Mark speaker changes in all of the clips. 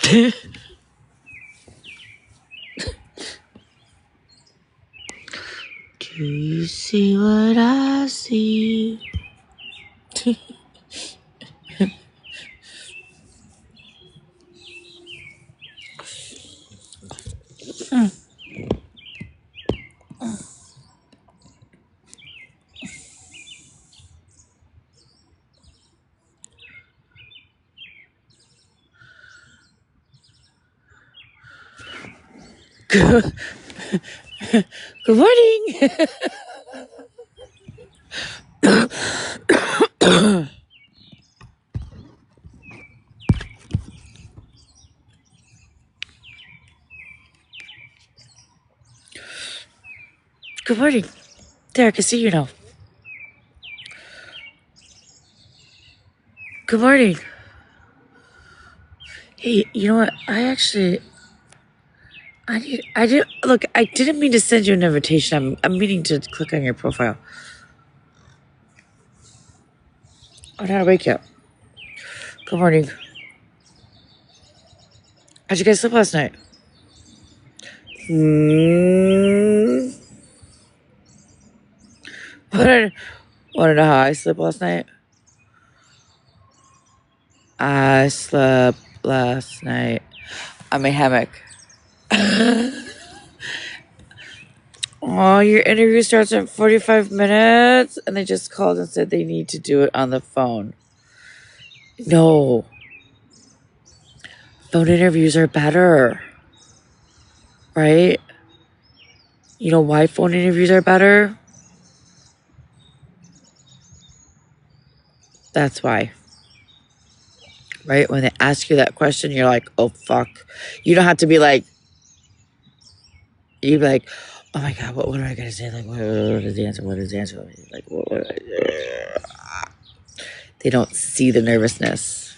Speaker 1: Do you see what I see? Good morning. Good morning. There, I can see you now. Good morning. Hey, you know what? I didn't mean to send you an invitation. I'm meaning to click on your profile. Oh, now I wake you up. Good morning. How'd you guys sleep last night? Want to know how I slept last night? I slept last night on my hammock. Oh, your interview starts in 45 minutes, and they just called and said they need to do it on the phone. No. Phone interviews are better. Right? You know why phone interviews are better? That's why. Right? When they ask you that question, you're like, oh, fuck. You don't have to be like, you're like, oh my God, what am I going to say? Like, what is the answer? What is the answer? Like, what? They don't see the nervousness.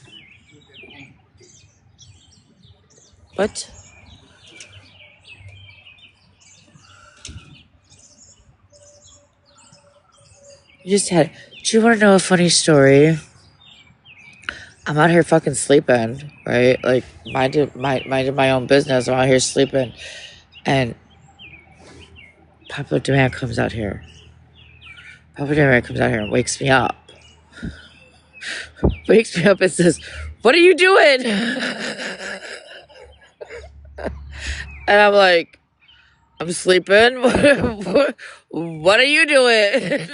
Speaker 1: What? Do you want to know a funny story? I'm out here fucking sleeping, right? Like, minding my own business. I'm out here sleeping. And Popular Demand comes out here. Popular Demand comes out here and wakes me up. Wakes me up and says, what are you doing? And I'm like, I'm sleeping. What are you doing?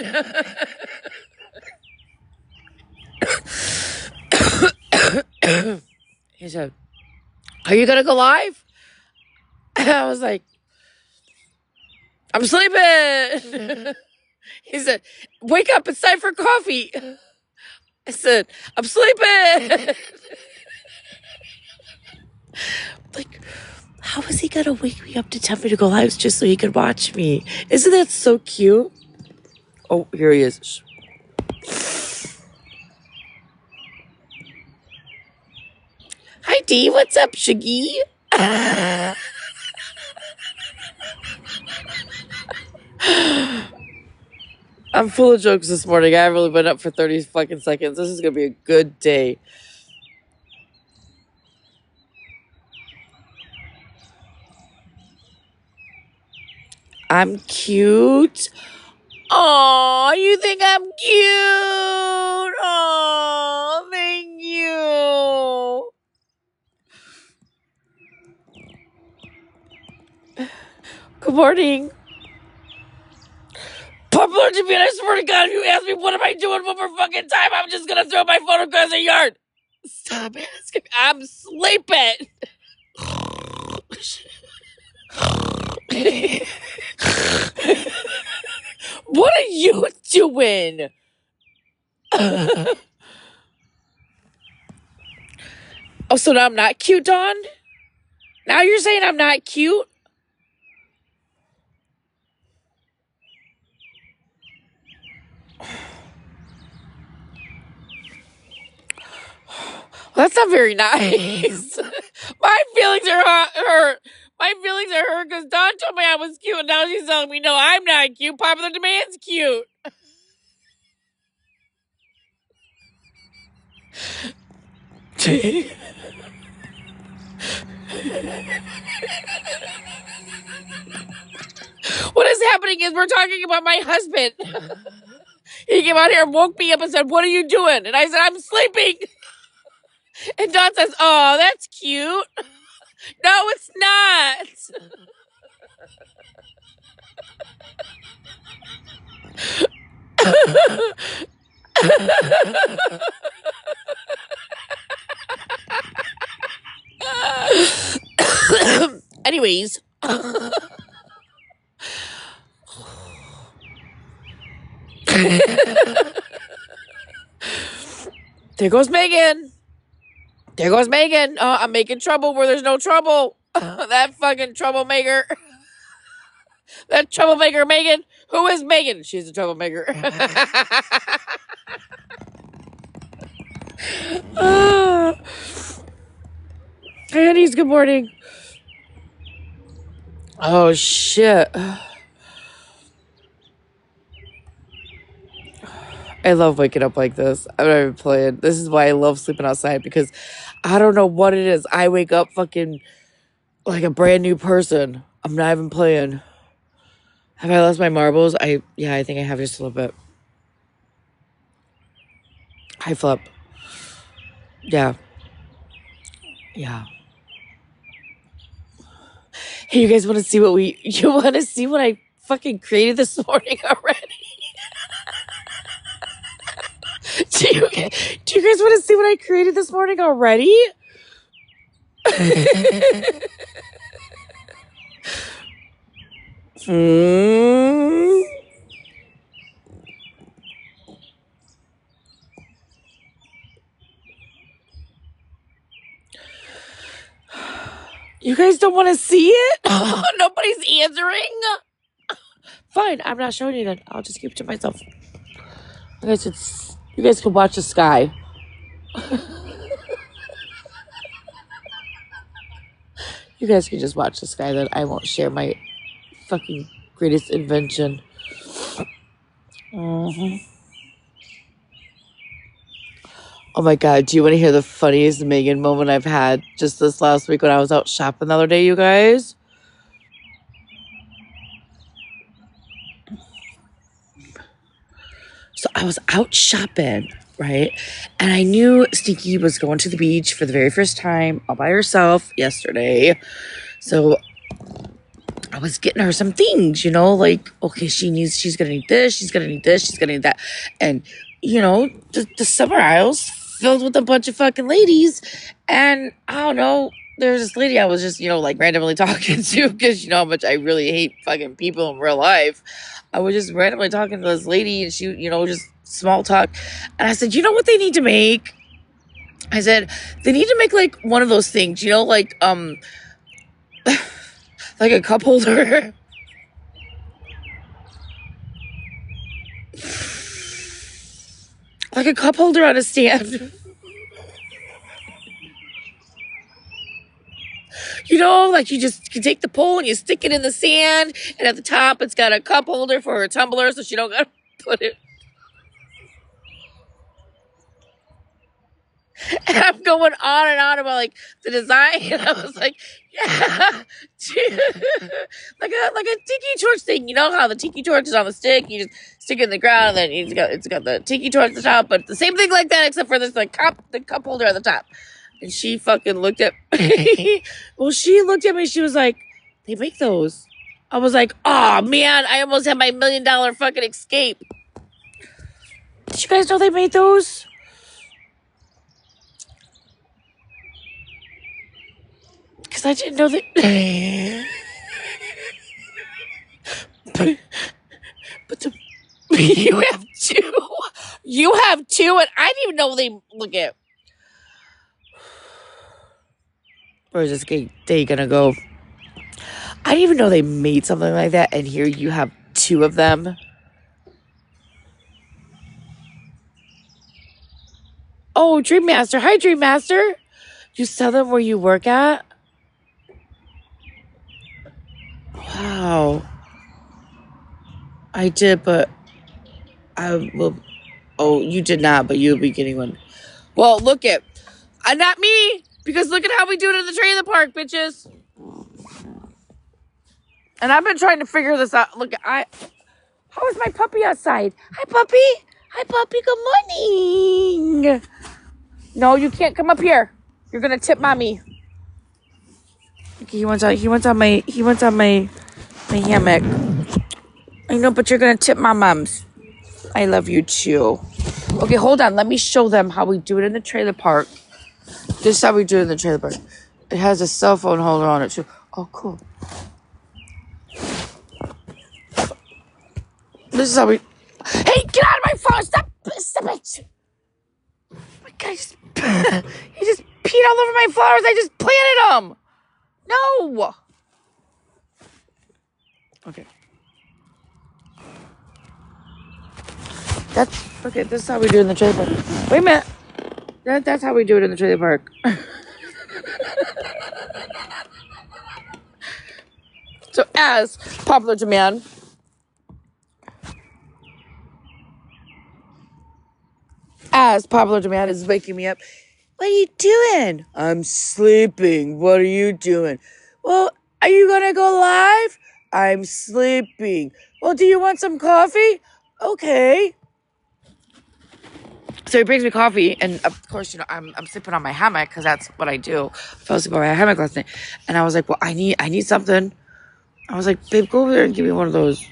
Speaker 1: He said, are you going to go live? And I was like, I'm sleeping. He said, wake up, it's time for coffee. I said, I'm sleeping. Like, how is he gonna wake me up to tell me to go live just so he could watch me? Isn't that so cute? Oh, here he is. Hi, Dee. What's up, Shaggy? I'm full of jokes this morning. I haven't really been up for 30 fucking seconds. This is gonna be a good day. I'm cute. Oh, you think I'm cute? Oh, thank you. Good morning. Popular Demand, I swear to God, if you ask me what am I doing one more fucking time, I'm just gonna throw my phone across the yard. Stop asking. I'm sleeping. What are you doing? Oh, so now I'm not cute, Dawn? Now you're saying I'm not cute? That's not very nice. My feelings are hurt. My feelings are hurt because Dawn told me I was cute, and now she's telling me, no, I'm not cute. Popular Demand's cute. What is happening is we're talking about my husband. He came out here and woke me up and said, "What are you doing?" And I said, "I'm sleeping." And Don says, "Oh, that's cute." No, it's not. Anyways. There goes Megan. There goes Megan. I'm making trouble where there's no trouble. That fucking troublemaker. That troublemaker Megan. Who is Megan? She's a troublemaker. Hey, honeys, good morning. Oh, shit. I love waking up like this. I'm not even playing. This is why I love sleeping outside, because I don't know what it is. I wake up fucking like a brand new person. I'm not even playing. Have I lost my marbles? I think I have just a little bit. Hi, Flip. Yeah. Yeah. Hey, you guys want to see you want to see what I fucking created this morning already? do you guys want to see what I created this morning already? You guys don't want to see it? Nobody's answering? Fine, I'm not showing you then. I'll just keep it to myself. You guys can watch the sky. You guys can just watch the sky then. I won't share my fucking greatest invention. Mm-hmm. Oh my God, do you want to hear the funniest Megan moment I've had just this last week when I was out shopping the other day, you guys? So I was out shopping, right? And I knew Stinky was going to the beach for the very first time all by herself yesterday. So I was getting her some things, like, okay, she's going to need this, she's going to need this, she's going to need that. And, the summer aisles filled with a bunch of fucking ladies. And I don't know, there was this lady I was just, like randomly talking to, because you know how much I really hate fucking people in real life. I was just randomly talking to this lady, and she, just small talk. And I said, you know what they need to make? I said, they need to make like one of those things, like, like a cup holder. Like a cup holder on a stand. Like you just can take the pole and you stick it in the sand, and at the top it's got a cup holder for her tumbler so she don't gotta put it. And I'm going on and on about like the design, and I was like, yeah, like a tiki torch thing. You know how the tiki torch is on the stick, you just stick it in the ground, and then it's got the tiki torch at the top, but the same thing like that, except for there's the cup holder at the top. And she fucking looked at me. Well, she looked at me. She was like, they make those. I was like, oh, man, I almost had my $1 million fucking escape. Did you guys know they made those? Because I didn't know that. but you have two. You have two, and I didn't even know they look at. Where's this day gonna go? I didn't even know they made something like that, and here you have two of them. Oh, Dream Master. Hi, Dream Master. You sell them where you work at? Wow. I did, but I will. Oh, you did not, but you'll be getting one. Well, look at. Not me. Because look at how we do it in the trailer park, bitches. And I've been trying to figure this out. Look, how is my puppy outside? Hi, puppy. Hi, puppy. Good morning. No, you can't come up here. You're gonna tip mommy. Okay, he wants on my hammock. I know, but you're gonna tip my mums. I love you too. Okay, hold on. Let me show them how we do it in the trailer park. This is how we do it in the trailer park. It has a cell phone holder on it too. Oh, cool. This is how we... Hey, get out of my phone! Stop it! My guy he just peed all over my flowers. I just planted them. No. Okay. This is how we do it in the trailer park. Wait a minute. That's how we do it in the trailer park. So as popular demand, is waking me up. What are you doing? I'm sleeping. What are you doing? Well, are you gonna go live? I'm sleeping. Well, do you want some coffee? Okay. So he brings me coffee, and of course, I'm sleeping on my hammock because that's what I do. I fell asleep on my hammock last night, and I was like, well, I need something. I was like, babe, go over there and give me one of those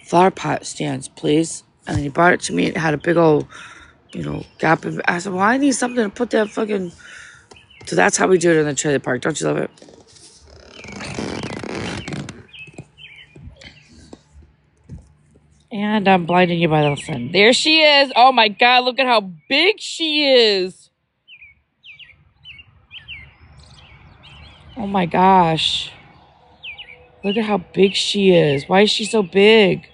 Speaker 1: flower pot stands, please. And then he brought it to me. It had a big old, gap. I said, well, I need something to put that fucking... So that's how we do it in the trailer park. Don't you love it? And I'm blinding you by the sun. There she is. Oh my God, look at how big she is. Oh my gosh. Look at how big she is. Why is she so big?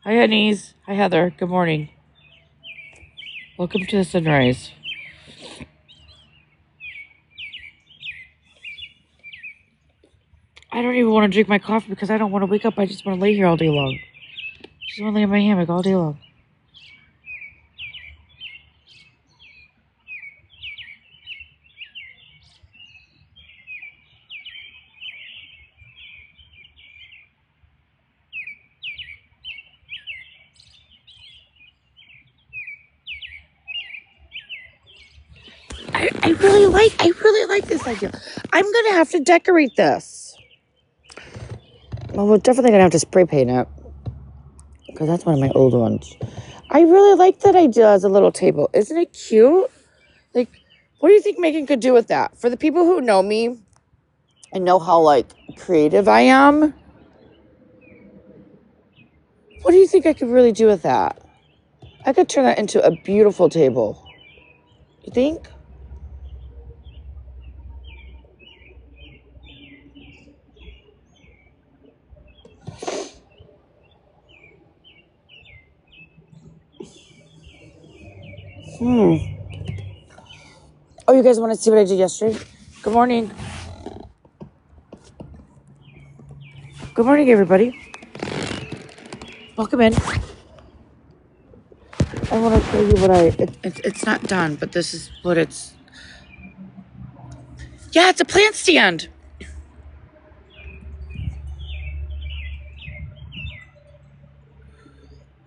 Speaker 1: Hi, honeys. Hi, Heather. Good morning. Welcome to the sunrise. I don't even want to drink my coffee because I don't want to wake up. I just want to lay here all day long. Just want to lay in my hammock all day long. I really like this idea. I'm gonna have to decorate this. Well, we're definitely gonna have to spray paint it because that's one of my old ones. I really like that idea as a little table. Isn't it cute? Like, what do you think Megan could do with that? For the people who know me and know how creative I am, what do you think I could really do with that? I could turn that into a beautiful table. You think? Oh, you guys want to see what I did yesterday? Good morning. Good morning, everybody. Welcome in. I want to show you what it's not done, but this is what it's... Yeah, it's a plant stand.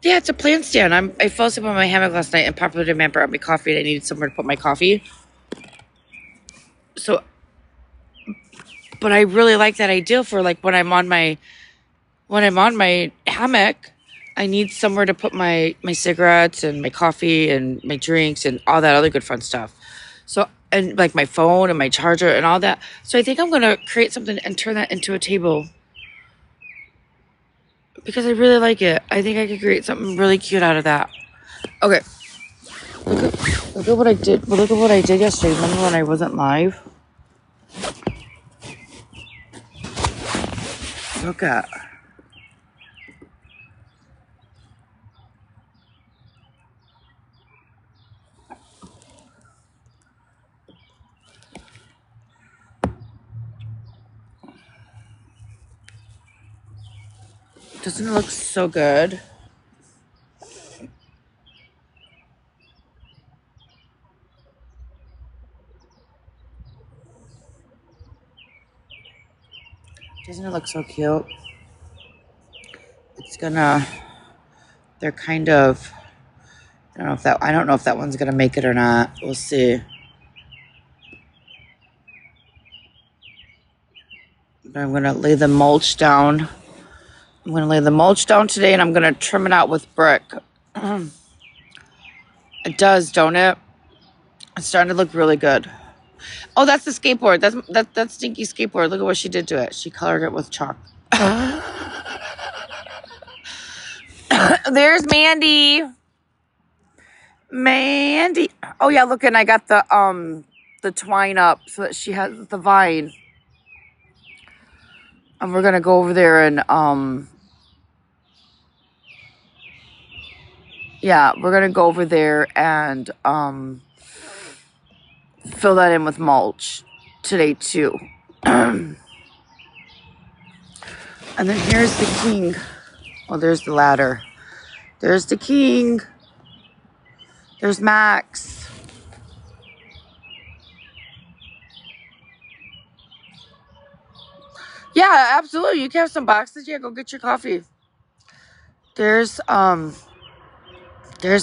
Speaker 1: Yeah, it's a plant stand. I fell asleep on my hammock last night and Popular Demand brought me coffee and I needed somewhere to put my coffee. So, but I really like that idea for when I'm on my hammock, I need somewhere to put my cigarettes and my coffee and my drinks and all that other good fun stuff. So, and my phone and my charger and all that. So I think I'm going to create something and turn that into a table. Because I really like it. I think I could create something really cute out of that. Okay. Look at what I did. Well, look at what I did yesterday. Remember when I wasn't live? Look at. Doesn't it look so good? Doesn't it look so cute? It's gonna, they're kind of, I don't know if that one's gonna make it or not. We'll see. But I'm gonna lay the mulch down. I'm gonna lay the mulch down today, and I'm gonna trim it out with brick. It does, don't it? It's starting to look really good. Oh, that's the skateboard. That's Stinky skateboard. Look at what she did to it. She colored it with chalk. There's Mandy. Mandy. Oh yeah, look, and I got the twine up so that she has the vine. And we're gonna go over there and yeah, we're gonna go over there and fill that in with mulch today too. And then here's the king. Oh, there's the ladder. There's the king. There's Max. Yeah, absolutely. You can have some boxes. Yeah, go get your coffee. There's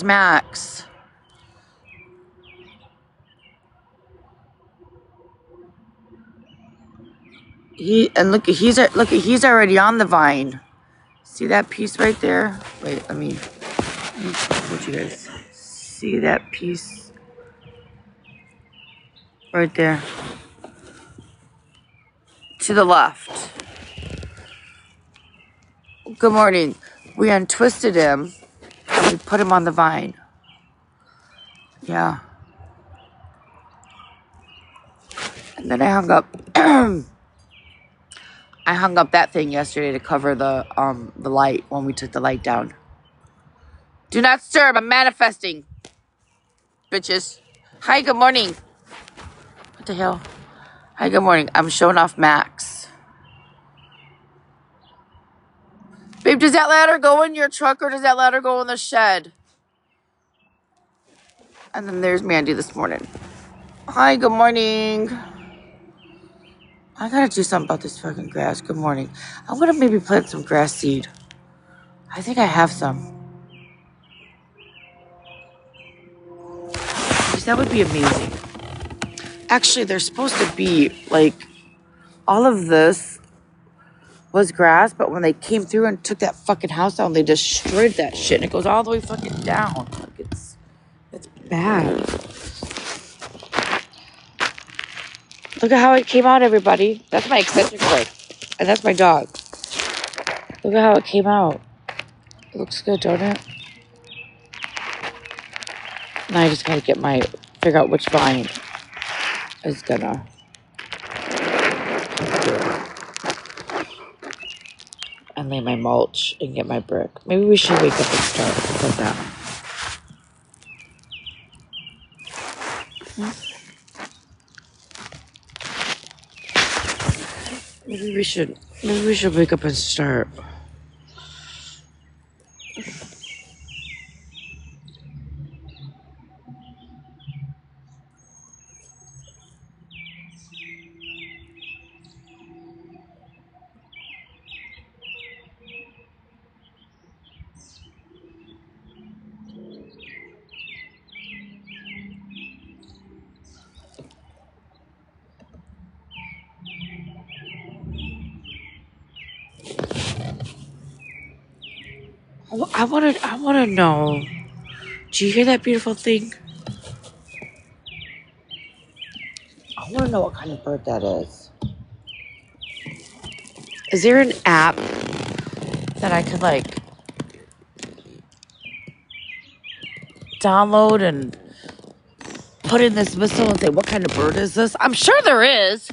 Speaker 1: Max. He's already on the vine. See that piece right there? Wait, let me let you guys see that piece right there. To the left. Good morning. We untwisted him and we put him on the vine. Yeah. And then I hung up that thing yesterday to cover the light when we took the light down. Do not disturb. I'm manifesting. Bitches. Hi, good morning. What the hell? Hi, good morning. I'm showing off Max. Babe, does that ladder go in your truck or does that ladder go in the shed? And then there's Mandy this morning. Hi, good morning. I gotta do something about this fucking grass. Good morning. I'm gonna maybe plant some grass seed. I think I have some. Because that would be amazing. Actually, there's supposed to be, like, all of this was grass, but when they came through and took that fucking house down, they destroyed that shit, and it goes all the way fucking down. Like, it's bad. Look at how it came out, everybody. That's my extension cord, and that's my dog. Look at how it came out. It looks good, don't it? Now I just gotta figure out which vine is gonna. And lay my mulch and get my brick. Maybe we should wake up and start with that. Maybe we should wake up and start. I wanna know. Do you hear that beautiful thing? I wanna know what kind of bird that is. Is there an app that I could like download and put in this whistle and say, what kind of bird is this? I'm sure there is.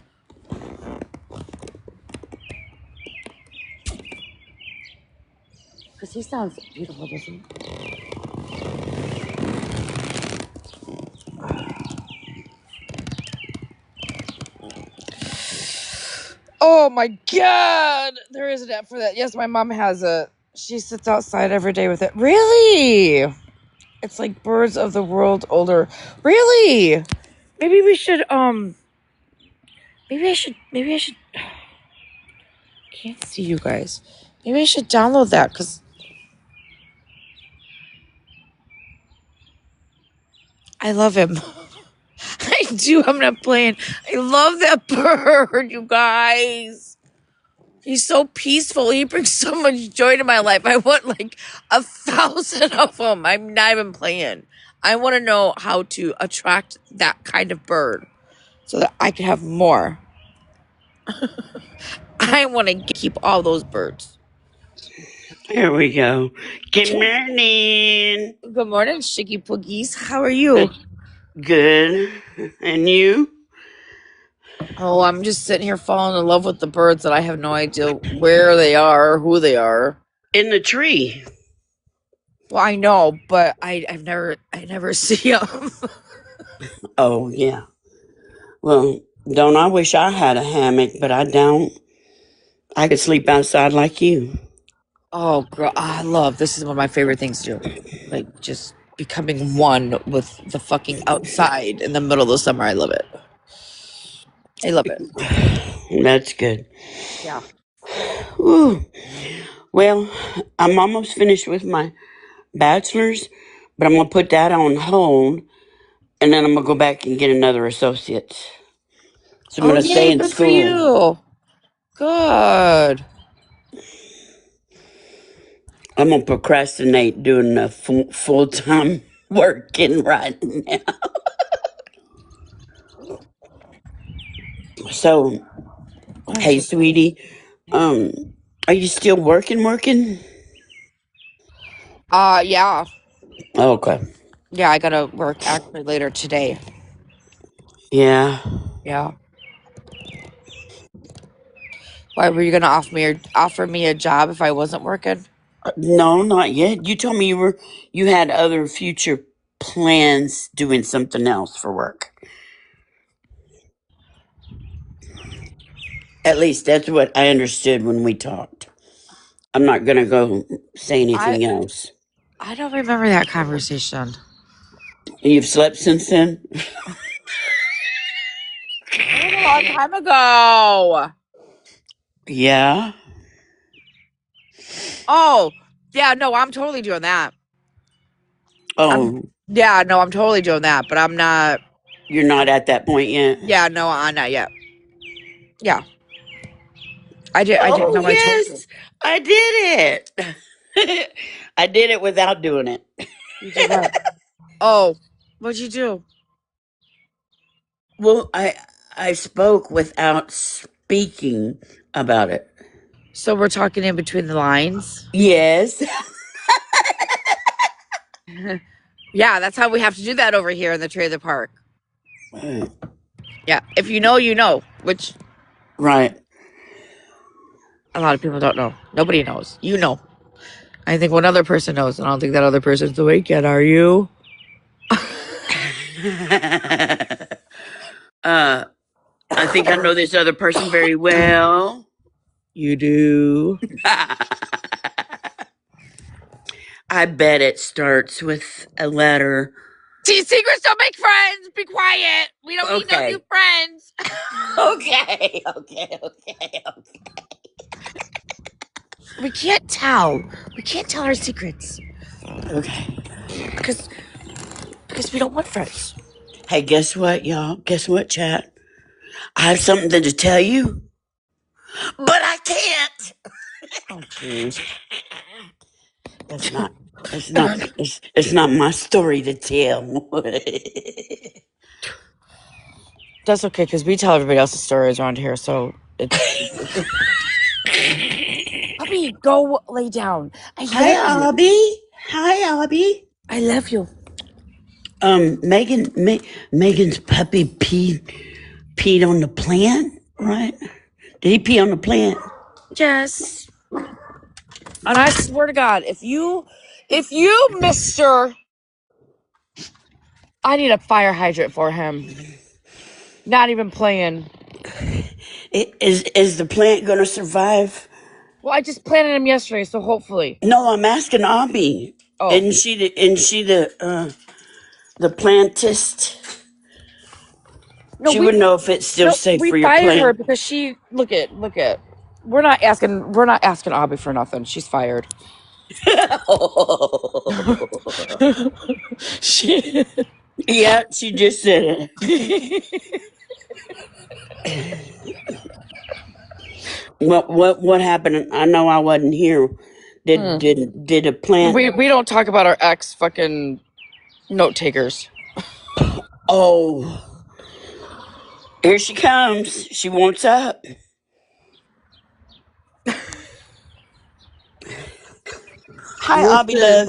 Speaker 1: Because he sounds beautiful, doesn't he? Oh my God. There is an app for that. Yes, my mom has it. She sits outside every day with it. Really? It's like birds of the world older. Really? Maybe we should maybe I should can't see you guys. Maybe I should download that cuz I love him. I do. I'm not playing. I love that bird, you guys. He's so peaceful. He brings so much joy to my life. I want like 1,000 of them. I'm not even playing. I want to know how to attract that kind of bird so that I can have more. I want to keep all those birds.
Speaker 2: Here we go. Good morning.
Speaker 1: Good morning, Shiggy Poogies. How are you?
Speaker 2: Good. And you?
Speaker 1: Oh, I'm just sitting here falling in love with the birds that I have no idea where they are or who they are.
Speaker 2: In the tree.
Speaker 1: Well, I know, but I never see them.
Speaker 2: Oh, yeah. Well, don't I wish I had a hammock, but I don't. I could sleep outside like you.
Speaker 1: Oh, girl, I love this is one of my favorite things to do. Like just becoming one with the fucking outside in the middle of the summer. I love it. I love it.
Speaker 2: That's good.
Speaker 1: Yeah.
Speaker 2: Ooh. Well, I'm almost finished with my bachelor's, but I'm going to put that on hold, and then I'm going to go back and get another associate's. So I'm
Speaker 1: Oh,
Speaker 2: going to stay
Speaker 1: yay,
Speaker 2: in
Speaker 1: good for
Speaker 2: school.
Speaker 1: you. Good.
Speaker 2: I'm going to procrastinate doing a full-time working right now. So, hey, sweetie, are you still working?
Speaker 1: Yeah.
Speaker 2: Okay.
Speaker 1: Yeah, I gotta work actually later today.
Speaker 2: Yeah.
Speaker 1: Yeah. Why were you gonna offer me a job if I wasn't working?
Speaker 2: No, not yet. You told me you had other future plans doing something else for work. At least that's what I understood when we talked. I'm not gonna go say
Speaker 1: I
Speaker 2: anything else.
Speaker 1: I don't remember that conversation.
Speaker 2: You've slept since then?
Speaker 1: That was a long time ago.
Speaker 2: Yeah.
Speaker 1: Oh, yeah, no, I'm totally doing that.
Speaker 2: Oh,
Speaker 1: Yeah, no, I'm totally doing that, but I'm not.
Speaker 2: you're not at that point yet?
Speaker 1: Yeah, no, I'm not yet. Yeah, I did. I didn't
Speaker 2: Oh,
Speaker 1: know I told you.
Speaker 2: yes. I did it. I did it without doing it.
Speaker 1: You did what? Oh, what'd you do?
Speaker 2: Well, I spoke without speaking about it.
Speaker 1: So we're talking in between the lines.
Speaker 2: Yes.
Speaker 1: Yeah, that's how we have to do that over here in the trailer park. Yeah, if you know, you know, which
Speaker 2: Right.
Speaker 1: a lot of people don't know. Nobody knows. You know. I think one other person knows, and I don't think that other person's awake yet. Are you?
Speaker 2: I think I know this other person very well.
Speaker 1: You do.
Speaker 2: I bet it starts with a letter.
Speaker 1: See, secrets don't make friends. Be quiet. We don't need no
Speaker 2: Okay.
Speaker 1: new friends.
Speaker 2: Okay.
Speaker 1: We can't tell. We can't tell our secrets
Speaker 2: Okay.
Speaker 1: because we don't want friends.
Speaker 2: Hey, guess what, y'all? Guess what, chat? I have something to tell you, but I can't.
Speaker 1: Oh, jeez.
Speaker 2: That's not. It's not my story to tell.
Speaker 1: That's okay because we tell everybody else's stories around here. So it's. Puppy, go lay down. I
Speaker 2: Hi,
Speaker 1: love you.
Speaker 2: Abby. Hi, Abby.
Speaker 1: I love you.
Speaker 2: Megan's puppy peed on the plant, right? Did he pee on the plant?
Speaker 1: Yes. And I swear to God, if you, Mister, I need a fire hydrant for him. Not even playing.
Speaker 2: Is the plant gonna survive
Speaker 1: Well, I just planted them yesterday, so hopefully.
Speaker 2: No, I'm asking Abby.
Speaker 1: Oh.
Speaker 2: Isn't she the plantist?
Speaker 1: No,
Speaker 2: She would know if it's still safe
Speaker 1: we
Speaker 2: for your
Speaker 1: fired her
Speaker 2: plant.
Speaker 1: because she look at. We're not asking Abby for nothing. She's fired. She
Speaker 2: Yeah, she just said it. What happened? I know I wasn't here. Did a plant?
Speaker 1: we don't talk about our ex fucking note takers.
Speaker 2: Oh, here she comes. She wants up. Hi, Abby
Speaker 3: Listen,
Speaker 2: love.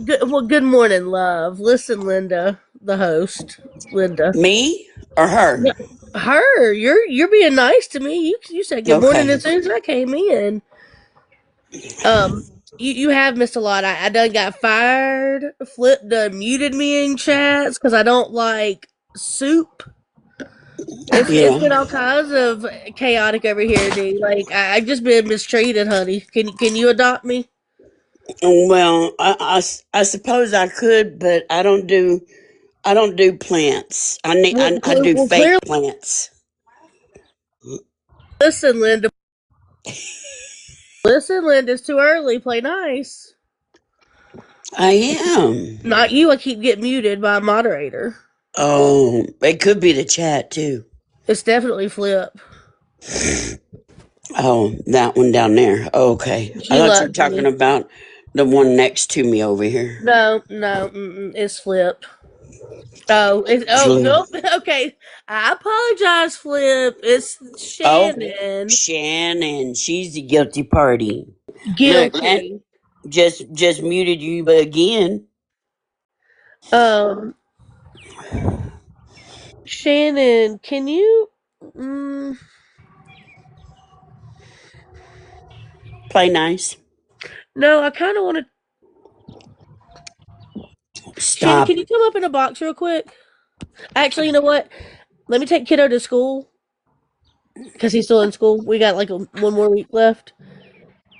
Speaker 3: good morning, love. Listen, Linda, the host, Linda.
Speaker 2: Me or her?
Speaker 3: Yeah, her, you're being nice to me. You said good morning
Speaker 2: Okay.
Speaker 3: as soon as I came in. Um, you have missed a lot. I done got fired. Flip done muted me in chats because I don't like soup. It's been
Speaker 2: Yeah.
Speaker 3: all kinds of chaotic over here, dude. Like I've just been mistreated, honey. Can you adopt me?
Speaker 2: Well, I suppose I could, but I don't do plants. I do
Speaker 3: Well,
Speaker 2: fake
Speaker 3: clearly,
Speaker 2: plants.
Speaker 3: listen, Linda. Listen, Linda. It's too early. Play nice.
Speaker 2: I am.
Speaker 3: Not you. I keep getting muted by a moderator.
Speaker 2: Oh, it could be the chat too.
Speaker 3: It's definitely Flip.
Speaker 2: Oh, that one down there. Okay. I
Speaker 3: She
Speaker 2: thought you were
Speaker 3: loves
Speaker 2: talking
Speaker 3: me.
Speaker 2: about the one next to me over here.
Speaker 3: No, it's Flip. Oh
Speaker 2: Flip.
Speaker 3: nope. Okay, I apologize, Flip. It's
Speaker 2: Oh,
Speaker 3: Shannon.
Speaker 2: Shannon. She's the guilty party. Look, and
Speaker 3: Guilty.
Speaker 2: just muted you again.
Speaker 3: Um, Shannon, can you? Mm,
Speaker 2: Play nice.
Speaker 3: no, I kind of want to. Shannon,
Speaker 2: Stop.
Speaker 3: can you come up in a box real quick? Actually, you know what? Let me take kiddo to school because he's still in school. We got like one more week left.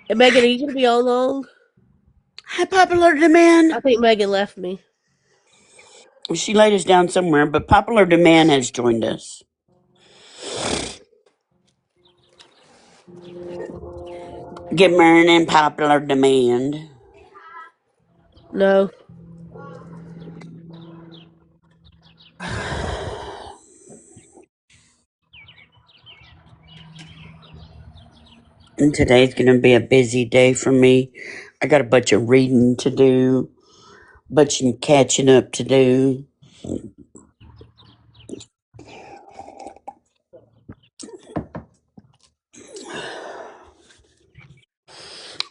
Speaker 3: And Megan, are you gonna be on long?
Speaker 2: Hi, popular
Speaker 3: I
Speaker 2: demand.
Speaker 3: think Megan left me.
Speaker 2: She laid us down somewhere, but popular demand has joined us. Good morning, popular demand.
Speaker 3: No.
Speaker 2: And today's going to be a busy day for me. I got a bunch of reading to do, bunch of catching up to do.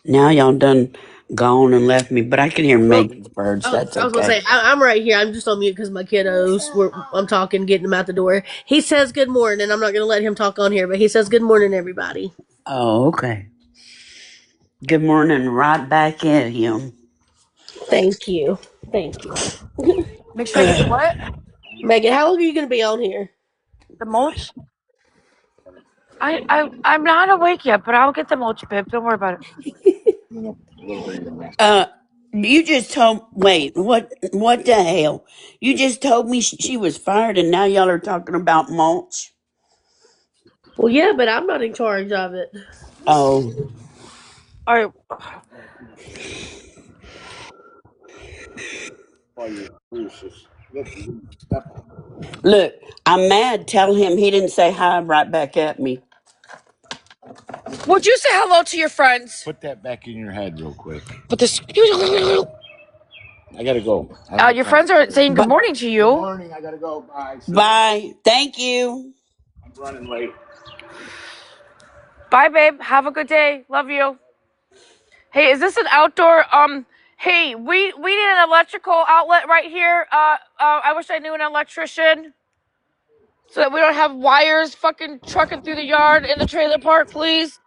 Speaker 2: Now y'all done gone and left me, but I can hear
Speaker 3: Well,
Speaker 2: Megan's birds. That's
Speaker 3: I was gonna
Speaker 2: okay.
Speaker 3: say I'm right here. I'm just on mute because my kiddos. I'm talking, getting them out the door. He says good morning. I'm not gonna let him talk on here, but he says good morning, everybody.
Speaker 2: Oh, okay. Good morning, right back at him.
Speaker 3: Thank you. Thank you.
Speaker 1: Make sure I get the what?
Speaker 3: Megan, how long are you gonna be on here?
Speaker 1: The mulch? I'm not awake yet, but I'll get the mulch, babe. Don't worry about it.
Speaker 2: Uh, you just told. Wait, what the hell? You just told me she was fired, and now y'all are talking about mulch.
Speaker 3: Well, yeah, but I'm not in charge of it.
Speaker 2: Oh,
Speaker 1: All right.
Speaker 2: look, I'm mad. Tell him he didn't say hi right back at me.
Speaker 1: Would you say hello to your friends?
Speaker 4: Put that back in your head real quick.
Speaker 1: But this.
Speaker 4: I gotta go.
Speaker 1: Your friends are saying good
Speaker 2: But
Speaker 1: morning to
Speaker 4: Good
Speaker 1: you.
Speaker 4: morning. I gotta go. Bye.
Speaker 2: bye. Thank you.
Speaker 4: I'm running late.
Speaker 1: Bye, babe. Have a good day. Love you. Hey, is this an outdoor? Hey, we need an electrical outlet right here. I wish I knew an electrician so that we don't have wires fucking trucking through the yard in the trailer park, please.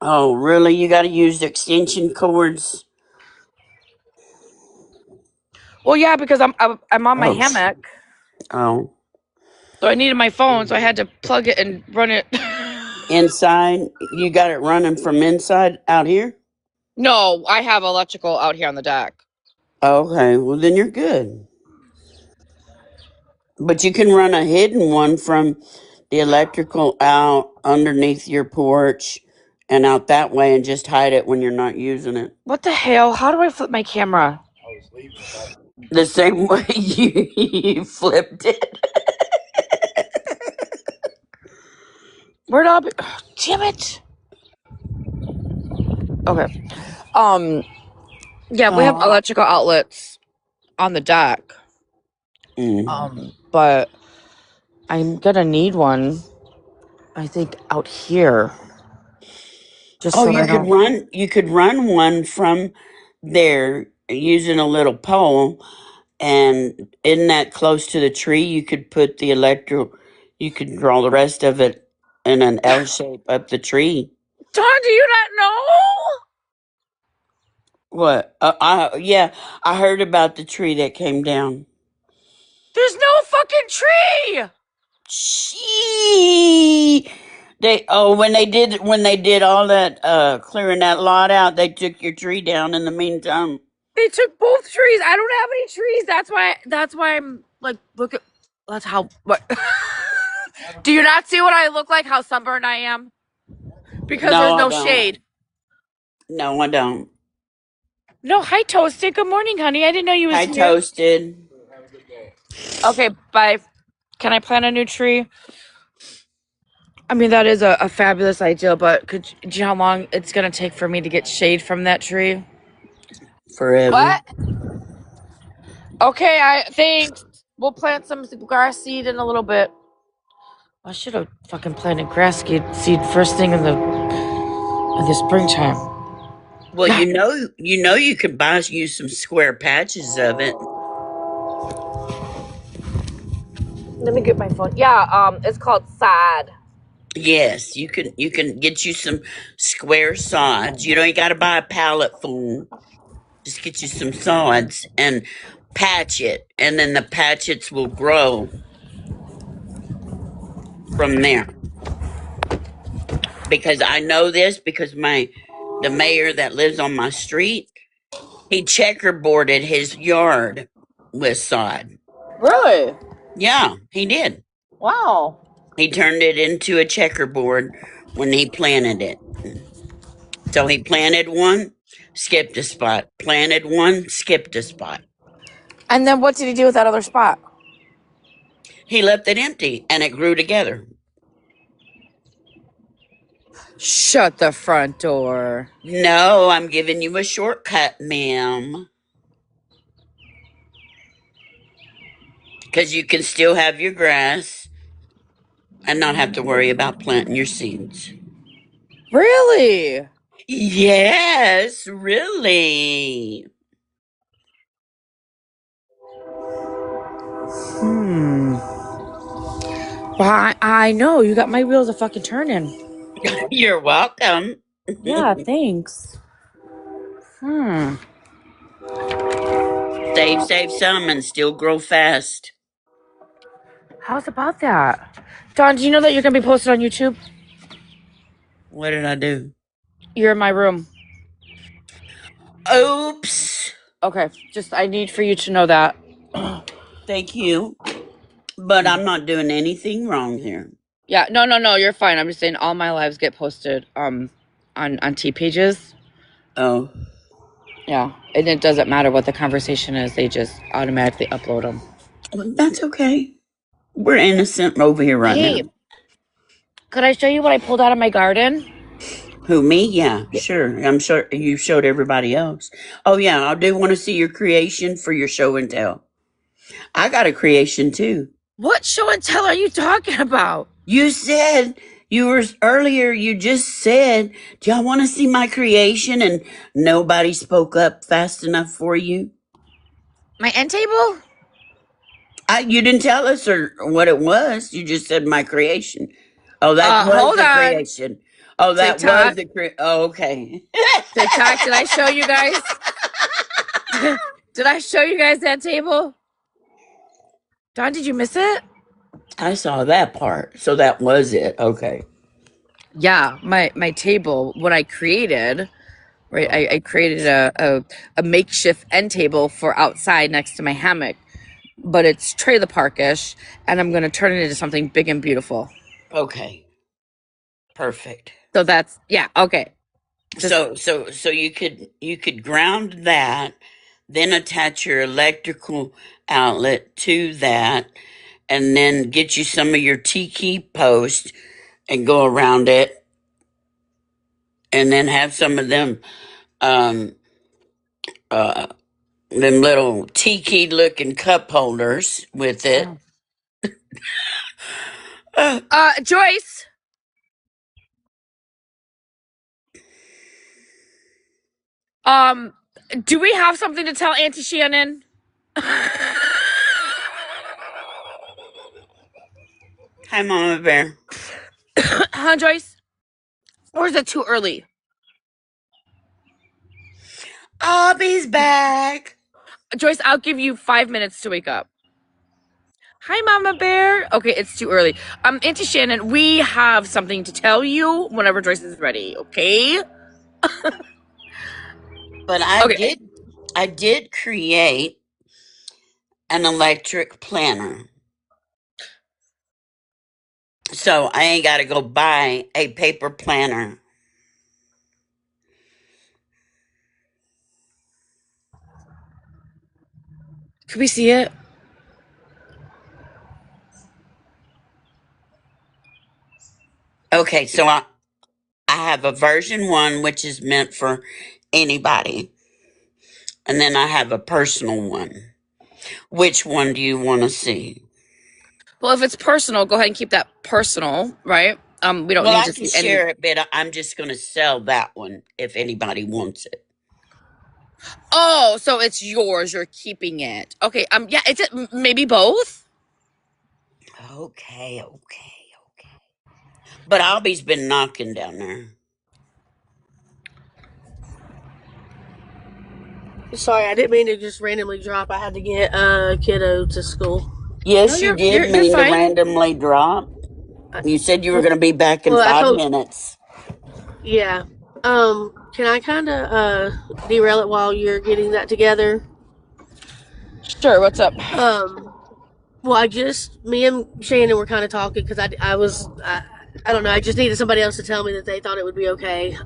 Speaker 2: Oh, really? You got to use extension cords?
Speaker 1: Well, yeah, because I'm on my
Speaker 2: Oh,
Speaker 1: hammock,
Speaker 2: oh.
Speaker 1: so I needed my phone, so I had to plug it and run it.
Speaker 2: Inside, you got it running from inside out here?
Speaker 1: No, I have electrical out here on the deck.
Speaker 2: Okay, well then you're good. But you can run a hidden one from the electrical out underneath your porch and out that way and just hide it when you're not using it.
Speaker 1: What the hell? How do I flip my camera?
Speaker 2: The same way you flipped it.
Speaker 1: Where'd I be? Oh, damn it. Okay. Yeah, we have
Speaker 2: Oh.
Speaker 1: electrical outlets on the deck. But I'm gonna need one, I think, out here. Just
Speaker 2: Oh,
Speaker 1: so I don't.
Speaker 2: you could run one from there using a little pole, and isn't that close to the tree? You could put the you could draw the rest of it in an L shape up the tree.
Speaker 1: Don, do you not know?
Speaker 2: What? I heard about the tree that came down.
Speaker 1: There's no fucking tree!
Speaker 2: Gee, when they did all that clearing that lot out, they took your tree down in the meantime.
Speaker 1: They took both trees. I don't have any trees. That's why I'm like, look at, that's how, what? Do you not see what I look like, how sunburned I am? Because
Speaker 2: No,
Speaker 1: there's
Speaker 2: I
Speaker 1: no
Speaker 2: don't.
Speaker 1: shade.
Speaker 2: No, I don't.
Speaker 1: No, hi, Toasted. Good morning, honey. I didn't know you was
Speaker 2: I
Speaker 1: here.
Speaker 2: toasted.
Speaker 1: Okay, bye. Can I plant a new tree? I mean, that is a fabulous idea, but do you know how long it's going to take for me to get shade from that tree?
Speaker 2: Forever.
Speaker 1: What? Okay, thanks. We'll plant some grass seed in a little bit. I should have fucking planted grass seed first thing in the springtime.
Speaker 2: Well, you could buy you some square patches of it.
Speaker 1: Let me get my phone. Yeah, it's called sod.
Speaker 2: Yes, you can get you some square sods. You got to buy a pallet full. Just get you some sods and patch it, and then the patches will grow from there. Because I know this because the mayor that lives on my street, he checkerboarded his yard with sod.
Speaker 1: Really?
Speaker 2: Yeah, he did.
Speaker 1: Wow.
Speaker 2: He turned it into a checkerboard when he planted it. So he planted one, skipped a spot. Planted one, skipped a spot.
Speaker 1: And then what did he do with that other spot?
Speaker 2: He left it empty and it grew together.
Speaker 1: Shut the front door.
Speaker 2: No, I'm giving you a shortcut, ma'am. Because you can still have your grass and not have to worry about planting your seeds.
Speaker 1: Really?
Speaker 2: Yes, really.
Speaker 1: Well, I know. You got my wheels a fucking turning.
Speaker 2: You're welcome.
Speaker 1: Yeah, thanks.
Speaker 2: Save some and still grow fast.
Speaker 1: How's about that? Don, do you know that you're going to be posted on YouTube?
Speaker 2: What did I do?
Speaker 1: You're in my room.
Speaker 2: Oops.
Speaker 1: Okay, I need for you to know that.
Speaker 2: Thank you. But I'm not doing anything wrong here.
Speaker 1: Yeah, no, you're fine. I'm just saying all my lives get posted on T pages.
Speaker 2: Oh.
Speaker 1: Yeah, and it doesn't matter what the conversation is. They just automatically upload them.
Speaker 2: Well, that's okay. We're innocent over here right now.
Speaker 1: Could I show you what I pulled out of my garden?
Speaker 2: Who, me? Yeah, sure. I'm sure you showed everybody else. Oh, yeah, I do want to see your creation for your show and tell. I got a creation, too.
Speaker 1: What show and tell are you talking about?
Speaker 2: You said, earlier, you just said, do y'all want to see my creation? And nobody spoke up fast enough for you.
Speaker 1: My end table?
Speaker 2: You didn't tell us what it was. You just said my creation. Oh, that was
Speaker 1: Hold
Speaker 2: the
Speaker 1: on.
Speaker 2: creation. Oh, that
Speaker 1: TikTok.
Speaker 2: was the creation. Oh, okay.
Speaker 1: TikTok, did I show you guys? Did I show you guys that table? Don, did you miss it?
Speaker 2: I saw that part. So that was it. Okay.
Speaker 1: Yeah, my table, what I created, right? I created a makeshift end table for outside next to my hammock, but it's trailer parkish, and I'm gonna turn it into something big and beautiful.
Speaker 2: Okay. Perfect.
Speaker 1: So that's yeah, okay. Just
Speaker 2: So you could ground that, then attach your electrical outlet to that, and then get you some of your T-key post and go around it, and then have some of um uh them little T-key looking cup holders with it. Uh,
Speaker 1: Joyce, um, do we have something to tell Auntie Shannon?
Speaker 2: Hi, Mama Bear.
Speaker 1: Huh, Joyce? Or is it too early?
Speaker 2: Abby's back.
Speaker 1: Joyce, I'll give you 5 minutes to wake up. Hi, Mama Bear. Okay, it's too early. Auntie Shannon, we have something to tell you whenever Joyce is ready, okay?
Speaker 2: But
Speaker 1: Okay.
Speaker 2: I did create an electric planner. So I ain't got to go buy a paper planner.
Speaker 1: Can we see it?
Speaker 2: Okay, so I have a version 1, which is meant for anybody. And then I have a personal one. Which one do you want to see?
Speaker 1: Well, if it's personal, go ahead and keep that personal, right? We don't
Speaker 2: Well,
Speaker 1: need
Speaker 2: I
Speaker 1: to
Speaker 2: can
Speaker 1: see any.
Speaker 2: share it, but I'm just going to sell that one if anybody wants it.
Speaker 1: Oh, so it's yours. You're keeping it. Okay. Yeah. It's maybe both.
Speaker 2: Okay. But Albie's been knocking down there.
Speaker 3: Sorry, I didn't mean to just randomly drop. I had to get a kiddo to school.
Speaker 1: No,
Speaker 2: Yes, you
Speaker 1: you're
Speaker 2: did
Speaker 1: you're
Speaker 2: mean to
Speaker 1: fine.
Speaker 2: randomly drop.
Speaker 3: I,
Speaker 2: You said you were going to be back in
Speaker 3: well, I
Speaker 2: five
Speaker 3: told
Speaker 2: minutes.
Speaker 3: yeah. Can I kind of derail it while you're getting that together?
Speaker 1: Sure. What's up?
Speaker 3: Um, well, me and Shannon were kind of talking because I don't know. I just needed somebody else to tell me that they thought it would be okay.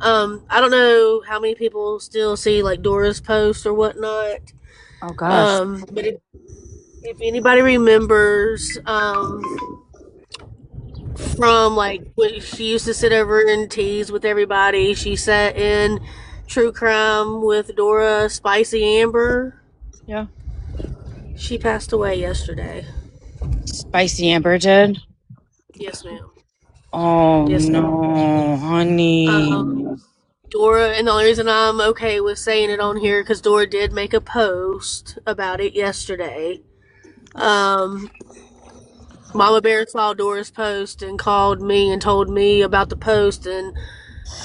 Speaker 3: I don't know how many people still see like Dora's post or whatnot.
Speaker 1: Oh gosh.
Speaker 3: But if anybody remembers, from like when she used to sit over and tease with everybody, she sat in True Crime with Dora Spicy Amber.
Speaker 1: Yeah.
Speaker 3: She passed away yesterday.
Speaker 1: Spicy Amber did.
Speaker 3: Yes, ma'am.
Speaker 1: Oh
Speaker 3: Yes, ma'am.
Speaker 1: no, honey.
Speaker 3: Dora, and the only reason I'm okay with saying it on here because Dora did make a post about it yesterday. Um, Mama Bear saw Dora's post and called me and told me about the post, and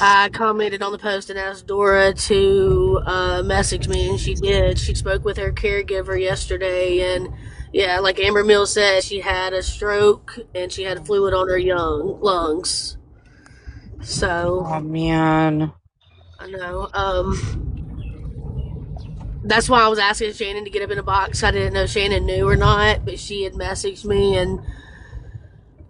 Speaker 3: I commented on the post and asked Dora to message me, and she did. She spoke with her caregiver yesterday, and yeah, like Amber Mills said, she had a stroke and she had fluid on her young lungs. So
Speaker 1: Oh man.
Speaker 3: I know. That's why I was asking Shannon to get up in a box. I didn't know if Shannon knew or not, but she had messaged me, and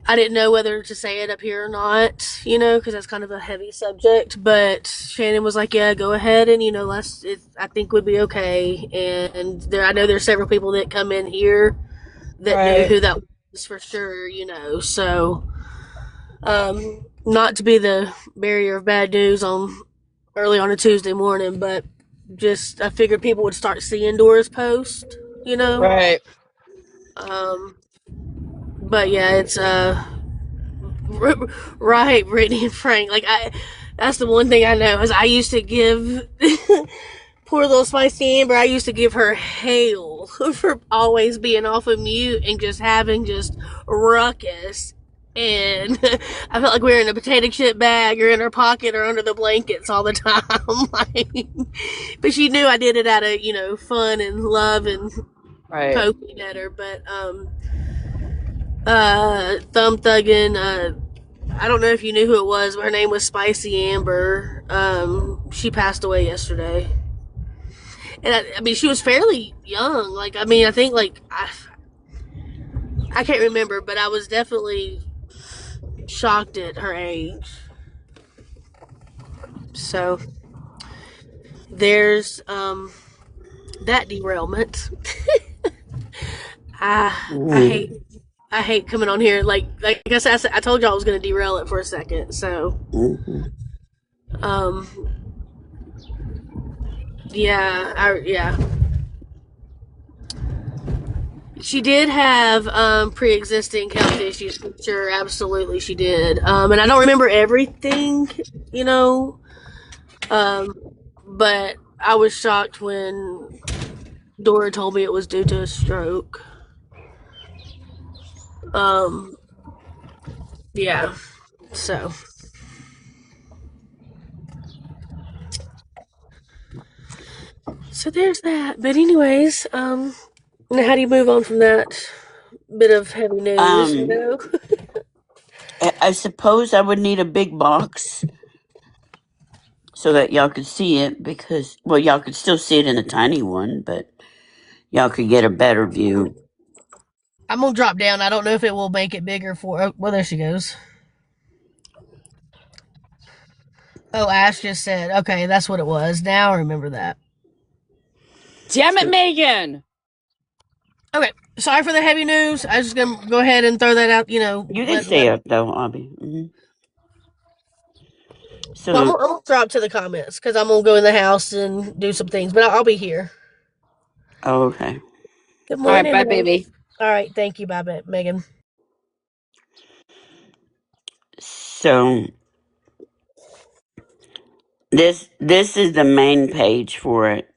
Speaker 3: I didn't know whether to say it up here or not, because that's kind of a heavy subject. But Shannon was like, "Yeah, go ahead, and I think would be okay." And I know there's several people that come in here that knew
Speaker 1: Right.
Speaker 3: who that was for sure, So, not to be the barrier of bad news on early on a Tuesday morning, but just I figured people would start seeing Dora's post, you know.
Speaker 1: Right.
Speaker 3: Um, but yeah, it's right, Brittany and Frank. That's the one thing I know is I used to give poor little Spicy Amber. I used to give her hell for always being off of mute and just having just ruckus. And I felt like we were in a potato chip bag or in her pocket or under the blankets all the time. But she knew I did it out of fun and love and
Speaker 1: Right.
Speaker 3: poking at her. But thumb thugging. I don't know if you knew who it was, but her name was Spicy Amber. She passed away yesterday. And I mean, she was fairly young. Like, I mean, I think, like, I can't remember, but I was definitely shocked at her age. So, there's, that derailment. I
Speaker 2: Mm-hmm.
Speaker 3: I hate coming on here. Like I said, I told y'all I was going to derail it for a second. So,
Speaker 2: Mm-hmm.
Speaker 3: um, yeah. She did have pre-existing health issues. For sure, absolutely, she did. And I don't remember everything, you know. Um, but I was shocked when Dora told me it was due to a stroke. Um, yeah. So, so there's that. But anyways, how do you move on from that bit of heavy news? You
Speaker 2: Um,
Speaker 3: know.
Speaker 2: I suppose I would need a big box so that y'all could see it because, well, y'all could still see it in a tiny one, but y'all could get a better view.
Speaker 3: I'm gonna drop down. I don't know if it will make it bigger for. Oh, well, there she goes. Oh, Ash just said, okay, that's what it was. Now I remember that.
Speaker 5: Damn it,
Speaker 2: So,
Speaker 5: Megan!
Speaker 3: Okay, sorry for the heavy news. I was just gonna go ahead and throw that out. You know,
Speaker 2: you can
Speaker 3: let.
Speaker 2: stay up though, Abby.
Speaker 3: Well,
Speaker 2: So,
Speaker 3: I'm gonna drop to the comments because I'm gonna go in the house and do some things, but I'll be here.
Speaker 2: oh, okay.
Speaker 3: Good
Speaker 5: All right,
Speaker 3: morning,
Speaker 5: bye,
Speaker 3: honey.
Speaker 5: baby.
Speaker 3: All right, thank you, bye, Megan.
Speaker 2: So this is the main page for it.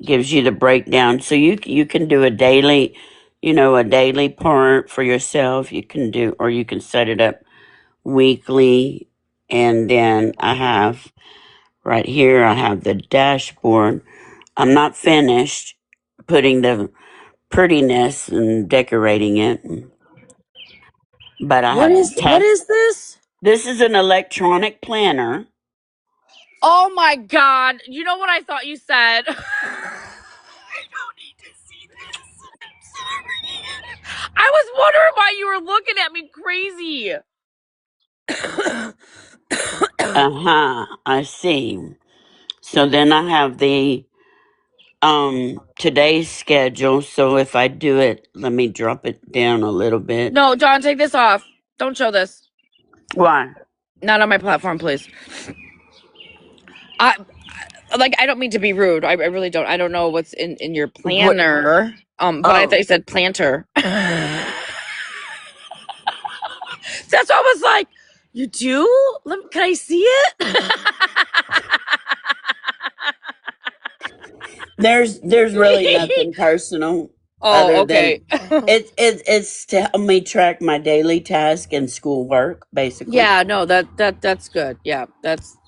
Speaker 2: Gives you the breakdown, so you can do a daily, a daily part for yourself. You can do, or you can set it up weekly, and then I have right here. I have the dashboard. I'm not finished putting the prettiness and decorating it, but I
Speaker 1: What
Speaker 2: have
Speaker 1: is what
Speaker 2: tasks.
Speaker 1: is this?
Speaker 2: This is an electronic planner.
Speaker 5: Oh my god. You know what I thought you said? I don't need to see this. I'm sorry. I was wondering why you were looking at me crazy.
Speaker 2: Uh-huh, I see. So then I have the today's schedule. So if I do it, let me drop it down a little bit.
Speaker 5: No, John, take this off. Don't show this.
Speaker 2: Why?
Speaker 5: Not on my platform, please. I I don't mean to be rude. I really don't. I don't know what's in your
Speaker 2: What?
Speaker 5: planner. But I thought
Speaker 2: Oh,
Speaker 5: you said planter. That's what I was like. You do? Can I see it?
Speaker 2: there's really nothing personal
Speaker 5: Oh,
Speaker 2: other
Speaker 5: okay.
Speaker 2: than it's to help me track my daily task and schoolwork, basically.
Speaker 5: Yeah, no, that's good. Yeah, that's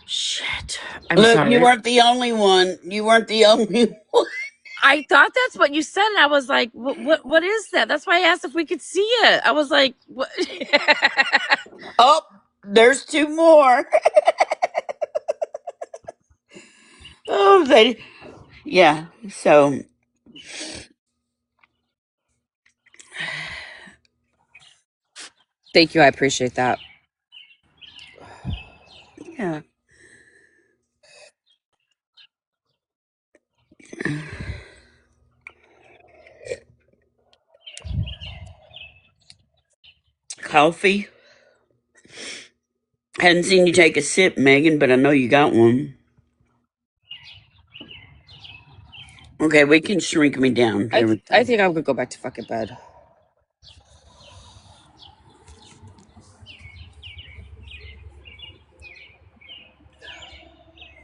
Speaker 5: shit. I'm
Speaker 2: Look, you
Speaker 5: sorry.
Speaker 2: weren't the only one. You weren't the only one.
Speaker 5: I thought that's what you said, and I was like, what is that? That's why I asked if we could see it. I was like, what?
Speaker 2: Oh, there's two more. Oh, yeah. So
Speaker 5: Thank you. I appreciate that.
Speaker 2: yeah. Coffee. Hadn't seen you take a sip, Megan, but I know you got one. Okay, we can shrink me down. There we
Speaker 5: I
Speaker 2: go.
Speaker 5: think I'm gonna go back to fucking bed.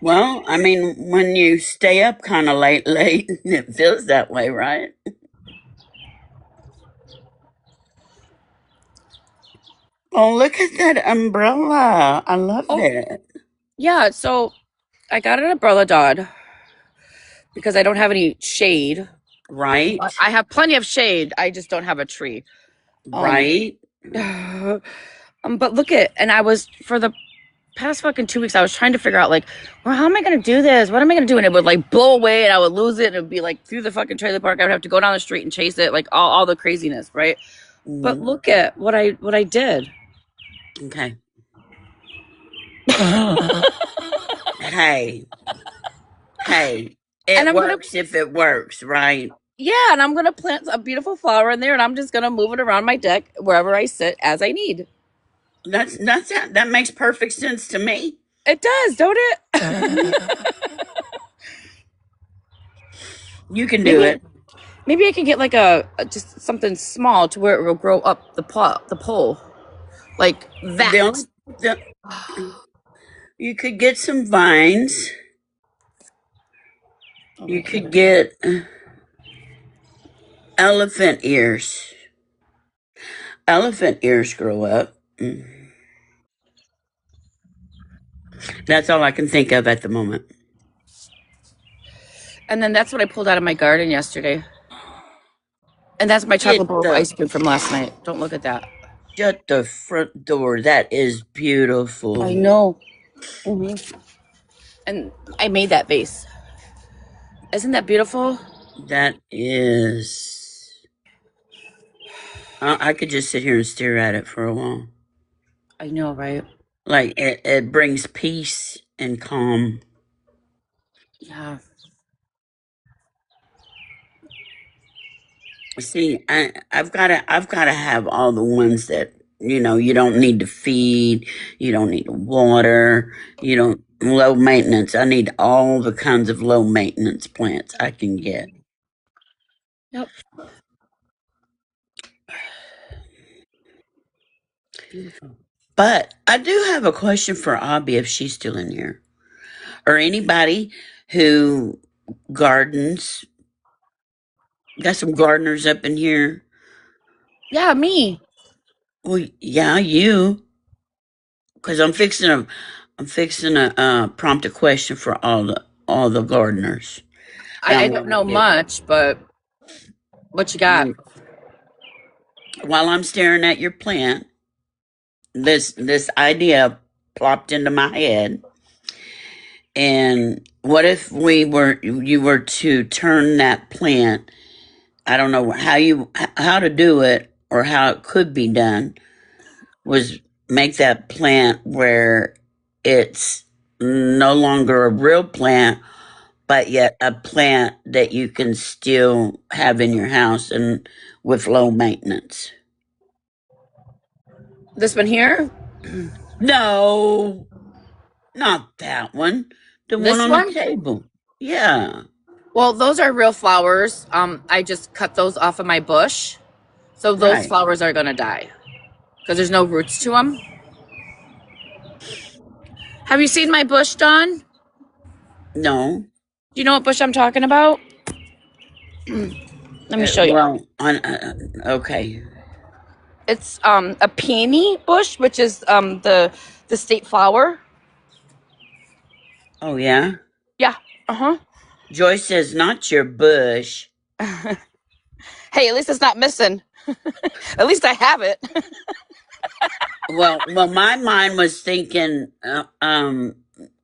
Speaker 2: Well, I mean, when you stay up kind of late, it feels that way, right? Oh, look at that umbrella. I love
Speaker 5: Oh,
Speaker 2: it.
Speaker 5: yeah. So I got an umbrella, Dodd, because I don't have any shade.
Speaker 2: Right?
Speaker 5: I have plenty of shade. I just don't have a tree. Um,
Speaker 2: Right?
Speaker 5: But look at, and I was for the past fucking 2 weeks, I was trying to figure out like, well, how am I gonna do this? What am I gonna do? And it would like blow away, and I would lose it, and it would be like through the fucking trailer park. I would have to go down the street and chase it, like all the craziness, right? But
Speaker 2: Mhm.
Speaker 5: look at what I did.
Speaker 2: Okay. Hey, hey,
Speaker 5: And
Speaker 2: it
Speaker 5: I'm gonna,
Speaker 2: works if it works, right?
Speaker 5: yeah, and I'm gonna plant a beautiful flower in there, and I'm just gonna move it around my deck wherever I sit as I need.
Speaker 2: That makes perfect sense to me.
Speaker 5: It does, don't it?
Speaker 2: You can do
Speaker 5: maybe
Speaker 2: it.
Speaker 5: maybe I can get like just something small to where it will grow up the pole, like that.
Speaker 2: The only, the, you could get some vines. You could get elephant ears. Elephant ears grow up. That's all I can think of at the moment.
Speaker 5: And then that's what I pulled out of my garden yesterday. And that's my
Speaker 2: Get
Speaker 5: chocolate bowl of
Speaker 2: the
Speaker 5: ice cream from last night. Don't look at that.
Speaker 2: Shut the front door. That is beautiful.
Speaker 5: I know. And I made that vase. Isn't that beautiful?
Speaker 2: That is. I could just sit here and stare at it for a while.
Speaker 5: I know, right?
Speaker 2: Like it brings peace and calm.
Speaker 5: Yeah.
Speaker 2: See, I've gotta have all the ones that you don't need to feed, you don't need to water, you don't low maintenance. I need all the kinds of low maintenance plants I can get.
Speaker 5: Yep. Beautiful.
Speaker 2: But I do have a question for Abby if she's still in here, or anybody who gardens. Got some gardeners up in here.
Speaker 5: Yeah, me.
Speaker 2: Well, yeah, you. Because I'm fixing to prompt a question for all the gardeners.
Speaker 5: I
Speaker 2: Now,
Speaker 5: don't know much, but what you got?
Speaker 2: while I'm staring at your plant, this idea plopped into my head. And what if you were to turn that plant? I don't know how to do it or how it could be done. Was make that plant where it's no longer a real plant, but yet a plant that you can still have in your house and with low maintenance.
Speaker 5: This one here?
Speaker 2: No, not that one. The
Speaker 5: This
Speaker 2: one on
Speaker 5: one?
Speaker 2: the table. Yeah.
Speaker 5: Well, those are real flowers. I just cut those off of my bush. So those
Speaker 2: Right.
Speaker 5: flowers are gonna die. Because there's no roots to them. Have you seen my bush, Dawn?
Speaker 2: No.
Speaker 5: Do you know what bush I'm talking about? Let me show you.
Speaker 2: Well, okay.
Speaker 5: It's a peony bush, which is the state flower.
Speaker 2: Oh yeah.
Speaker 5: Yeah. Uh-huh.
Speaker 2: Joyce says not your bush.
Speaker 5: Hey, at least it's not missing. At least I have it.
Speaker 2: Well, my mind was thinking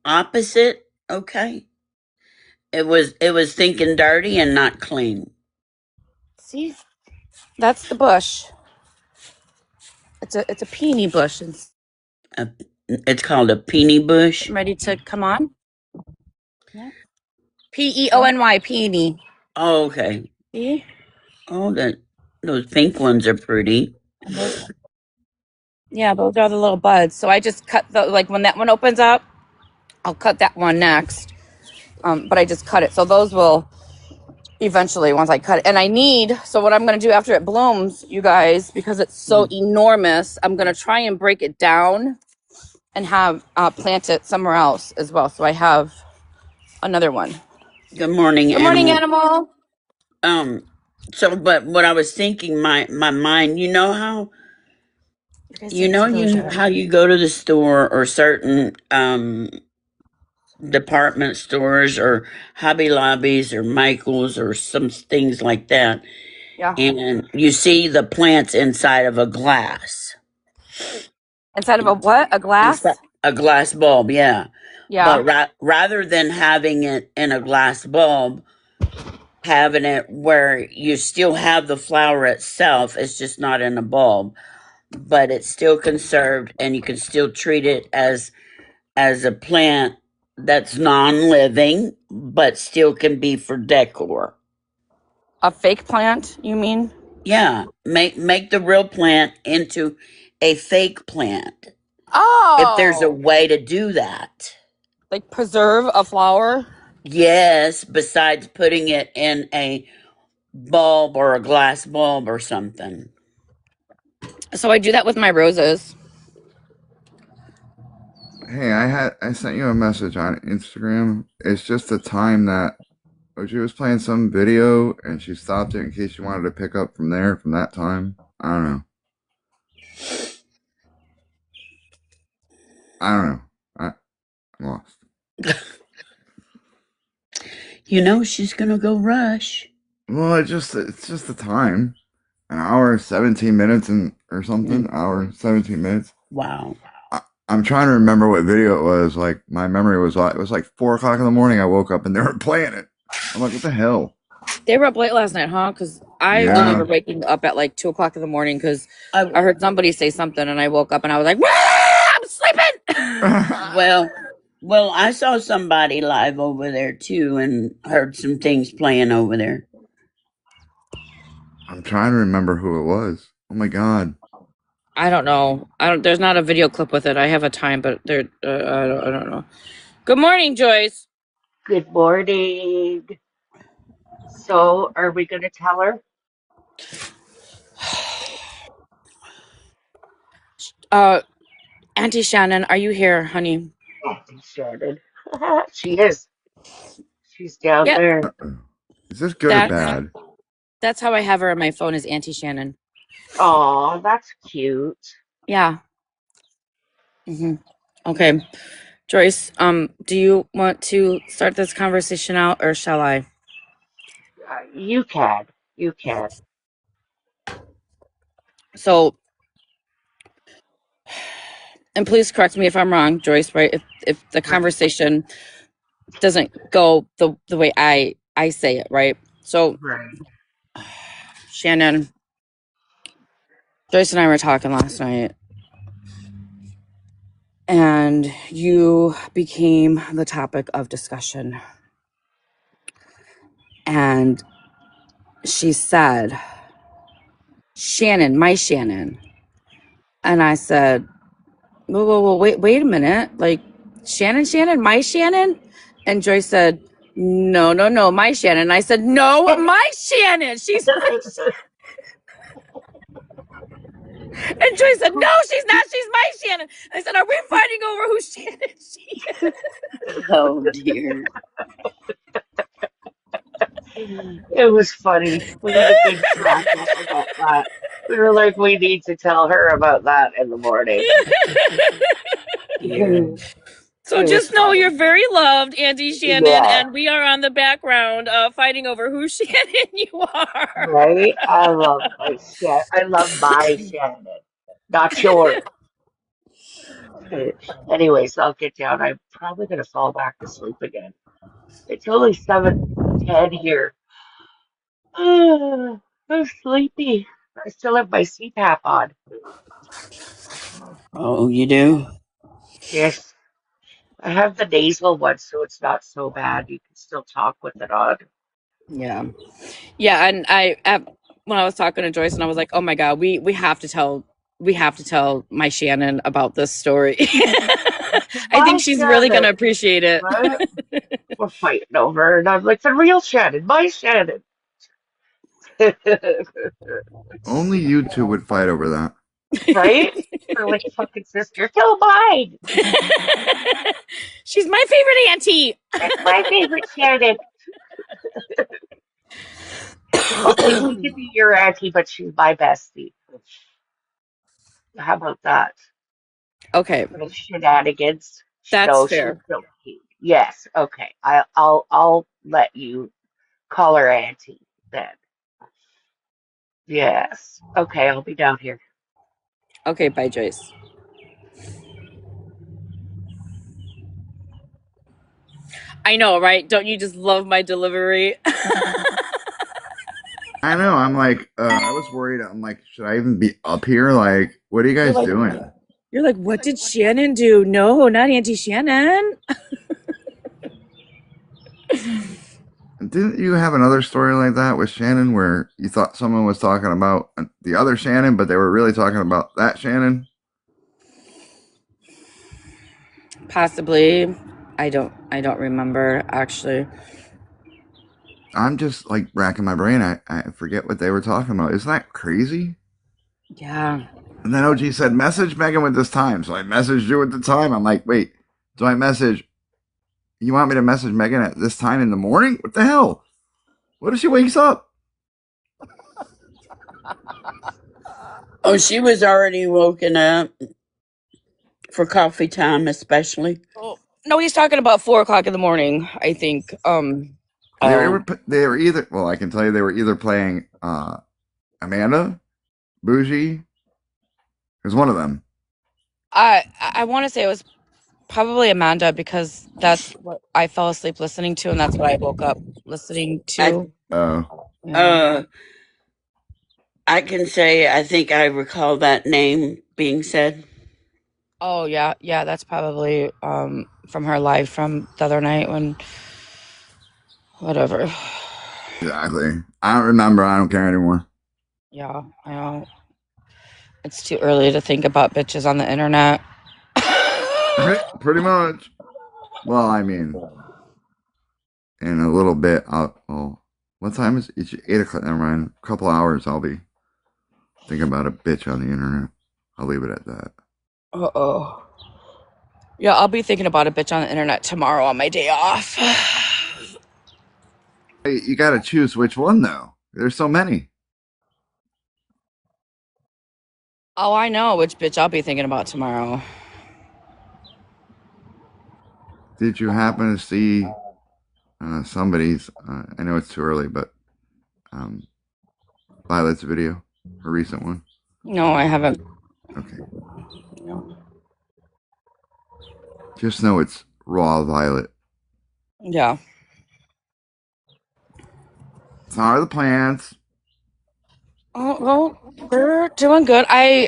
Speaker 2: opposite. Okay. It was thinking dirty and not clean.
Speaker 5: See? That's the bush. It's a peony bush.
Speaker 2: It's called a peony bush.
Speaker 5: Ready to come on? Yeah. Peony, peony.
Speaker 2: Oh, okay.
Speaker 5: See?
Speaker 2: Oh, those pink ones are pretty.
Speaker 5: Yeah, those are the little buds. So I just cut like when that one opens up, I'll cut that one next. But I just cut it. So those will eventually, once I cut it. And so what I'm going to do after it blooms, you guys, because it's so enormous, I'm going to try and break it down and have plant it somewhere else as well. So I have another one.
Speaker 2: Good morning,
Speaker 5: Good morning, animal.
Speaker 2: So, but what I was thinking, my mind, how how you go to the store or certain department stores or Hobby Lobbies or Michaels or some things like that.
Speaker 5: Yeah.
Speaker 2: And you see the plants inside of a glass.
Speaker 5: Instead of a what? A glass?
Speaker 2: A glass bulb, yeah.
Speaker 5: Yeah.
Speaker 2: But rather than having it in a glass bulb, having it where you still have the flower itself, it's just not in a bulb, but it's still conserved, and you can still treat it as a plant that's non-living, but still can be for decor.
Speaker 5: A fake plant, you mean?
Speaker 2: Yeah, make the real plant into a fake plant. If there's a
Speaker 5: Oh,
Speaker 2: way to do that.
Speaker 5: like preserve a flower?
Speaker 2: Yes, besides putting it in a bulb or a glass bulb or something.
Speaker 5: So I do that with my roses.
Speaker 6: Hey, I sent you a message on Instagram. It's just the time that she was playing some video and she stopped it in case you wanted to pick up from there from that time. I don't know. I don't know. I'm lost.
Speaker 2: You know she's gonna go rush.
Speaker 6: Well, it's just the time. An hour, 17 minutes, and or something. Hour, 17 minutes.
Speaker 2: Wow.
Speaker 6: I'm trying to remember what video it was. Like my memory was like it was like 4 o'clock in the morning. I woke up and they were playing it. I'm like, what the hell?
Speaker 5: They were up late last night, huh? Because I
Speaker 6: Yeah.
Speaker 5: remember waking up at like 2 o'clock in the morning because I heard somebody say something, and I woke up and I was like, "Wah! I'm sleeping."
Speaker 2: Well, I saw somebody live over there too and heard some things playing over there.
Speaker 6: I'm trying to remember who it was. Oh my god.
Speaker 5: I don't know. There's not a video clip with it. I have a time, but there. I don't know. Good morning, Joyce.
Speaker 7: Good morning. So, are we going to tell her?
Speaker 5: Auntie Shannon, are you here, honey?
Speaker 7: Auntie Shannon. She is. She's down
Speaker 5: Yep.
Speaker 7: there.
Speaker 6: Is this good or bad?
Speaker 5: That's how I have her on my phone, is Auntie Shannon.
Speaker 7: Oh, that's cute.
Speaker 5: Yeah. Okay, Joyce. Do you want to start this conversation out, or shall I?
Speaker 7: You can. You can.
Speaker 5: So, and please correct me if I'm wrong, Joyce. Right? If the conversation doesn't go the way I say it, right? So,
Speaker 7: Right.
Speaker 5: Shannon, Joyce and I were talking last night, and you became the topic of discussion. And she said, Shannon, my Shannon. And I said, whoa, wait a minute. Like, Shannon, my Shannon? And Joyce said, no, my Shannon. And I said, no, my Shannon. She's my Shannon. And Joyce said, no, she's not. She's my Shannon. I said, are we fighting over who Shannon she is?
Speaker 2: Oh dear.
Speaker 7: It was funny. We had a good crack up about that. We were like, we need to tell her about that in the morning.
Speaker 5: So
Speaker 7: It was
Speaker 5: just know
Speaker 7: funny.
Speaker 5: you're very loved, Auntie Shannon,
Speaker 7: Yeah,
Speaker 5: and we are on the background fighting over who Shannon you are.
Speaker 7: right? I love my Shannon. I love my Shannon, not yours. Anyways, I'll get down. I'm probably gonna fall back to sleep again. It's only 7:10 here. I'm sleepy. I still have my CPAP on.
Speaker 2: Oh, you do?
Speaker 7: Yes, I have the nasal one, so it's not so bad. You can still talk with it on.
Speaker 5: Yeah, and when I was talking to Joyce, and I was like, "Oh my God, we have to tell my Shannon about this story." I
Speaker 7: My
Speaker 5: think she's really
Speaker 7: Shannon,
Speaker 5: gonna appreciate it.
Speaker 7: right? We're fighting over her, and I'm like, the real Shannon, my Shannon.
Speaker 6: Only you two would fight over that.
Speaker 7: Right? We're like fucking sisters. Kill mine.
Speaker 5: She's my favorite auntie.
Speaker 7: That's my favorite Shannon. Okay, she could be your auntie, but she's my bestie. How about that?
Speaker 5: Okay,
Speaker 7: For the shenanigans.
Speaker 5: that's
Speaker 7: No, she's
Speaker 5: fair.
Speaker 7: so cute. Yes, okay. I'll let you call her auntie then. Yes. Okay, I'll be down here.
Speaker 5: Okay, bye, Joyce. I know, right? Don't you just love my delivery?
Speaker 6: I know. I'm like, I was worried. I'm like, should I even be up here? Like, what are you guys doing?
Speaker 5: You're like, what did Shannon do? No, not Auntie Shannon.
Speaker 6: Didn't you have another story like that with Shannon where you thought someone was talking about the other Shannon, but they were really talking about that Shannon?
Speaker 5: Possibly. I don't remember actually.
Speaker 6: I'm just like racking my brain. I forget what they were talking about. Isn't that crazy?
Speaker 5: Yeah.
Speaker 6: And then OG said, message Megan with this time. So I messaged you at the time. I'm like, wait, do I message? You want me to message Megan at this time in the morning? What the hell? What if she wakes up?
Speaker 2: Oh, she was already woken up for coffee time, especially.
Speaker 5: Oh, no, he's talking about 4:00 in the morning, I think.
Speaker 6: They were either, well, I can tell you they were either playing Amanda, Bougie. It was one of them.
Speaker 5: I want to say it was probably Amanda because that's what I fell asleep listening to, and that's what I woke up listening to.
Speaker 2: I can say I think I recall that name being said.
Speaker 5: Oh yeah, that's probably from her live from the other night when whatever.
Speaker 6: Exactly. I don't remember. I don't care anymore.
Speaker 5: Yeah, I know. It's too early to think about bitches on the internet.
Speaker 6: Pretty much. Well, I mean, in a little bit, what time is it? It's 8 o'clock. Never mind. A couple hours, I'll be thinking about a bitch on the internet. I'll leave it at that.
Speaker 5: Uh-oh. Yeah, I'll be thinking about a bitch on the internet tomorrow on my day off.
Speaker 6: Hey, you gotta choose which one, though. There's so many.
Speaker 5: Oh, I know which bitch I'll be thinking about tomorrow.
Speaker 6: Did you happen to see somebody's, I know it's too early, but Violet's video, her recent one?
Speaker 5: No, I haven't.
Speaker 6: Okay.
Speaker 5: No.
Speaker 6: Just know it's raw Violet.
Speaker 5: Yeah.
Speaker 6: How are the plants?
Speaker 5: Oh, well, they're doing good. I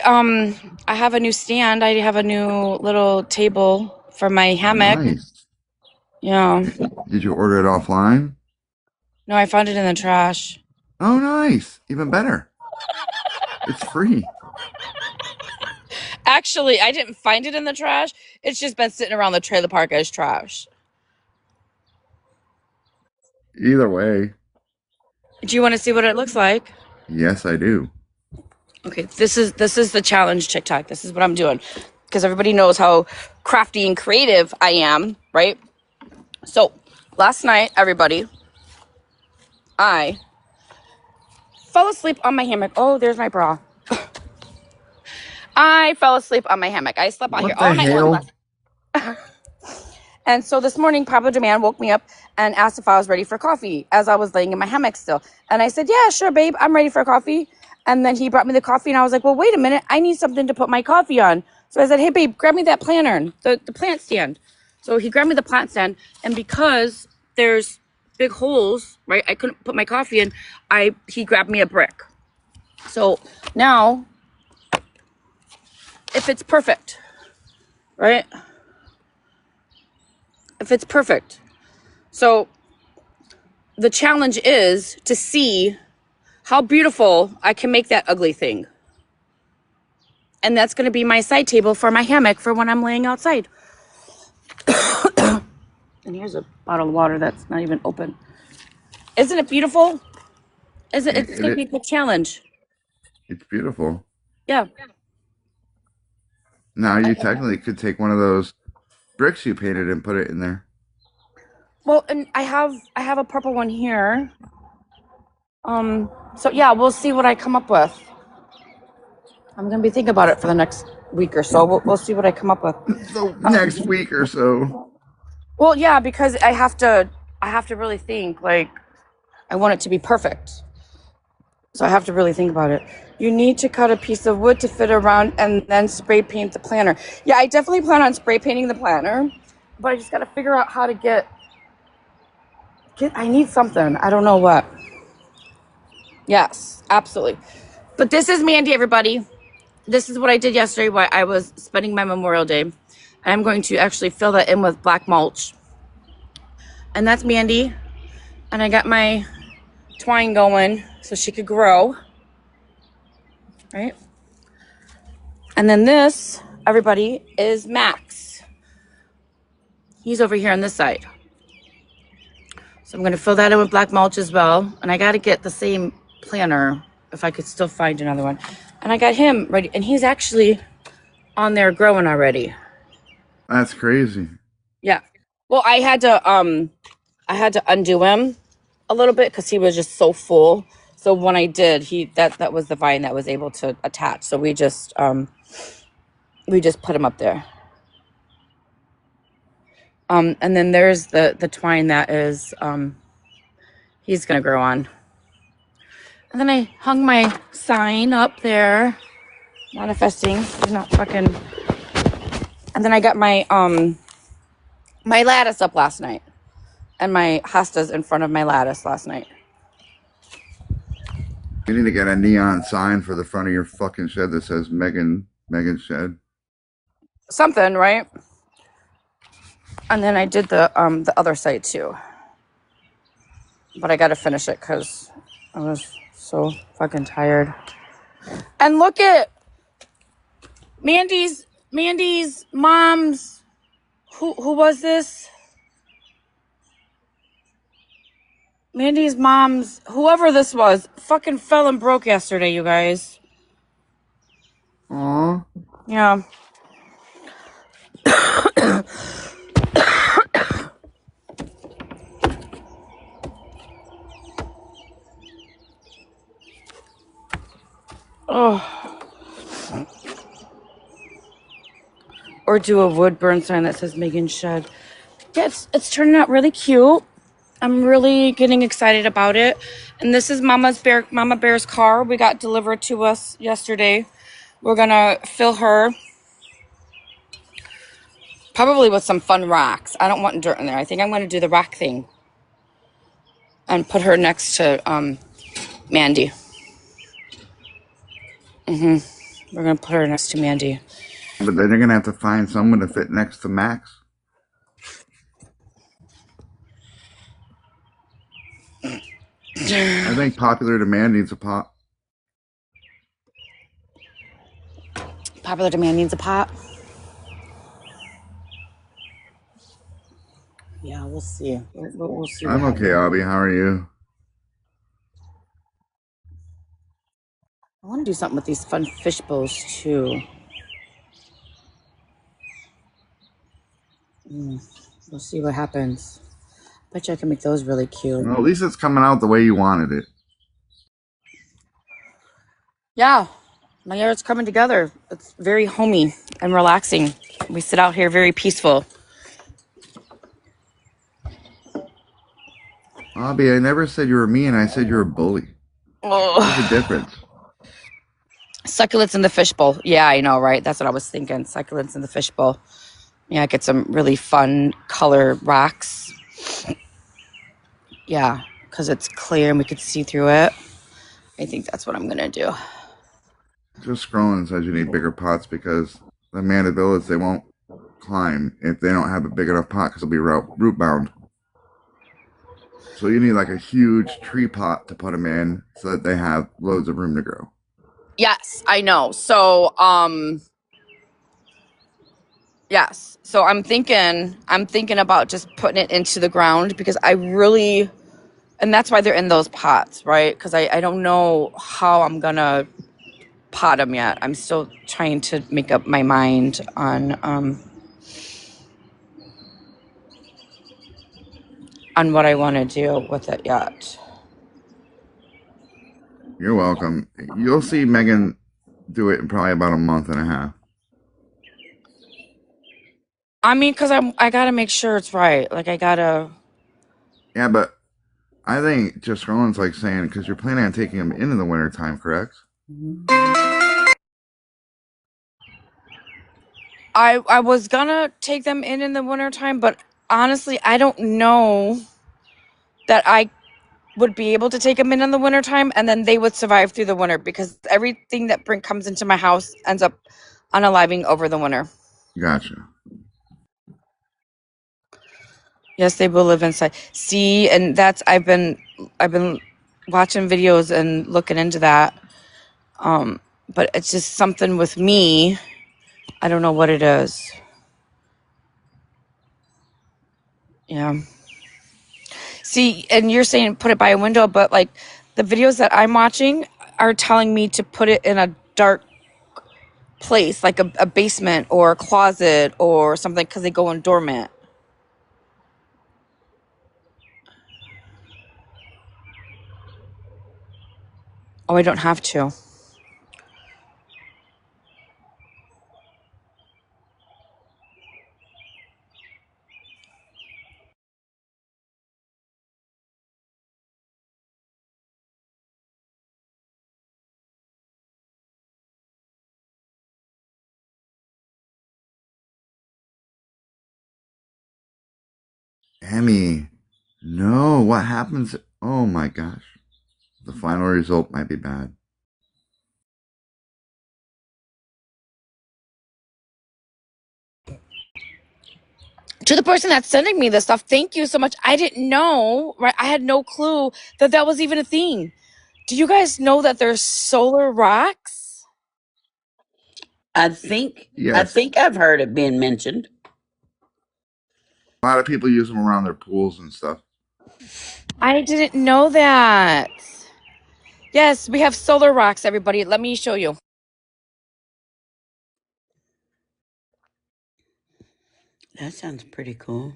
Speaker 5: have a new stand. I have a new little table for my hammock.
Speaker 6: Nice.
Speaker 5: Yeah.
Speaker 6: Did you order it offline?
Speaker 5: No, I found it in the trash.
Speaker 6: Oh, nice. Even better. It's free.
Speaker 5: Actually, I didn't find it in the trash. It's just been sitting around the trailer park as trash.
Speaker 6: Either way.
Speaker 5: Do you want to see what it looks like?
Speaker 6: Yes, I do.
Speaker 5: Okay, this is the challenge TikTok. This is what I'm doing because everybody knows how crafty and creative I am, right? So, last night, everybody, I fell asleep on my hammock. Oh, there's my bra. I fell asleep on my hammock. I slept out here all night long. And so this morning, Papa Demand woke me up and asked if I was ready for coffee as I was laying in my hammock still. And I said, yeah, sure, babe, I'm ready for coffee. And then he brought me the coffee, and I was like, well, wait a minute. I need something to put my coffee on. So I said, hey, babe, grab me that planter, the plant stand. So he grabbed me the plant stand, and because there's big holes, right, I couldn't put my coffee in, he grabbed me a brick. So now, if it's perfect, right? If it's perfect. So the challenge is to see how beautiful I can make that ugly thing. And that's going to be my side table for my hammock for when I'm laying outside. And here's a bottle of water that's not even open. Isn't it beautiful? It's going to be a good challenge.
Speaker 6: It's beautiful.
Speaker 5: Yeah.
Speaker 6: Now you technically could take one of those bricks you painted and put it in there.
Speaker 5: Well, and I have a purple one here. So yeah, we'll see what I come up with. I'm gonna be thinking about it for the next week or so. We'll see what I come up with.
Speaker 6: The next week or so.
Speaker 5: Well, yeah, because I have to really think, like, I want it to be perfect.
Speaker 8: So I have to really think about it. You need to cut a piece of wood to fit around and then spray paint the planter. Yeah, I definitely plan on spray painting the planter, but I just got to figure out how to get. I need something. I don't know what. Yes, absolutely. But this is Mandy, everybody. This is what I did yesterday while I was spending my Memorial Day. And I'm going to actually fill that in with black mulch. And that's Mandy. And I got my twine going so she could grow. Right? And then this, everybody, is Max. He's over here on this side. So I'm going to fill that in with black mulch as well. And I got to get the same planter if I could still find another one. And I got him ready. And he's actually on there growing already.
Speaker 6: That's crazy.
Speaker 8: Yeah. Well, I had to undo him a little bit because he was just so full. So when I did, that was the vine that was able to attach. So we just put him up there. And then there's the twine that is he's gonna grow on. And then I hung my sign up there, manifesting. He's not fucking. And then I got my my lattice up last night, and my hostas in front of my lattice last night.
Speaker 6: You need to get a neon sign for the front of your fucking shed that says Megan Shed.
Speaker 8: Something, right? And then I did the other side too. But I got to finish it because I was so fucking tired. And look at Mandy's mom's. Who was this? Mandy's mom's, whoever this was, fucking fell and broke yesterday, you guys.
Speaker 6: Aww.
Speaker 8: Yeah. Oh. Or do a wood burn sign that says Megan Shed. Yeah, it's turning out really cute. I'm really getting excited about it. And this is Mama Bear's car. We got delivered to us yesterday. We're gonna fill her probably with some fun rocks. I don't want dirt in there. I think I'm gonna do the rock thing and put her next to Mandy. We're gonna put her next to Mandy.
Speaker 6: But then you're gonna have to find someone to fit next to Max. I think Popular Demand needs a pot.
Speaker 8: Popular Demand needs a pot. Yeah, we'll see. We'll see.
Speaker 6: I'm okay, Abby. How are you?
Speaker 8: I want to do something with these fun fish bowls too. We'll see what happens. Bet you I can make those really cute.
Speaker 6: Well, at least it's coming out the way you wanted it.
Speaker 8: Yeah, my yard's coming together. It's very homey and relaxing. We sit out here very peaceful.
Speaker 6: Abby, I never said you were mean. I said you're a bully.
Speaker 8: Oh.
Speaker 6: What's the difference?
Speaker 8: Succulents in the fishbowl. Yeah, I know, right? That's what I was thinking. Succulents in the fishbowl. Yeah, get some really fun color rocks. Yeah, because it's clear and we could see through it. I think that's what I'm going to do.
Speaker 6: Just scrolling says you need bigger pots because the mandibillas, they won't climb if they don't have a big enough pot because they'll be root bound. So you need like a huge tree pot to put them in so that they have loads of room to grow.
Speaker 8: Yes, I know. So, yes. So I'm thinking about just putting it into the ground because I really, and that's why they're in those pots, right? Because I don't know how I'm going to pot them yet. I'm still trying to make up my mind on what I want to do with it yet.
Speaker 6: You're welcome. You'll see Megan do it in probably about a month and a half.
Speaker 8: I mean, because I got to make sure it's right. Like, I got to...
Speaker 6: Yeah, but I think just Roland's like saying because you're planning on taking them in the wintertime, correct?
Speaker 8: I was gonna take them in the wintertime, but honestly, I don't know that I would be able to take them in the wintertime and then they would survive through the winter because everything that comes into my house ends up unaliving over the winter.
Speaker 6: Gotcha.
Speaker 8: Yes, they will live inside. See, and that's I've been watching videos and looking into that. But it's just something with me. I don't know what it is. Yeah. See, and you're saying put it by a window, but like the videos that I'm watching are telling me to put it in a dark place, like a basement or a closet or something, because they go in dormant. Oh, I don't have to.
Speaker 6: Emmy, no, what happens? Oh my gosh. The final result might be bad.
Speaker 8: To the person that's sending me this stuff, thank you so much. I didn't know, right? I had no clue that that was even a thing. Do you guys know that there's solar rocks?
Speaker 2: I think
Speaker 6: Yes.
Speaker 2: I've heard it being mentioned.
Speaker 6: A lot of people use them around their pools and stuff.
Speaker 8: I didn't know that. Yes, we have solar rocks, everybody. Let me show you.
Speaker 2: That sounds pretty cool.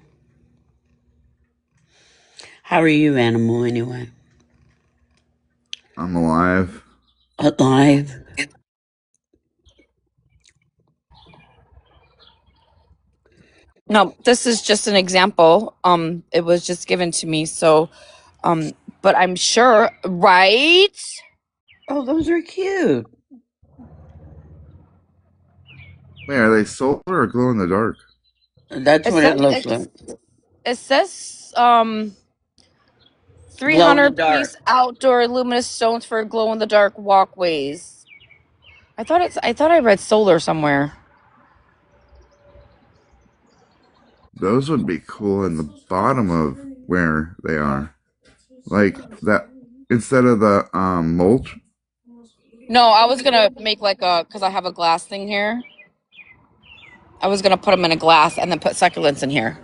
Speaker 2: How are you, Animal, anyway?
Speaker 6: I'm alive.
Speaker 2: Alive?
Speaker 8: No, this is just an example. It was just given to me, so but I'm sure, right?
Speaker 2: Oh, those are cute.
Speaker 6: Wait, are they solar or glow in the dark?
Speaker 2: That's what it looks like.
Speaker 8: It says
Speaker 2: Glow in the
Speaker 8: 300
Speaker 2: dark.
Speaker 8: piece outdoor luminous stones for glow in the dark walkways. I thought I read solar somewhere.
Speaker 6: Those would be cool in the bottom of where they are. Like that instead of the mulch.
Speaker 8: No, I was gonna make like a, because I have a glass thing here. I was gonna put them in a glass and then put succulents in here.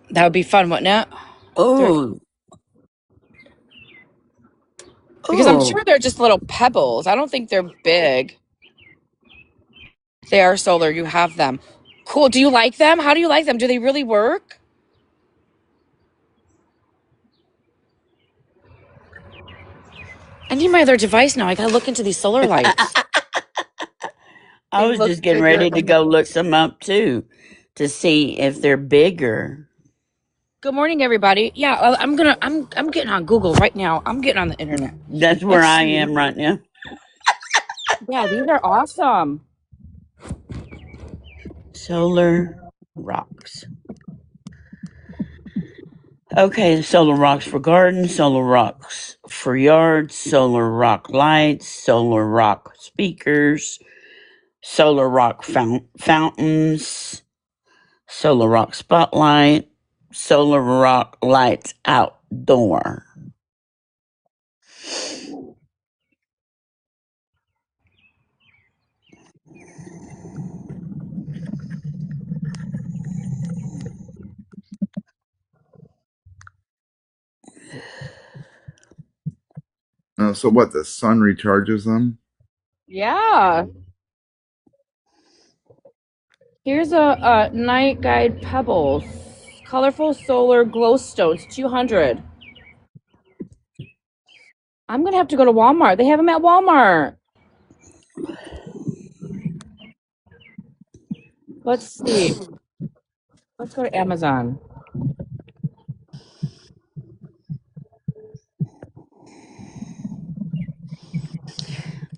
Speaker 8: That would be fun, wouldn't it?
Speaker 2: Oh.
Speaker 8: Because I'm
Speaker 2: Oh.
Speaker 8: sure they're just little pebbles. I don't think they're big. They are solar. You have them. Cool. Do you like them? How do you like them? Do they really work? I need my other device now. I gotta look into these solar lights.
Speaker 2: I was just getting ready to go look some up too to see if they're bigger.
Speaker 8: Good morning, everybody. Yeah, I'm getting on Google right now. I'm getting on the internet.
Speaker 2: That's where I am right now.
Speaker 8: Yeah, these are awesome.
Speaker 2: Solar rocks. Okay, solar rocks for gardens, solar rocks for yards, solar rock lights, solar rock speakers, solar rock fountains, solar rock spotlight, solar rock lights outdoor.
Speaker 6: So what? The sun recharges them.
Speaker 8: Yeah. Here's a night guide pebbles. Colorful solar glow stones, 200. I'm gonna have to go to Walmart. They have them at Walmart. Let's see. Let's go to Amazon.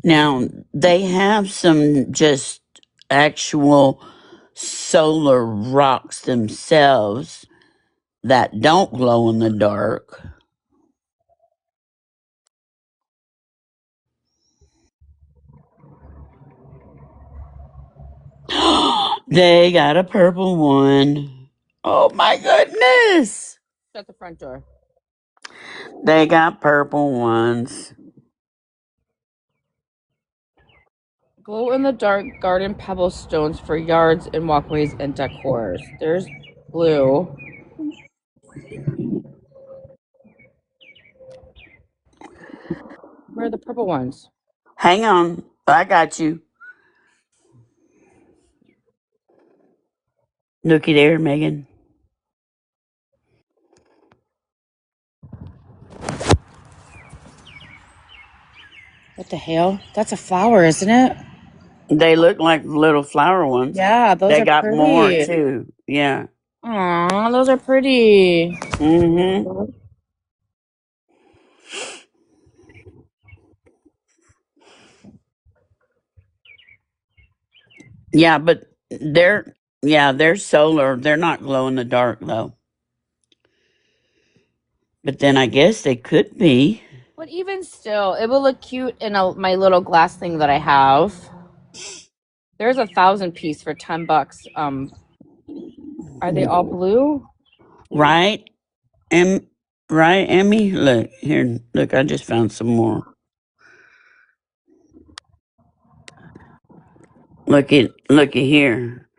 Speaker 2: Now, they have some just actual solar rocks themselves that don't glow in the dark. They got a purple one. Oh my goodness.
Speaker 8: Shut the front door.
Speaker 2: They got purple ones.
Speaker 8: Glow in the dark garden pebble stones for yards and walkways and decors. There's blue. Where are the purple ones?
Speaker 2: Hang on. I got you. Looky there, Megan.
Speaker 8: What the hell? That's a flower, isn't it?
Speaker 2: They look like little flower ones.
Speaker 8: Yeah, those
Speaker 2: They
Speaker 8: are
Speaker 2: got more
Speaker 8: pretty.
Speaker 2: too. Yeah.
Speaker 8: Aw, those are pretty.
Speaker 2: Mm-hmm. Yeah, but they're solar. They're not glow in the dark though. But then I guess they could be.
Speaker 8: But even still, it will look cute in my little glass thing that I have. There's 1,000 piece for $10. Are they all blue?
Speaker 2: Right? Right, Emmy? Look, here, look, I just found some more. Looky here.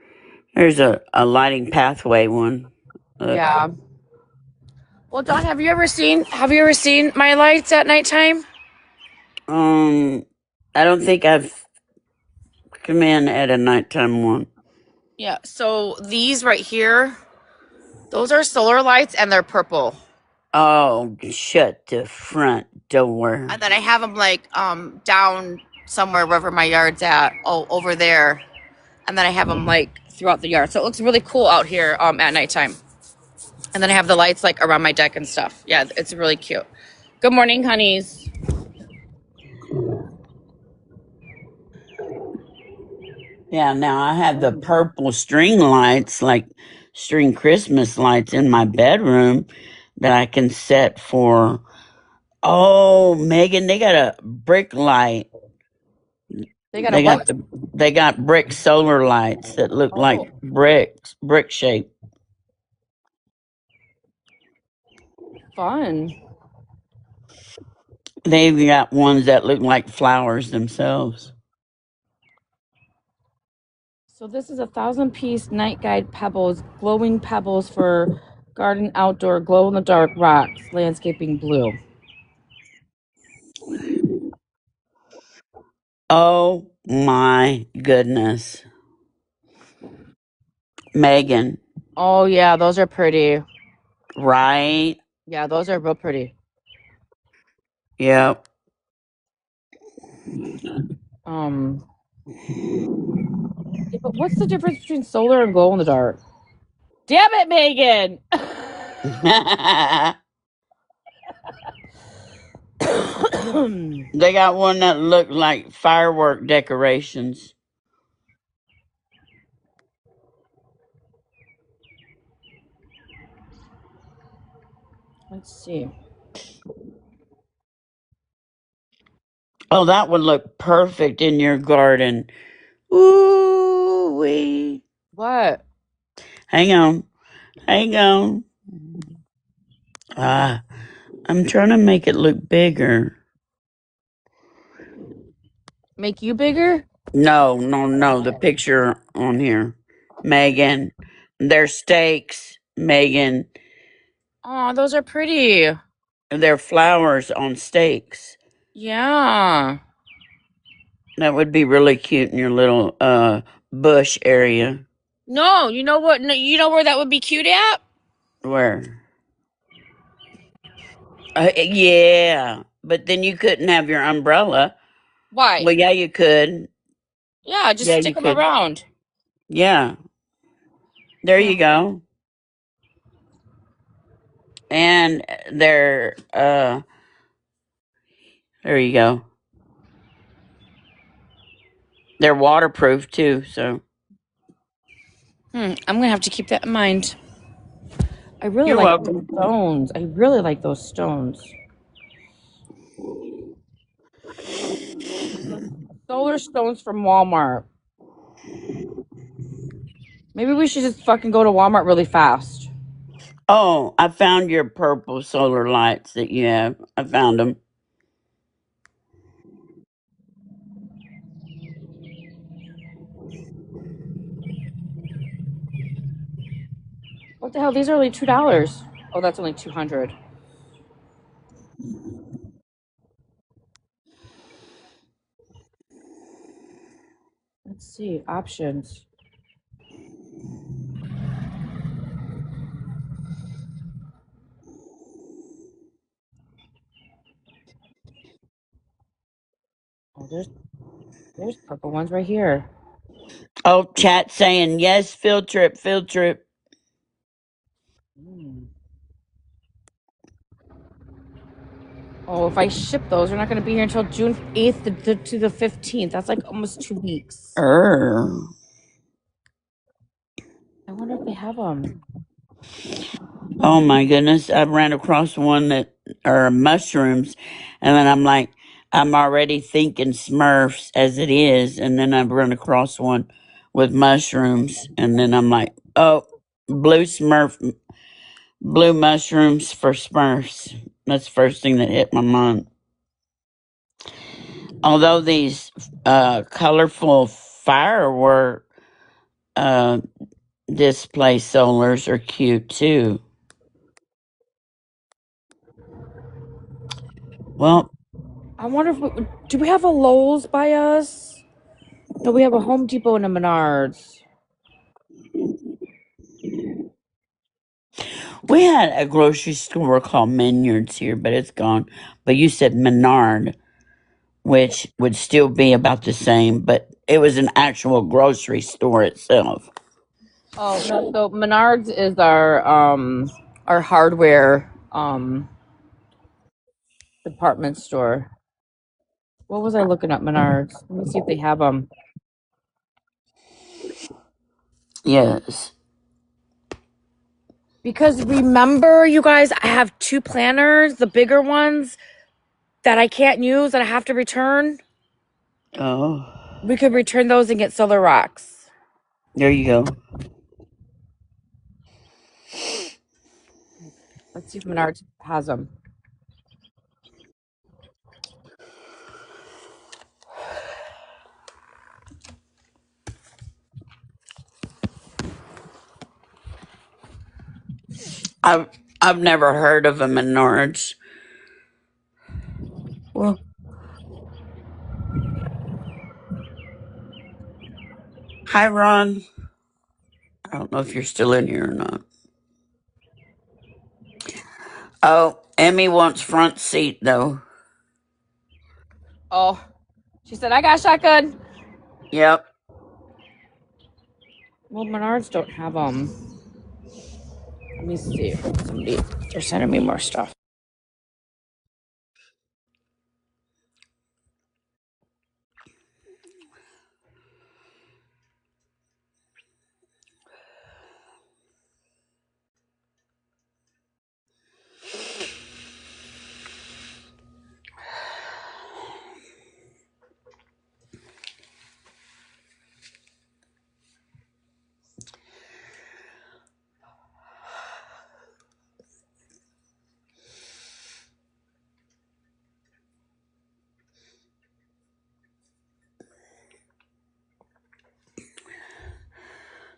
Speaker 2: There's a lighting pathway one. Look.
Speaker 8: Yeah. Well, Dawn, have you ever seen my lights at nighttime?
Speaker 2: I don't think I've come in at a nighttime one.
Speaker 8: Yeah. So these right here, those are solar lights, and they're purple.
Speaker 2: Oh, shut the front door.
Speaker 8: And then I have them like down somewhere wherever my yard's at. Oh, over there. And then I have them like throughout the yard. So it looks really cool out here at nighttime. And then I have the lights like around my deck and stuff. Yeah, it's really cute. Good morning, honeys.
Speaker 2: Yeah, now I have the purple string lights, like string Christmas lights in my bedroom that I can set for. Oh, Megan, they got a brick light.
Speaker 8: They got a
Speaker 2: They got
Speaker 8: what?
Speaker 2: they got brick solar lights that look like
Speaker 8: Oh,
Speaker 2: bricks, brick shape.
Speaker 8: fun.
Speaker 2: They've got ones that look like flowers themselves.
Speaker 8: So this is 1,000 piece night guide pebbles, glowing pebbles for garden outdoor, glow in the dark rocks, landscaping blue.
Speaker 2: Oh my goodness. Megan,
Speaker 8: Oh yeah, those are pretty.
Speaker 2: right?
Speaker 8: Yeah, those are real pretty.
Speaker 2: Yep.
Speaker 8: Um, yeah, but what's the difference between solar and glow in the dark? Damn it, Megan!
Speaker 2: They got one that looked like firework decorations.
Speaker 8: Let's see.
Speaker 2: Oh, that would look perfect in your garden. Ooh wee.
Speaker 8: What?
Speaker 2: Hang on. Hang on. Ah, I'm trying to make it look bigger.
Speaker 8: Make you bigger?
Speaker 2: No. The picture on here. Megan. They're steaks, Megan.
Speaker 8: Oh, those are pretty.
Speaker 2: They're flowers on steaks.
Speaker 8: Yeah.
Speaker 2: That would be really cute in your little bush area.
Speaker 8: No, you know what? No, you know where that would be cute at?
Speaker 2: Where? Yeah, but then you couldn't have your umbrella.
Speaker 8: Why?
Speaker 2: Well, yeah, you could.
Speaker 8: Yeah, just
Speaker 2: Yeah, you
Speaker 8: stick them
Speaker 2: could.
Speaker 8: around.
Speaker 2: Yeah, there
Speaker 8: Yeah.
Speaker 2: you go. And there you go. They're waterproof too, so
Speaker 8: I'm gonna have to keep that in mind. I really
Speaker 2: you're
Speaker 8: like those
Speaker 2: welcome.
Speaker 8: stones. I really like those stones. Solar stones from Walmart. Maybe we should just fucking go to Walmart really fast.
Speaker 2: Oh, I found your purple solar lights that you have. I found them.
Speaker 8: What the hell? These are only $2. Oh, that's only 200. Let's see options. Oh, there's purple ones right here.
Speaker 2: Oh, chat saying yes, field trip, field trip.
Speaker 8: Mm. Oh, if I ship those, they're not going to be here until June 8th to the 15th. That's like almost 2 weeks.
Speaker 2: Er.
Speaker 8: I wonder if they have them.
Speaker 2: Oh my goodness, I ran across one that are mushrooms, and then I'm like, I'm already thinking Smurfs as it is, and then I've run across one with mushrooms, and then I'm like, oh, blue Smurf, blue mushrooms for Smurfs. That's the first thing that hit my mind. Although these colorful firework uh, display solars are cute too. Well,
Speaker 8: I wonder if do we have a Lowe's by us? No, we have a Home Depot and a Menards.
Speaker 2: we had a grocery store called Menards here, but it's gone. But you said Menard, which would still be about the same, but it was an actual grocery store itself.
Speaker 8: Oh, no, so Menards is our hardware department store. What was I looking at Menards? Let me see if they have them.
Speaker 2: Yes.
Speaker 8: Because remember, you guys, I have 2 planners, the bigger ones that I can't use that I have to return.
Speaker 2: Oh,
Speaker 8: We could return those and get solar rocks.
Speaker 2: there you go.
Speaker 8: Let's see if Menards has them.
Speaker 2: I've I've never heard of a Menards. Well, hi Ron. I don't know if you're still in here or not. Oh, Emmy wants front seat though.
Speaker 8: Oh, she said, I got shotgun.
Speaker 2: Yep.
Speaker 8: Well, Menards don't have them. Let me see. They're sending me more stuff.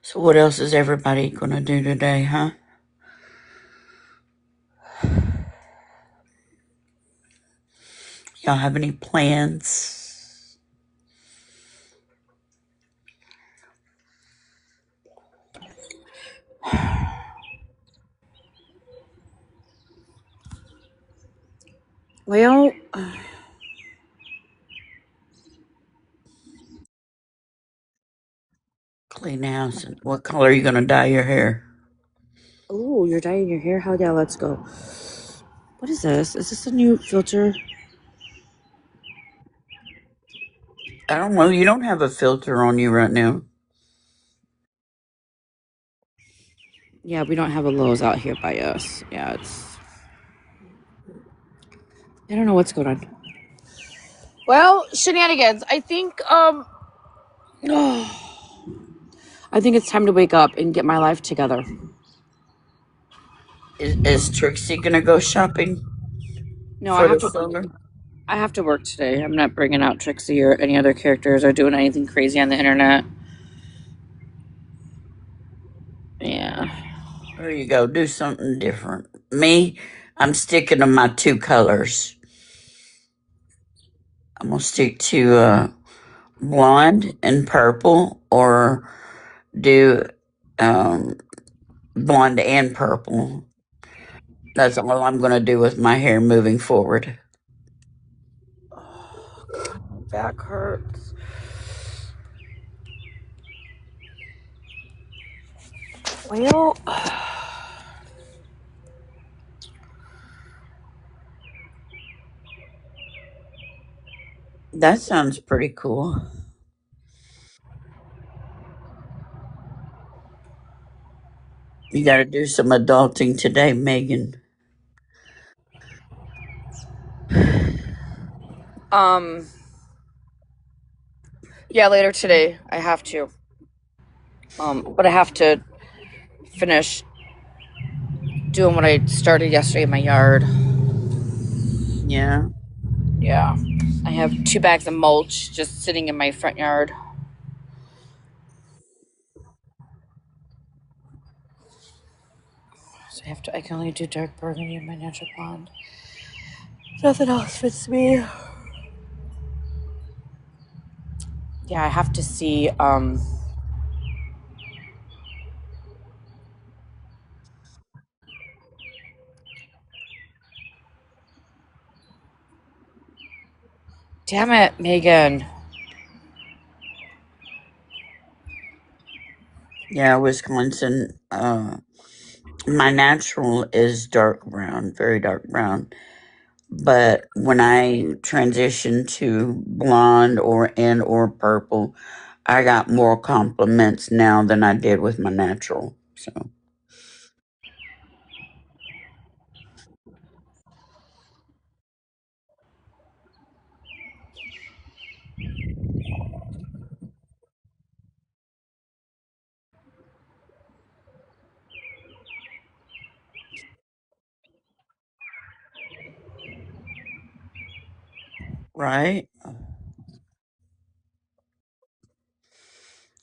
Speaker 2: So what else is everybody gonna do today, huh? Y'all have any plans?
Speaker 8: Well,
Speaker 2: Clean the house. And what color are you gonna dye your hair?
Speaker 8: oh, you're dyeing your hair? Hell yeah, let's go. What is this? Is this a new filter?
Speaker 2: I don't know. You don't have a filter on you right now.
Speaker 8: Yeah, we don't have a Lowe's out here by us. Yeah, it's. I don't know what's going on. Well, shenanigans. I think I think it's time to wake up and get my life together.
Speaker 2: Is Trixie gonna go shopping
Speaker 8: No,
Speaker 2: for the solar?
Speaker 8: I have to work today. I'm not bringing out Trixie or any other characters or doing anything crazy on the internet. Yeah.
Speaker 2: There you go. Do something different. Me, I'm sticking to my two colors. I'm gonna stick to blonde and purple, or do um, blonde and purple. That's all I'm gonna do with my hair moving forward.
Speaker 8: My back hurts. Well,
Speaker 2: That sounds pretty cool. You got to do some adulting today, Megan.
Speaker 8: um, yeah, later today I have to. But I have to finish doing what I started yesterday in my yard.
Speaker 2: Yeah.
Speaker 8: Yeah. I have 2 bags of mulch just sitting in my front yard. So I can only do dark burgundy in my natural blonde. Nothing else fits me. Yeah, I have to see damn it, Megan.
Speaker 2: Yeah, Wisconsin. My natural is dark brown, very dark brown. But when I transitioned to blonde or purple, I got more compliments now than I did with my natural. So right,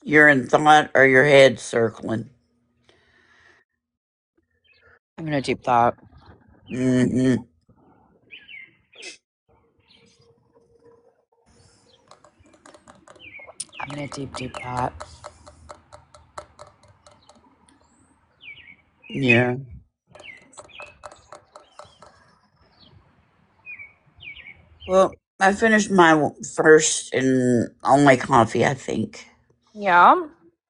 Speaker 2: you're in thought or your head circling.
Speaker 8: I'm gonna deep thought.
Speaker 2: Hmm.
Speaker 8: I'm gonna deep thought.
Speaker 2: Yeah. Well, I finished my first and only coffee, I think.
Speaker 8: Yeah.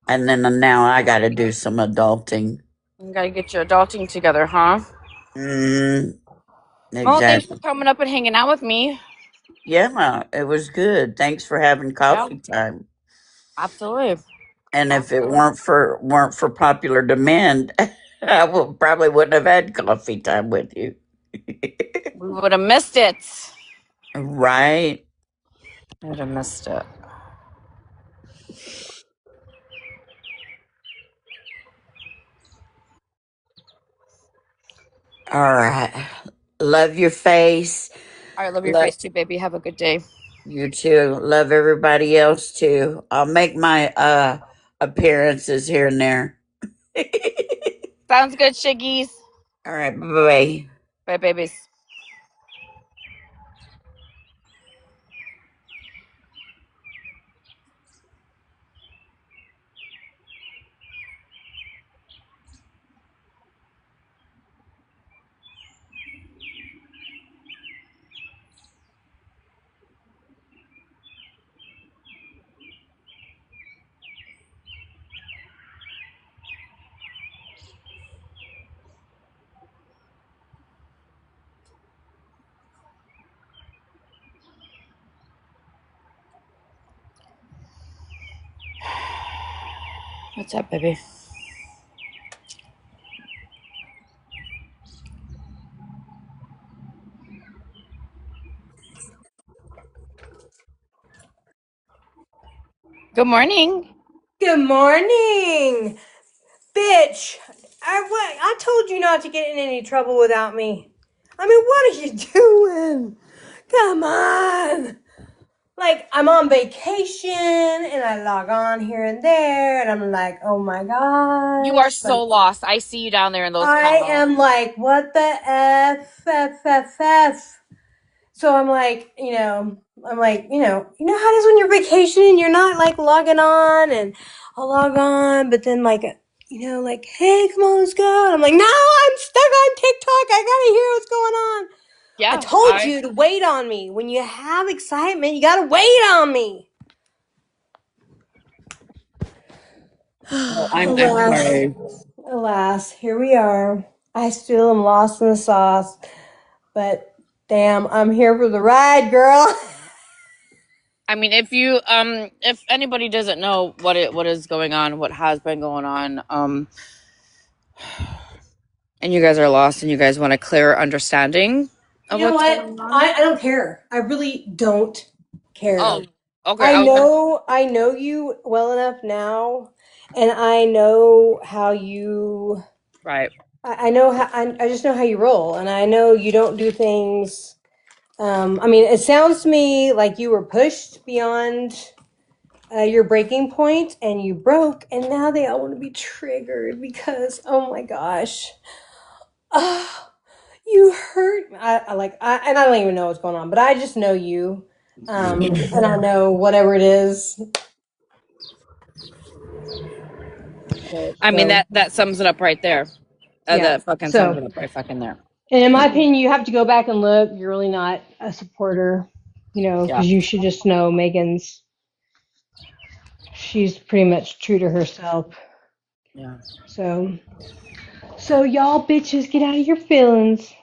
Speaker 2: And then now I got to do some adulting.
Speaker 8: You gotta get your adulting together, huh?
Speaker 2: Mm,
Speaker 8: Well, thanks for
Speaker 2: exactly.
Speaker 8: coming up and hanging out with me.
Speaker 2: Yeah, it was good. Thanks for having
Speaker 8: Yeah,
Speaker 2: coffee time.
Speaker 8: absolutely.
Speaker 2: And if it
Speaker 8: Absolutely.
Speaker 2: weren't for popular demand, I probably wouldn't have had coffee time with you.
Speaker 8: We would have missed it.
Speaker 2: Right.
Speaker 8: We would have missed it.
Speaker 2: All right. Love your face.
Speaker 8: All right, love your
Speaker 2: Love
Speaker 8: face too, baby. Have a good day.
Speaker 2: you too. Love everybody else too. I'll make my appearances here and there.
Speaker 8: Sounds good, Shiggies.
Speaker 2: All right. Bye bye.
Speaker 8: Bye, babies. What's up, baby? Good morning.
Speaker 9: Good morning, bitch. I told you not to get in any trouble without me. I mean, what are you doing? Come on. Like, I'm on vacation and I log on here and there and I'm like, oh my
Speaker 8: You are
Speaker 9: gosh.
Speaker 8: so lost. I see you down there in those
Speaker 9: I
Speaker 8: comments.
Speaker 9: am like, what the F? So you know how it is when you're vacationing, you're not like logging on and I'll log on, but then like, hey, come on, let's go. And I'm like, no, I'm stuck on TikTok. I gotta hear what's going on. I
Speaker 8: Yeah,
Speaker 9: told you to wait on me. When you have excitement, you gotta wait on me.
Speaker 8: I'm
Speaker 9: Alas,
Speaker 8: sorry.
Speaker 9: alas, here we are. I still am lost in the sauce, but damn, I'm here for the ride, girl.
Speaker 8: I mean, if anybody doesn't know what is going on, what has been going on, and you guys are lost and you guys want a clearer understanding of
Speaker 9: You know
Speaker 8: what's
Speaker 9: what?
Speaker 8: going on.
Speaker 9: I don't care. I really don't care.
Speaker 8: Oh, okay. I was gonna.
Speaker 9: I know you well enough now, and I know how you.
Speaker 8: Right.
Speaker 9: I know how I just know how you roll, and I know you don't do things. I mean, it sounds to me like you were pushed beyond your breaking point, and you broke, and now they all want to be triggered because, oh my gosh. You hurt. And I don't even know what's going on, but I just know you, and I know whatever it is.
Speaker 8: I mean
Speaker 9: So
Speaker 8: that sums it up right there.
Speaker 9: yeah.
Speaker 8: That fucking sums
Speaker 9: So,
Speaker 8: it up right fucking there.
Speaker 9: and in my opinion, you have to go back and look. You're really not a supporter,
Speaker 8: Yeah.
Speaker 9: because you should just know Megan's. She's pretty much true to herself.
Speaker 8: Yeah.
Speaker 9: So y'all bitches, get out of your feelings.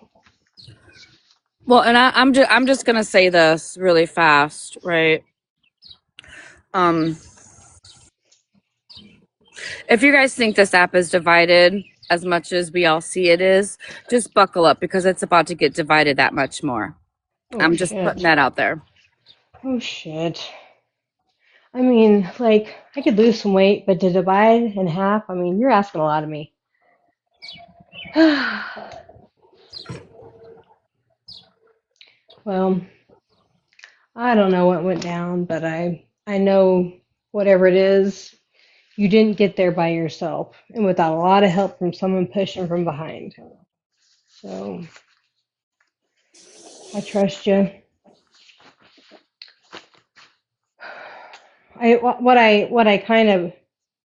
Speaker 8: Well, and I'm just gonna say this really fast, right? Um, if you guys think this app is divided as much as we all see it is, just buckle up because it's about to get divided that much more.
Speaker 9: Oh
Speaker 8: I'm just putting
Speaker 9: shit.
Speaker 8: that out there.
Speaker 9: Oh shit. I mean, like, I could lose some weight, but to divide in half, I mean, you're asking a lot of me. Well, I don't know what went down, but I know whatever it is, you didn't get there by yourself and without a lot of help from someone pushing from behind. So I trust you.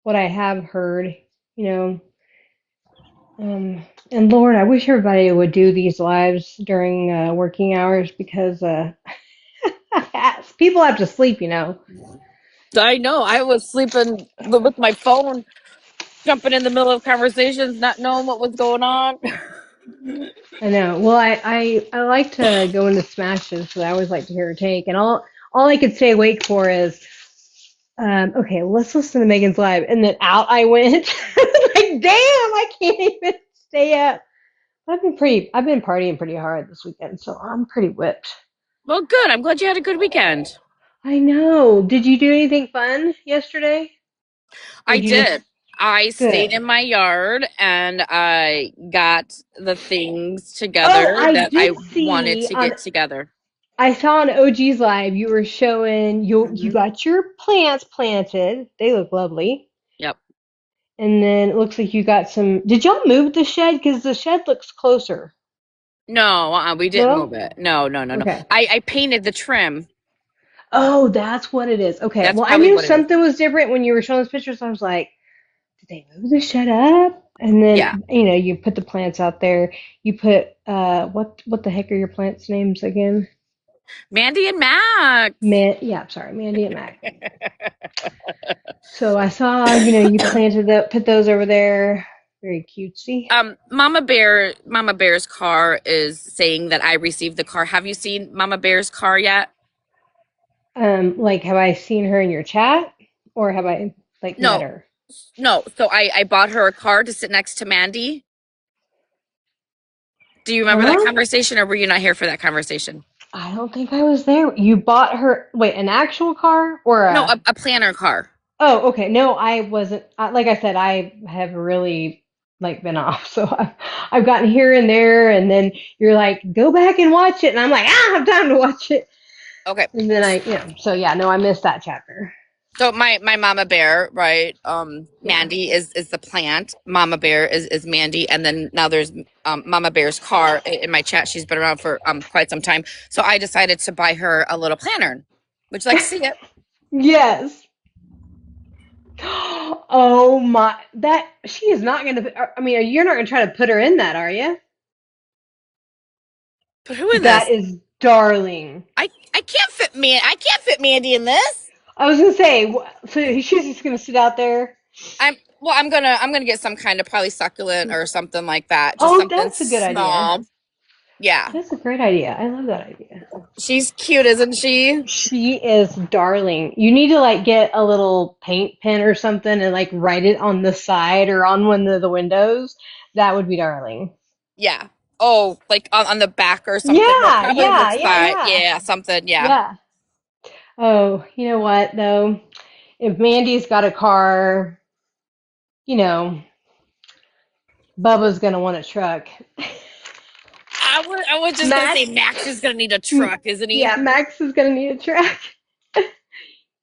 Speaker 9: What I have heard, you know, and Lord, I wish everybody would do these lives during working hours because people have to sleep.
Speaker 8: I know. I was sleeping with my phone, jumping in the middle of conversations, not knowing what was going on.
Speaker 9: I know. Well, I like to go into smashes, so I always like to hear her take. And all I could stay awake for is, okay, let's listen to Megan's live, and then out I went. Like, damn, I can't even stay up. I've been partying pretty hard this weekend, so I'm pretty whipped.
Speaker 8: Well, good. I'm glad you had a good weekend.
Speaker 9: I know. Did you do anything fun yesterday? Or
Speaker 8: I
Speaker 9: did you just
Speaker 8: did. I stayed
Speaker 9: good?
Speaker 8: in my yard and I got the things
Speaker 9: Oh,
Speaker 8: together
Speaker 9: I
Speaker 8: that I
Speaker 9: did
Speaker 8: wanted
Speaker 9: see
Speaker 8: to
Speaker 9: on
Speaker 8: get together.
Speaker 9: I saw on OG's live you were showing you
Speaker 8: Hmm.
Speaker 9: got your plants planted. They look lovely.
Speaker 8: Yep.
Speaker 9: And then it looks like you got some. Did y'all move the shed? Because the shed looks closer.
Speaker 8: No, we didn't move
Speaker 9: No?
Speaker 8: it. No, no, no, no.
Speaker 9: Okay.
Speaker 8: I painted the trim.
Speaker 9: Oh, that's what it is. Okay.
Speaker 8: That's
Speaker 9: Well, I
Speaker 8: probably
Speaker 9: knew
Speaker 8: what it is.
Speaker 9: something was different when you were showing those pictures. I was like, did they move the shed up? And
Speaker 8: Yeah.
Speaker 9: then, you put the plants out there. You put what the heck are your plants' names again?
Speaker 8: Mandy and Max.
Speaker 9: Yeah, sorry, Mandy and Mac. So I saw, you put those over there. Very cutesy.
Speaker 8: Mama Bear's car is saying that I received the car. Have you seen Mama Bear's car yet?
Speaker 9: Like, have I seen her in your chat, or have I met
Speaker 8: No.
Speaker 9: her?
Speaker 5: No, so I bought her a car to sit next to Mandy. Do you remember that
Speaker 9: Huh?
Speaker 5: conversation, or were you not here for that conversation?
Speaker 9: I don't think I was there. You bought her, wait, an actual car or
Speaker 5: No,
Speaker 9: a?
Speaker 5: a planner car.
Speaker 9: Oh, okay. No, I wasn't. Like I said, I have really like been off, so I've gotten here and there, and then you're like, go back and watch it, and I'm like, I don't have time to watch it,
Speaker 5: Okay.
Speaker 9: and then so yeah, no, I missed that chapter.
Speaker 5: So my mama bear, right?
Speaker 9: Yeah.
Speaker 5: Mandy is the plant. Mama bear is Mandy, and then now there's Mama Bear's car in my chat. She's been around for quite some time. So I decided to buy her a little planner. Would you like to see it?
Speaker 9: Yes. Oh my, that she is not gonna. I mean, you're not gonna try to put her in that, are you?
Speaker 5: Put who in
Speaker 9: That
Speaker 5: this?
Speaker 9: is darling.
Speaker 5: I can't fit me. I can't fit Mandy in this.
Speaker 9: I was gonna say, so she's just gonna sit out there.
Speaker 5: I'm gonna get some kind of probably succulent or something like that. Just
Speaker 9: Oh,
Speaker 5: something
Speaker 9: that's a good idea.
Speaker 5: small. Yeah.
Speaker 9: That's a great idea. I love that idea.
Speaker 5: She's cute, isn't she?
Speaker 9: She is darling. You need to like get a little paint pen or something and like write it on the side or on one of the windows. That would be darling.
Speaker 5: Yeah. Oh, like on the back or something. No,
Speaker 9: Yeah,
Speaker 5: probably the
Speaker 9: yeah, yeah,
Speaker 5: side.
Speaker 9: yeah.
Speaker 5: Yeah, something. Yeah.
Speaker 9: Yeah. Oh, you know what though? If Mandy's got a car, you know, Bubba's gonna want a truck.
Speaker 5: I was just gonna say
Speaker 9: Max,
Speaker 5: Max is gonna need a truck, isn't he?
Speaker 9: yeah, Max is gonna need a truck. Get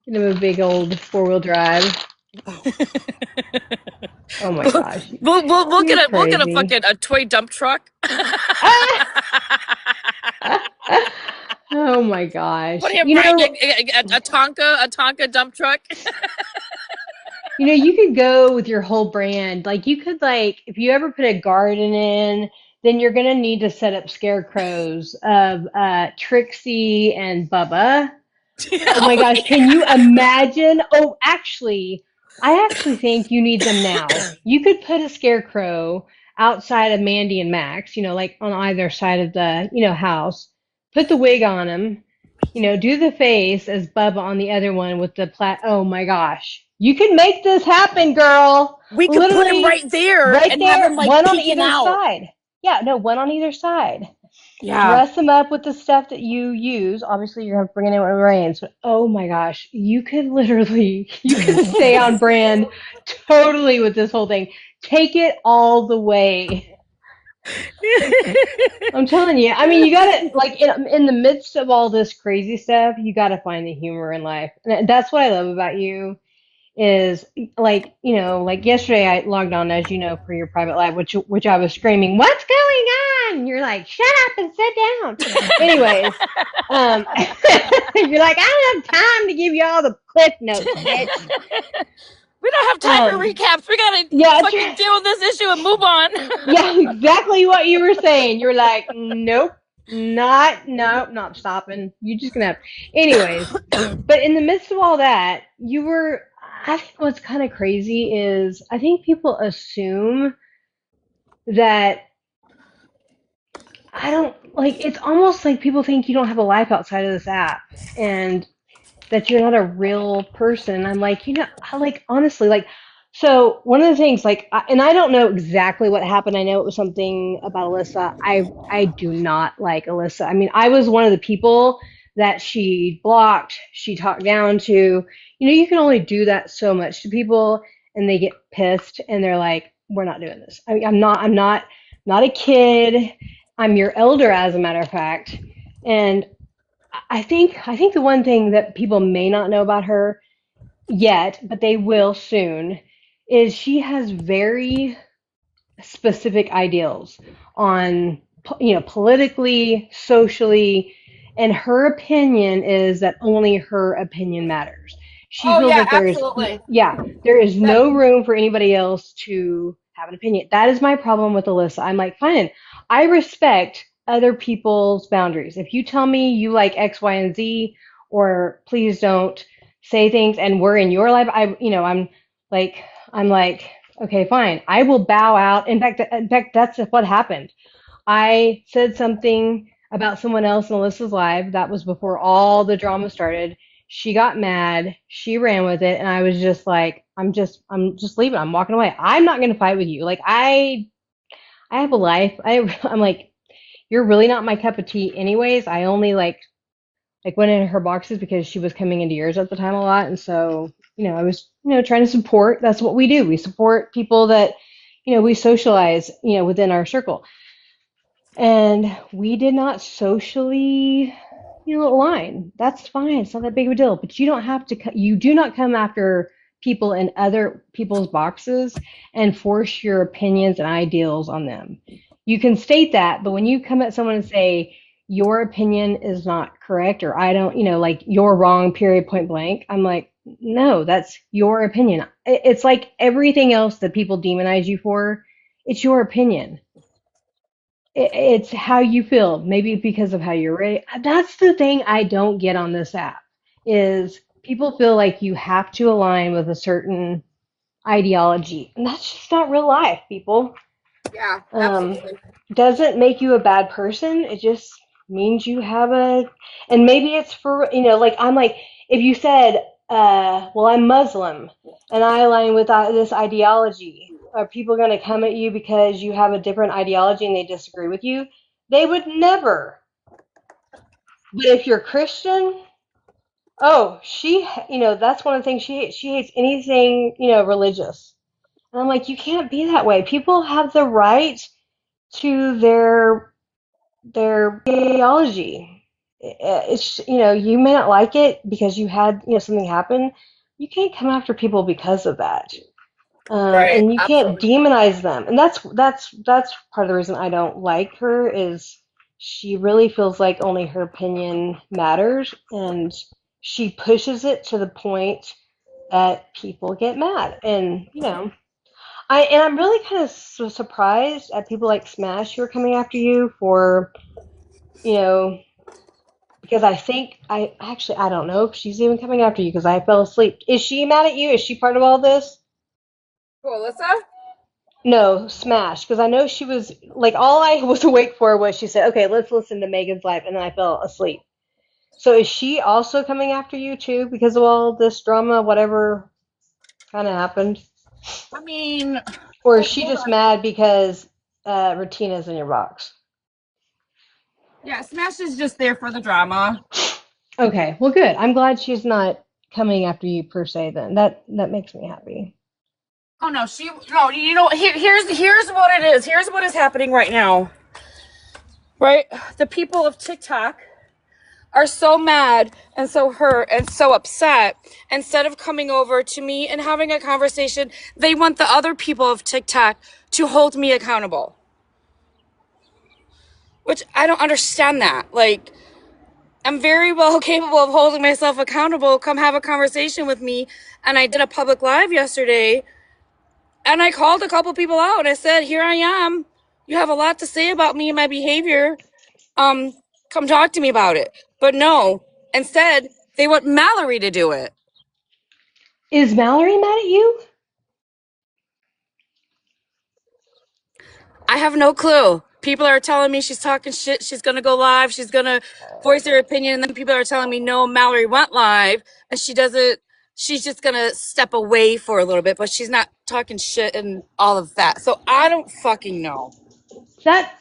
Speaker 9: him a big old 4-wheel drive. Oh my gosh,
Speaker 5: We'll
Speaker 9: you're
Speaker 5: get a
Speaker 9: crazy.
Speaker 5: fucking a toy dump truck.
Speaker 9: Oh my gosh.
Speaker 5: Put him right a Tonka dump truck.
Speaker 9: You could go with your whole brand. Like you could like if you ever put a garden in, then you're gonna need to set up scarecrows of Trixie and Bubba. Oh my
Speaker 5: Oh,
Speaker 9: gosh, can you
Speaker 5: yeah.
Speaker 9: imagine? Oh, actually, I actually think you need them now. You could put a scarecrow outside of Mandy and Max, like on either side of the, house. Put the wig on him, do the face as Bubba on the other one with the plat. Oh my gosh. You can make this happen, girl.
Speaker 5: We could put him
Speaker 9: Literally
Speaker 5: right there
Speaker 9: right
Speaker 5: and have him
Speaker 9: there,
Speaker 5: like
Speaker 9: one on
Speaker 5: peeking
Speaker 9: either
Speaker 5: out.
Speaker 9: side. Yeah, no, one on either side.
Speaker 5: Yeah.
Speaker 9: Dress them up with the stuff that you use. Obviously, you're bringing in when it rains, but oh my gosh, you could stay on brand totally with this whole thing. Take it all the way. I'm telling you. I mean, you gotta like in the midst of all this crazy stuff, you gotta find the humor in life, and that's what I love about you. Is like like yesterday I logged on as for your private live, which I was screaming, "What's going on?" And you're like, "Shut up and sit down." Anyways, you're like, "I don't have time to give you all the clip notes, bitch."
Speaker 5: We don't have time for recaps. We gotta fucking deal with this issue and move on.
Speaker 9: Yeah, exactly what you were saying. You're like, nope, not stopping. You just gonna have. Anyways, but in the midst of all that, you were. I think what's kind of crazy is I think people assume that I don't like. It's almost like people think you don't have a life outside of this app, and that you're not a real person. I'm like, like honestly, like, so one of the things, like, and I don't know exactly what happened. I know it was something about Alyssa. I do not like Alyssa. I mean, I was one of the people that she blocked, she talked down to. You can only do that so much to people, and they get pissed, and they're like, we're not doing this. I mean, not a kid. I'm your elder, as a matter of fact, and I think the one thing that people may not know about her yet, but they will soon, is she has very specific ideals on politically, socially, and her opinion is that only her opinion matters. She
Speaker 5: Oh
Speaker 9: feels
Speaker 5: yeah,
Speaker 9: like
Speaker 5: absolutely.
Speaker 9: there is no room for anybody else to have an opinion. That is my problem with Alyssa. I'm like, fine, I respect other people's boundaries. If you tell me you like X, Y, and Z, or please don't say things, and we're in your life, I'm like, okay, fine. I will bow out. In fact, that's what happened. I said something about someone else in Alyssa's live. That was before all the drama started. She got mad. She ran with it, and I was just like, I'm just leaving. I'm walking away. I'm not going to fight with you. Like I have a life. I'm like, you're really not my cup of tea, anyways. I only like went in her boxes because she was coming into yours at the time a lot, and so I was trying to support. That's what we do. We support people that we socialize within our circle, and we did not socially align. That's fine. It's not that big of a deal. But you don't have to. You do not come after people in other people's boxes and force your opinions and ideals on them. You can state that, but when you come at someone and say your opinion is not correct, or I don't, like you're wrong, period, point blank, I'm like, no, that's your opinion. It's like everything else that people demonize you for. It's your opinion. It's how you feel, maybe because of how you're raised. That's the thing I don't get on this app is people feel like you have to align with a certain ideology, and that's just not real life, people.
Speaker 8: Yeah,
Speaker 9: Um,
Speaker 8: absolutely.
Speaker 9: doesn't make you a bad person. It just means you have and maybe it's for, like I'm like, if you said, well, I'm Muslim and I align with this ideology, are people going to come at you because you have a different ideology and they disagree with you? They would never. But if you're Christian, oh, that's one of the things she hates. She hates anything, religious. And I'm like, you can't be that way. People have the right to their ideology. It's you may not like it because you had something happen. You can't come after people because of that,
Speaker 8: Right.
Speaker 9: and you can't
Speaker 8: Absolutely.
Speaker 9: demonize them. And that's part of the reason I don't like her is she really feels like only her opinion matters, and she pushes it to the point that people get mad. And I'm really kind of surprised at people like Smash who are coming after you for you know because I don't know if she's even coming after you because I fell asleep. Is she mad at you? Is she part of all this?
Speaker 8: Who, Alyssa?
Speaker 9: No, Smash, because I know she was like all I was awake for was she said, "Okay, let's listen to Megan's life," and then I fell asleep. So is she also coming after you too because of all this drama, whatever kind of happened,
Speaker 8: I mean,
Speaker 9: or is
Speaker 8: hold,
Speaker 9: she
Speaker 8: hold
Speaker 9: just
Speaker 8: on.
Speaker 9: mad because Retina's in your box?
Speaker 8: Yeah, Smash is just there for the drama.
Speaker 9: Okay, well, good. I'm glad she's not coming after you per se. Then that makes me happy.
Speaker 8: Oh no, no. Here's what it is. Here's what is happening right now. Right, the people of TikTok are so mad and so hurt and so upset. Instead of coming over to me and having a conversation, they want the other people of TikTok to hold me accountable. Which I don't understand that. Like, I'm very well capable of holding myself accountable. Come have a conversation with me. And I did a public live yesterday and I called a couple people out and I said, here I am. You have a lot to say about me and my behavior. Come talk to me about it. But no, instead, they want Mallory to do it.
Speaker 9: Is Mallory mad at you?
Speaker 8: I have no clue. People are telling me she's talking shit. She's going to go live. She's going to voice her opinion. And then people are telling me, no, Mallory went live and she doesn't. She's just going to step away for a little bit, but she's not talking shit and all of that. So I don't fucking know.
Speaker 9: That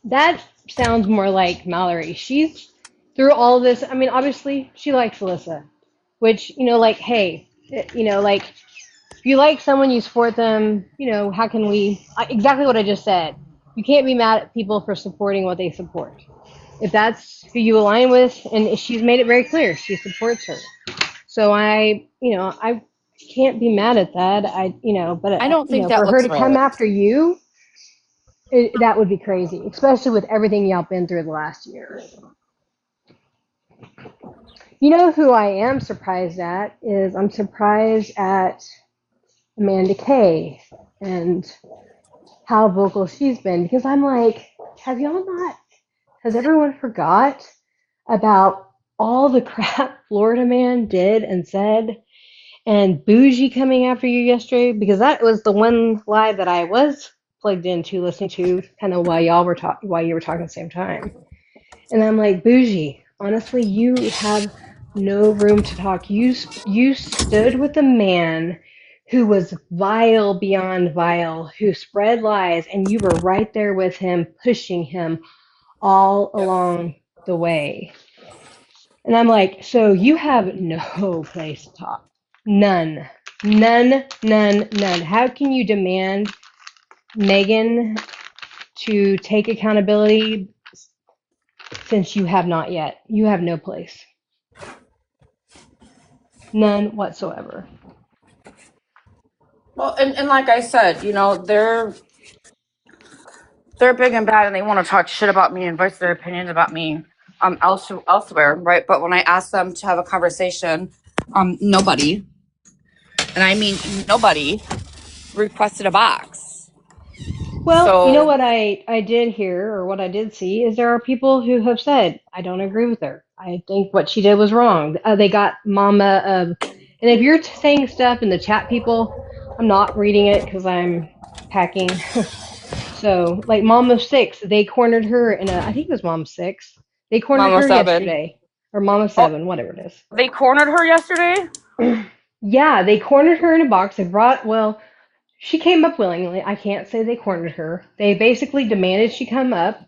Speaker 9: that sounds more like Mallory. She's through all this. I mean, obviously she likes Alyssa, which like, hey, like if you like someone, you support them. How can we? Exactly what I just said. You can't be mad at people for supporting what they support. If that's who you align with, and she's made it very clear, she supports her. So I can't be mad at that.
Speaker 8: I don't think that
Speaker 9: for her
Speaker 8: looks
Speaker 9: to come
Speaker 8: right.
Speaker 9: after you, that would be crazy, especially with everything y'all been through the last year. You know who I am surprised at is I'm surprised at Amanda Kay and how vocal she's been because I'm like, have y'all not? Has everyone forgot about all the crap Florida Man did and said? And Bougie coming after you yesterday because that was the one live that I was plugged into listening to kind of while you were talking at the same time. And I'm like, Bougie, honestly, you have no room to talk. You stood with a man who was vile beyond vile, who spread lies, and you were right there with him, pushing him all along the way. And I'm like, so you have no place to talk. None. None, none, none. How can you demand Megan to take accountability since you have not yet? You have no place. None whatsoever.
Speaker 8: Well, and like I said, you know, they're big and bad, and they want to talk shit about me and voice their opinions about me elsewhere, right? But when I ask them to have a conversation, nobody, and I mean nobody, requested a box.
Speaker 9: Well, you know
Speaker 8: So
Speaker 9: what I did hear, or what I did see, is there are people who have said, I don't agree with her. I think what she did was wrong. They got Mama and if you're saying stuff in the chat, people, I'm not reading it because I'm packing. So, like Mom of Six, they cornered her I think it was Mom 6. They cornered
Speaker 8: Mama
Speaker 9: her
Speaker 8: Seven.
Speaker 9: yesterday, or Mama
Speaker 8: Oh,
Speaker 9: 7, whatever it
Speaker 8: they cornered her yesterday.
Speaker 9: is. Yeah, they cornered her in a box. Well, she came up willingly. I can't say they cornered her. They basically demanded she come up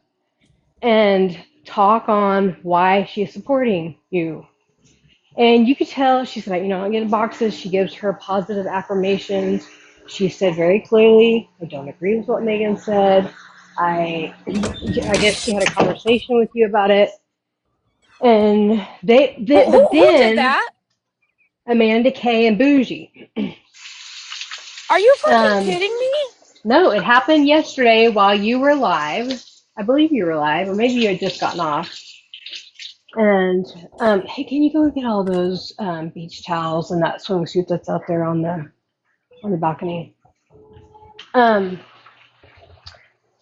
Speaker 9: and talk on why she's supporting you. And you could tell she's like, I'm getting boxes. She gives her positive affirmations. She said very clearly, I don't agree with what Megan said. I guess she had a conversation with you about it. And but
Speaker 8: Who did
Speaker 9: then
Speaker 8: that?
Speaker 9: Amanda Kay and Bougie.
Speaker 8: Are you fucking
Speaker 9: Um,
Speaker 8: kidding me?
Speaker 9: no, it happened yesterday while you were live. I believe you were live, or maybe you had just gotten off. And hey, can you go get all those beach towels and that swimsuit that's out there on the balcony?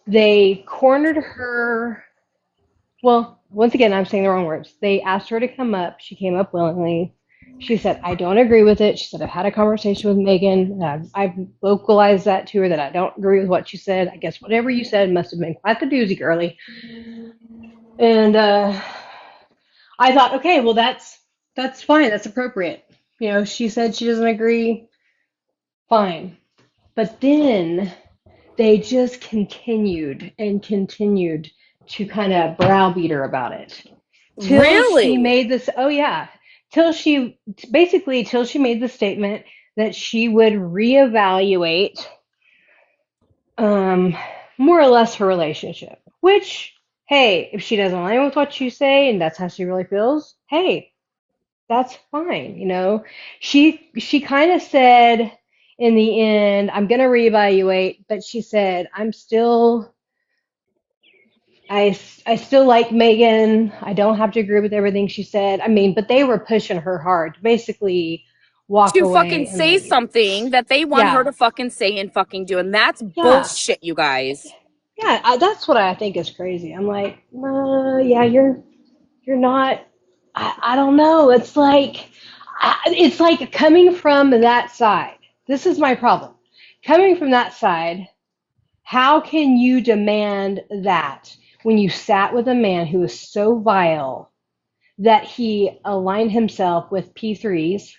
Speaker 9: They cornered her. Well, once again, I'm saying the wrong words. They asked her to come up. She came up willingly. She said, I don't agree with it. She said, I've had a conversation with Megan. I've vocalized that to her that I don't agree with what she said. I guess whatever you said must have been quite the doozy, girly. And I thought, okay, well, that's fine. That's appropriate. She said she doesn't agree. Fine. But then they just continued and continued to kind of browbeat her about it till she
Speaker 8: Really?
Speaker 9: made this. Oh yeah, till she made the statement that she would reevaluate, um, more or less her relationship. Which, hey, if she doesn't align with what you say and that's how she really feels, hey, that's fine. She kind of said in the end, I'm gonna reevaluate, but she said, I still like Megan. I don't have to agree with everything she said. I mean, but they were pushing her hard to basically walk
Speaker 8: To fucking
Speaker 9: away and
Speaker 8: say
Speaker 9: leave.
Speaker 8: something that they want her
Speaker 9: Yeah,
Speaker 8: to fucking say and fucking do, and that's
Speaker 9: yeah,
Speaker 8: bullshit, you guys.
Speaker 9: yeah. That's what I think is crazy. I'm like, yeah, you're not. I don't know. It's like coming from that side. This is my problem. Coming from that side, how can you demand that when you sat with a man who is so vile that he aligned himself with P3s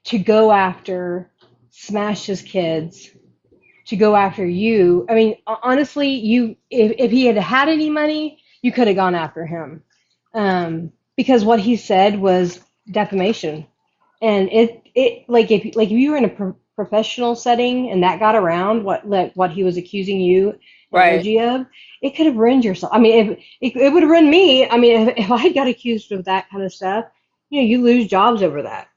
Speaker 9: to go after Smash's kids, to go after you? I mean, honestly, if he had had any money, you could have gone after him, because what he said was defamation. And it like if you were in a professional setting and that got around, what he was accusing you and
Speaker 8: Right.
Speaker 9: OG of, it could have ruined yourself. I mean, if it would have ruined me. I mean, if I got accused of that kind of stuff, you lose jobs over that.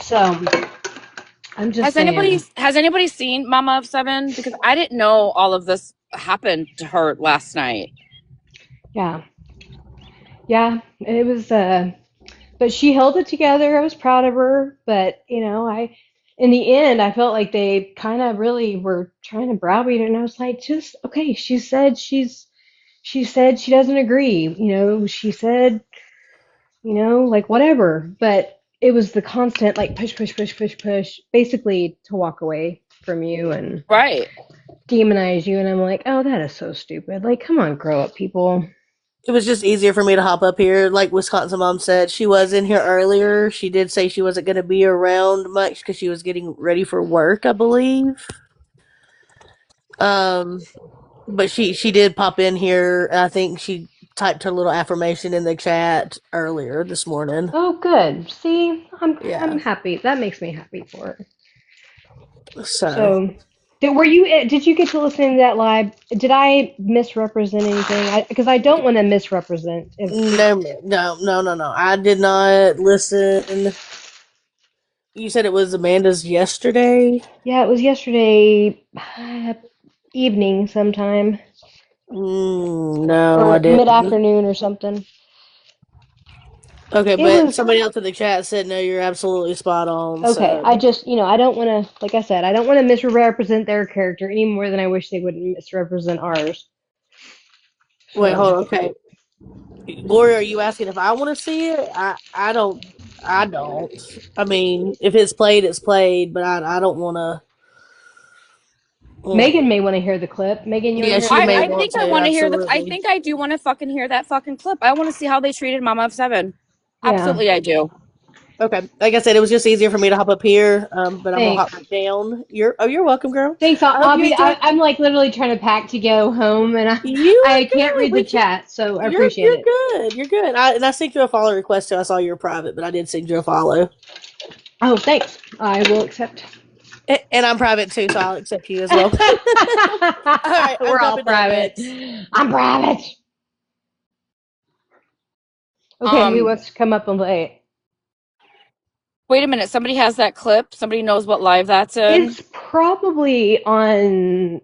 Speaker 9: So I'm just saying.
Speaker 8: Has anybody seen Mama of Seven? Because I didn't know all of this happened to her last night.
Speaker 9: Yeah, yeah, it was. But she held it together. I was proud of her. But in the end, I felt like they kind of really were trying to browbeat her, and I was like, just okay. She said she doesn't agree. She said, like whatever. But it was the constant like push, push, push, push, push, basically to walk away from you. And
Speaker 8: Right.
Speaker 9: demonize you, and I'm like, oh, that is so stupid. Like, come on, grow up, people.
Speaker 3: It was just easier for me to hop up here. Like Wisconsin Mom said, she was in here earlier. She did say she wasn't going to be around much because she was getting ready for work, I believe. But she did pop in here. I think she typed her little affirmation in the chat earlier this morning.
Speaker 9: Oh, good. See, I'm
Speaker 3: Yeah.
Speaker 9: happy. That makes me happy for her.
Speaker 3: So
Speaker 9: So, did you get to listen to that live? Did I misrepresent anything? Because I don't want to misrepresent.
Speaker 3: no. I did not listen. You said it was Amanda's yesterday?
Speaker 9: Yeah, it was yesterday evening sometime,
Speaker 3: No, I
Speaker 9: or mid
Speaker 3: didn't.
Speaker 9: afternoon or something.
Speaker 3: Okay,
Speaker 9: It
Speaker 3: but
Speaker 9: was
Speaker 3: somebody else in the chat said no, you're absolutely spot on.
Speaker 9: okay.
Speaker 3: So
Speaker 9: I just, I don't want to, like I said, I don't want to misrepresent their character any more than I wish they wouldn't misrepresent ours.
Speaker 3: wait,
Speaker 9: So
Speaker 3: hold on. Okay, Lori, are you asking if I want to see it? I don't. I don't. I mean, if it's played, it's played. But I don't want to.
Speaker 9: Megan may want to hear the clip. Megan, you want
Speaker 3: Yeah,
Speaker 9: to hear
Speaker 3: she
Speaker 9: the
Speaker 3: may
Speaker 8: I
Speaker 9: clip?
Speaker 3: want
Speaker 8: think I
Speaker 3: to.
Speaker 8: want to hear the. I
Speaker 3: Absolutely.
Speaker 8: think I do want to fucking hear that fucking clip. I want to see how they treated Mama of Seven.
Speaker 9: Yeah.
Speaker 8: Absolutely, I do.
Speaker 3: Okay, like I said, it was just easier for me to hop up here. But I'm gonna hop
Speaker 9: Thanks.
Speaker 3: back down. You're welcome, girl.
Speaker 9: Thanks.
Speaker 3: I hope
Speaker 9: I'll
Speaker 3: you
Speaker 9: be.
Speaker 3: enjoy.
Speaker 9: I'm like literally trying to pack to go home, and
Speaker 3: You
Speaker 9: I
Speaker 3: are
Speaker 9: can't
Speaker 3: good.
Speaker 9: read the chat, so I
Speaker 3: You're
Speaker 9: appreciate it.
Speaker 3: good. You're good. I sent you a follow request too. I saw you were private, but I did send you a follow.
Speaker 9: Oh, thanks. I will accept.
Speaker 3: And I'm private too, so I'll accept you as well. All right, I'm
Speaker 9: We're all
Speaker 3: dropping down,
Speaker 9: private.
Speaker 3: babes.
Speaker 9: I'm private. Okay, who wants to come up and play it?
Speaker 8: Wait a minute. Somebody has that clip. Somebody knows what live that's in.
Speaker 9: It's probably on,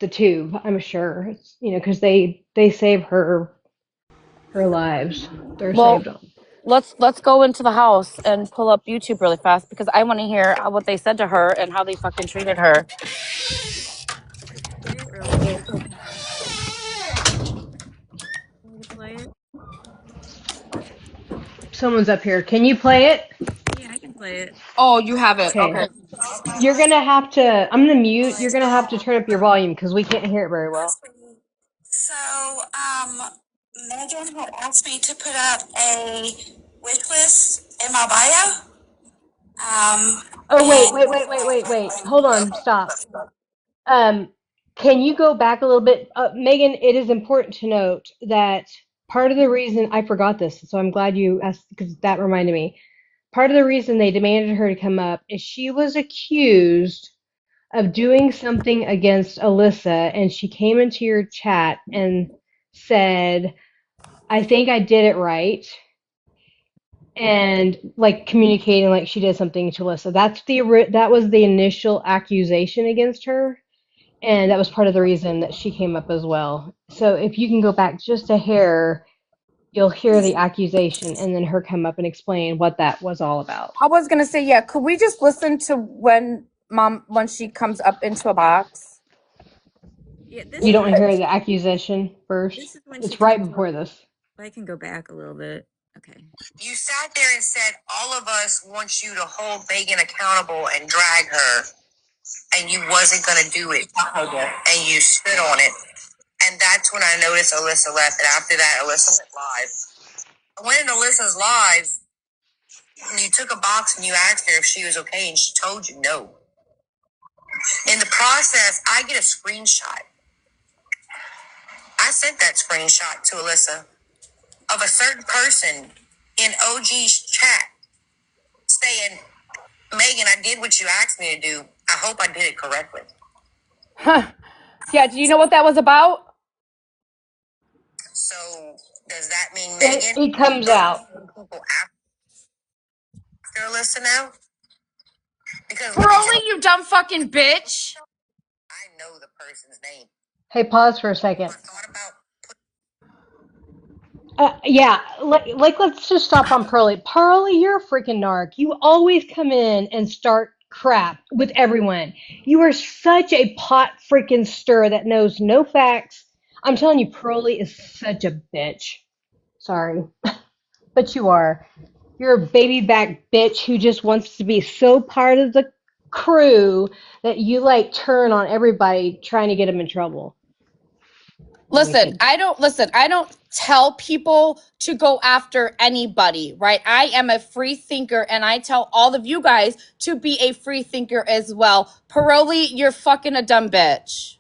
Speaker 9: the tube. I'm sure. It's, because they save her lives. They're
Speaker 8: Well,
Speaker 9: saved on.
Speaker 8: let's go into the house and pull up YouTube really fast because I want to hear what they said to her and how they fucking treated her.
Speaker 9: Someone's up here. Can you play it?
Speaker 8: Oh, you have it.
Speaker 9: Okay.
Speaker 8: Okay.
Speaker 9: You're gonna have to. I'm gonna mute. You're gonna have to turn up your volume because we can't hear it very well.
Speaker 10: So, Megan had asked me to put up a wish list in my bio.
Speaker 9: Oh
Speaker 10: And
Speaker 9: wait. Hold on. Stop. Um, can you go back a little bit, Megan? It is important to note that part of the reason I forgot this, so I'm glad you asked because that reminded me. Part of the reason they demanded her to come up is she was accused of doing something against Alyssa, and she came into your chat and said, "I think I did it right." And like communicating like she did something to Alyssa. That was the initial accusation against her, and that was part of the reason that she came up as well. So if you can go back just a hair, you'll hear the accusation and then her come up and explain what that was all about.
Speaker 8: I was gonna say, yeah. Could we just listen to when she comes up into a box?
Speaker 9: You don't want to hear the accusation first? It's right before this.
Speaker 10: you sat there and said, all of us want you to hold Megan accountable and drag her, and you wasn't going to do it. And you stood on it. And that's when I noticed Alyssa left. And after that, Alyssa went live. I went in Alyssa's live, and you took a box and you asked her if she was okay, and she told you no. In the process, I get a screenshot. I sent that screenshot to Alyssa of a certain person in OG's chat saying, Megan, I did what you asked me to do. I hope I did it correctly.
Speaker 8: Yeah. Do you know what that was about?
Speaker 10: So does that mean Megan
Speaker 9: It comes out.
Speaker 10: people after Alyssa now? Because let me tell
Speaker 8: Broly, you dumb fucking bitch.
Speaker 10: I know the person's name.
Speaker 9: Hey, pause for a second.
Speaker 10: I thought about
Speaker 9: Yeah, let's just stop on Pearly. Pearly, you're a freaking narc. You always come in and start crap with everyone. You are such a pot freaking stir that knows no facts. I'm telling you, Pearly is such a bitch. Sorry, but you are. You're a baby back bitch who just wants to be so part of the crew that you like turn on everybody trying to get them in trouble.
Speaker 8: Listen,
Speaker 9: Wicked.
Speaker 8: I don't tell people to go after anybody, right? I am a free thinker, and I tell all of you guys to be a free thinker as well. Paroli, you're fucking a dumb bitch.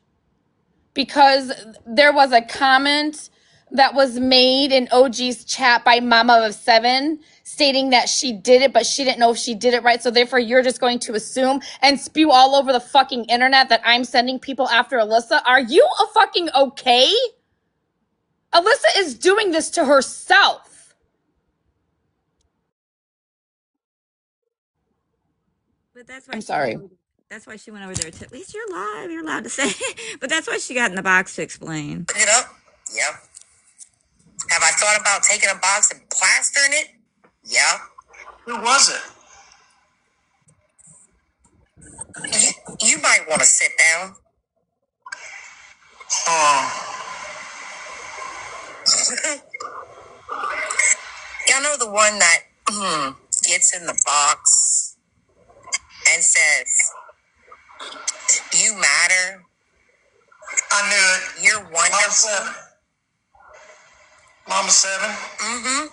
Speaker 8: Because there was a comment that was made in OG's chat by Mama of Seven stating that she did it, but she didn't know if she did it right. So therefore, you're just going to assume and spew all over the fucking internet that I'm sending people after Alyssa. Are you a fucking okay? Alyssa is doing this to herself.
Speaker 11: But that's why
Speaker 8: I'm
Speaker 11: she went
Speaker 8: sorry.
Speaker 11: over. That's why she went over there. To, at least you're live. You're allowed to say. But that's why she got in the box to explain.
Speaker 10: You know? Yeah. Have I thought about taking a box and plastering it? Yeah. Who was it? You might want to sit down. Y'all know the one that gets in the box and says, "You matter. I knew it. You're wonderful." Mama Seven. Mm-hmm.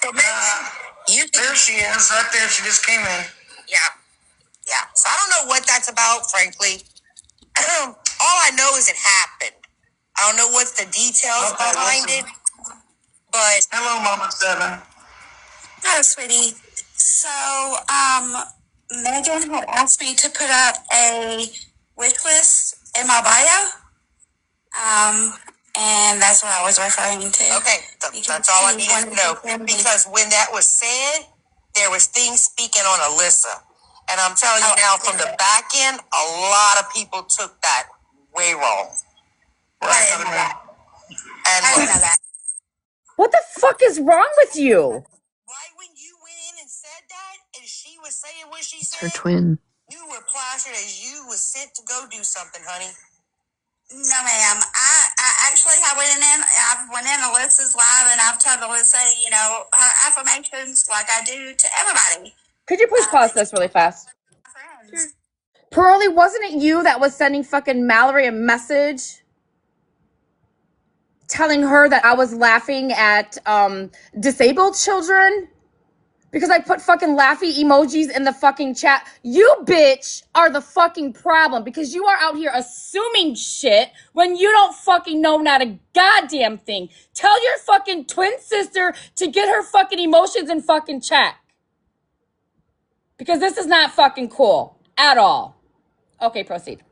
Speaker 10: So maybe there she is, right there. She just came in. Yeah. Yeah. So I don't know what that's about, frankly. All I know is it happened. I don't know what's the details behind it, but hello, Mama Seven. Hello, sweetie. So, Megan had asked me to put up a wish list in my bio. And that's what I was referring to. Okay, that's all I needed to know. Because when that was said, there was things speaking on Alyssa. And I'm telling you now, from the back end, a lot of people took that way wrong. Right. I didn't know that. And I didn't know that.
Speaker 8: What the fuck is wrong with you?
Speaker 10: Right when you went in and said that, and she was saying what she said,
Speaker 12: Her twin.
Speaker 10: you were plastered as you was sent to go do something, honey. No, ma'am. I went in Alyssa's live, and I've told Alyssa, her affirmations like I do to everybody.
Speaker 8: Could you please pause this really fast?
Speaker 10: Friends.
Speaker 8: Pearlie, wasn't it you that was sending fucking Mallory a message telling her that I was laughing at disabled children? Because I put fucking laughy emojis in the fucking chat. You bitch are the fucking problem because you are out here assuming shit when you don't fucking know not a goddamn thing. Tell your fucking twin sister to get her fucking emotions in fucking check. Because this is not fucking cool at all. Okay, proceed.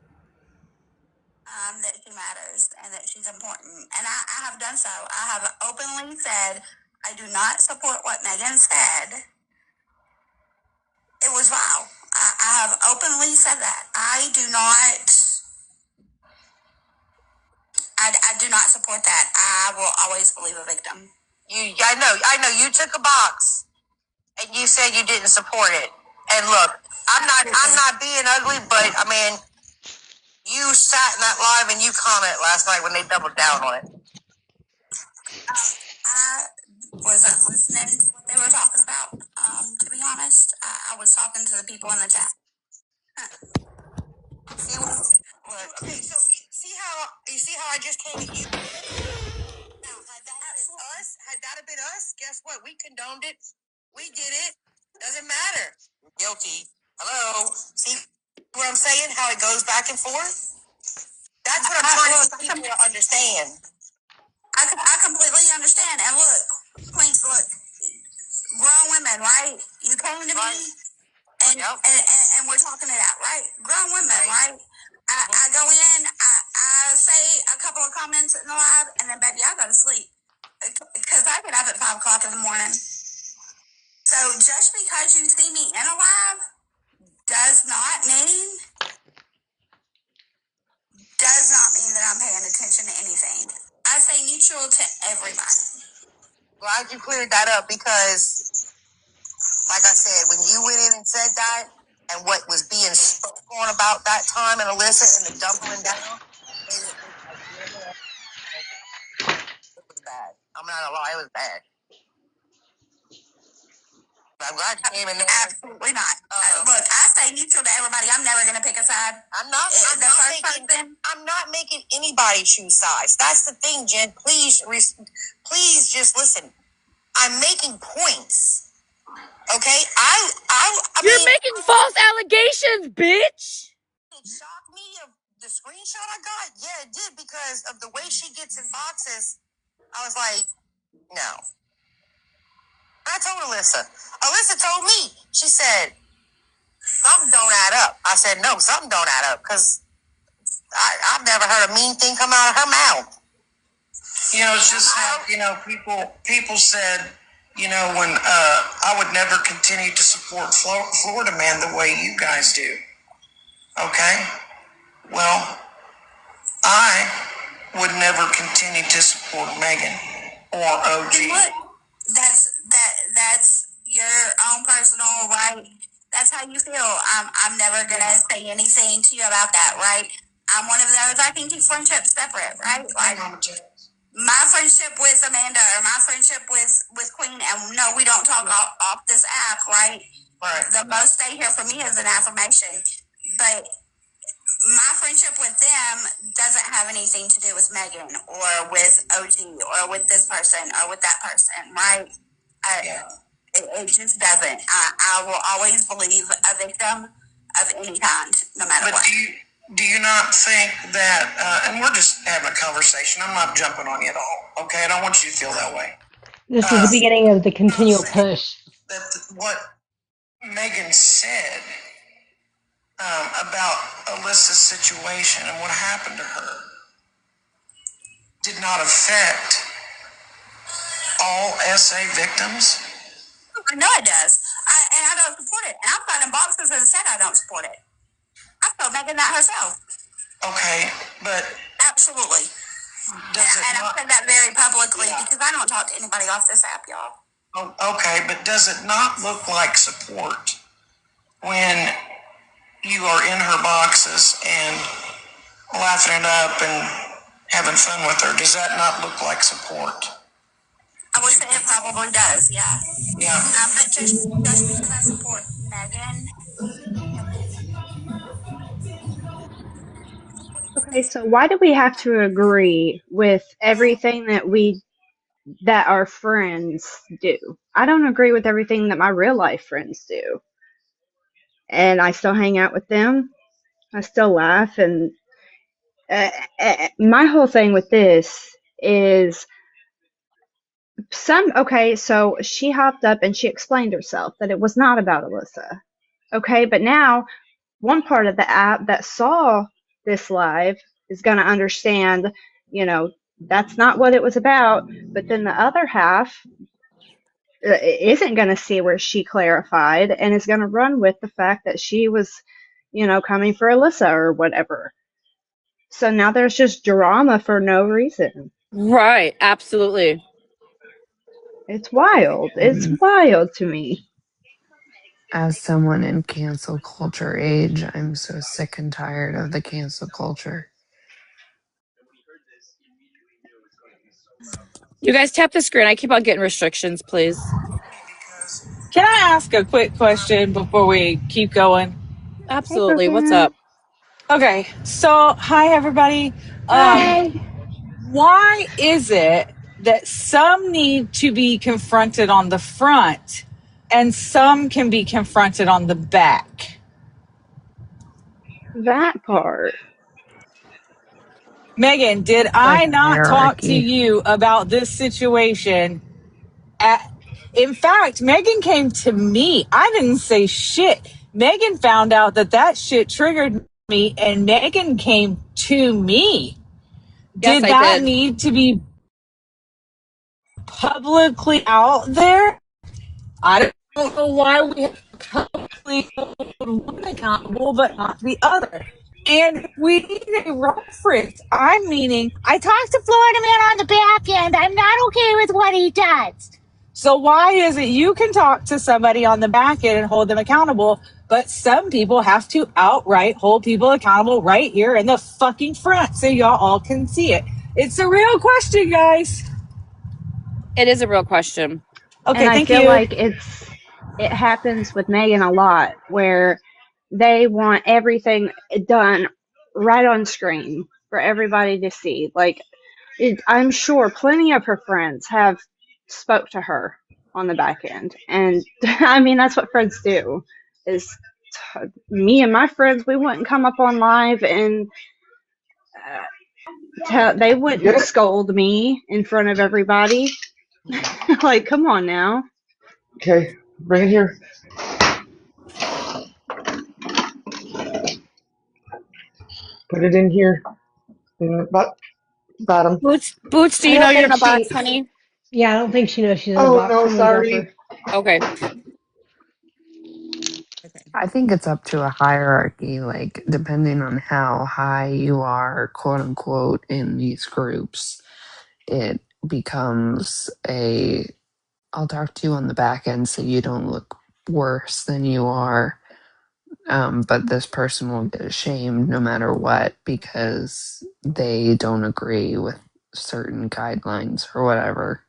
Speaker 10: That she matters and that she's important. And I have done so. I have openly said I do not support what Megan said. It was vile. I have openly said that. I do not support that. I will always believe a victim. I know. You took a box and you said you didn't support it. And look, I'm not being ugly, but I mean, you sat in that live and you commented last night when they doubled down on it. I wasn't listening to what they were talking about. To be honest, I was talking to the people in the chat. Okay, so you see how I just came at you? Now, had that been us, guess what? We condoned it. We did it. Doesn't matter. Guilty. Hello. See what I'm saying? How it goes back and forth? That's what I'm trying to get people to understand. I completely understand. And look, Queens, look, grown women, right? You came to me and we're talking it out, right? Grown women, right? I go in, I say a couple of comments in the live, and then baby, I go to sleep. Because I get up at 5 o'clock in the morning. So just because you see me in a live does not mean that I'm paying attention to anything. I say neutral to everybody. Glad you cleared that up because, like I said, when you went in and said that and what was being spoken about that time and Alyssa and the doubling down, it was bad. I'm not gonna lie, it was bad. I'm glad you came in there.
Speaker 11: Absolutely not. Look, I stay neutral to everybody. I'm never going to pick a side.
Speaker 10: I'm not making anybody choose sides. That's the thing, Jen. Please just listen. I'm making points. Okay? I
Speaker 5: You're
Speaker 10: mean,
Speaker 5: making false allegations, bitch.
Speaker 10: it shocked me of the screenshot I got. Yeah, it did because of the way she gets in boxes. I was like, no. I told Alyssa. Alyssa told me. She said, something don't add up. I said, no, something don't add up because I've never heard a mean thing come out of her mouth.
Speaker 12: It's just how, people said, when I would never continue to support Florida Man the way you guys do. Okay? Well, I would never continue to support Megan or OG.
Speaker 11: What? That's your own personal right. That's how you feel. I'm never gonna say anything to you about that, right? I'm one of those. I can keep friendships separate, right? Like my friendship with Amanda or my friendship with Queen, and no, we don't talk off this app, right?
Speaker 12: Right.
Speaker 11: The most they hear from me is an affirmation, but my friendship with them doesn't have anything to do with Megan or with OG or with this person or with that person, right? It just doesn't. I will always believe a victim of any kind, no matter what.
Speaker 12: Do you not think that, and we're just having a conversation, I'm not jumping on you at all, okay? I don't want you to feel that way.
Speaker 9: This is the beginning of the continual push.
Speaker 12: That what Megan said about Alyssa's situation and what happened to her did not affect all SA victims?
Speaker 11: I know it does. And I don't support it. And I've got in boxes and said I don't support it. I told Megan that herself.
Speaker 12: Okay, but...
Speaker 11: Absolutely. And I've said that very publicly because I don't talk to anybody off this app, y'all.
Speaker 12: Oh, okay, but does it not look like support when you are in her boxes and laughing it up and having fun with her? Does that not look like support?
Speaker 11: I would say it probably does, yeah.
Speaker 12: Yeah.
Speaker 11: But just because I support Megan.
Speaker 13: Okay, so why do we have to agree with everything that our friends do? I don't agree with everything that my real life friends do. And I still hang out with them. I still laugh. And my whole thing with this is so she hopped up and she explained herself that it was not about Alyssa. Okay, but now one part of the app that saw this live is going to understand, that's not what it was about. But then the other half isn't going to see where she clarified and is going to run with the fact that she was, coming for Alyssa or whatever. So now there's just drama for no reason.
Speaker 8: Right, absolutely.
Speaker 13: It's wild. It's wild to me.
Speaker 14: As someone in cancel culture age, I'm so sick and tired of the cancel culture.
Speaker 8: You guys tap the screen. I keep on getting restrictions, please.
Speaker 15: Can I ask a quick question before we keep going?
Speaker 8: Absolutely. What's up?
Speaker 15: Okay, so hi everybody.
Speaker 13: Hi.
Speaker 15: Why is it that some need to be confronted on the front and some can be confronted on the back?
Speaker 13: That part.
Speaker 15: Megan, did I not talk to you about this situation? In fact, Megan came to me. I didn't say shit. Megan found out that shit triggered me, and Megan came to me.
Speaker 8: Yes,
Speaker 15: did that need to be publicly out there? I don't know why we have to publicly hold one accountable but not the other. And we need a reference. I'm meaning, I talked to Florida Man on the back end. I'm not okay with what he does. So why is it you can talk to somebody on the back end and hold them accountable, but some people have to outright hold people accountable right here in the fucking front so y'all all can see it? It's a real question, guys.
Speaker 8: It is a real question.
Speaker 13: And
Speaker 15: Okay,
Speaker 13: I
Speaker 15: thank
Speaker 13: feel
Speaker 15: you.
Speaker 13: like it's it happens with Megan a lot where they want everything done right on screen for everybody to see. Like, I'm sure plenty of her friends have spoke to her on the back end, and I mean that's what friends do. Is me and my friends, we wouldn't come up on live and they wouldn't scold me in front of everybody. Like, come on now.
Speaker 15: Okay, bring it here. Put it in here. In the bottom.
Speaker 8: Boots, do
Speaker 9: I
Speaker 8: you know
Speaker 9: don't
Speaker 8: you're in
Speaker 9: think
Speaker 8: a box,
Speaker 9: she.
Speaker 8: honey?
Speaker 9: Yeah, I don't think she knows she's in a
Speaker 15: Oh
Speaker 9: box.
Speaker 15: no,
Speaker 9: Someone drop her.
Speaker 15: sorry.
Speaker 8: Okay.
Speaker 14: I think it's up to a hierarchy, like depending on how high you are, quote unquote, in these groups, it becomes a I'll talk to you on the back end so you don't look worse than you are. But this person will get shamed no matter what because they don't agree with certain guidelines or whatever.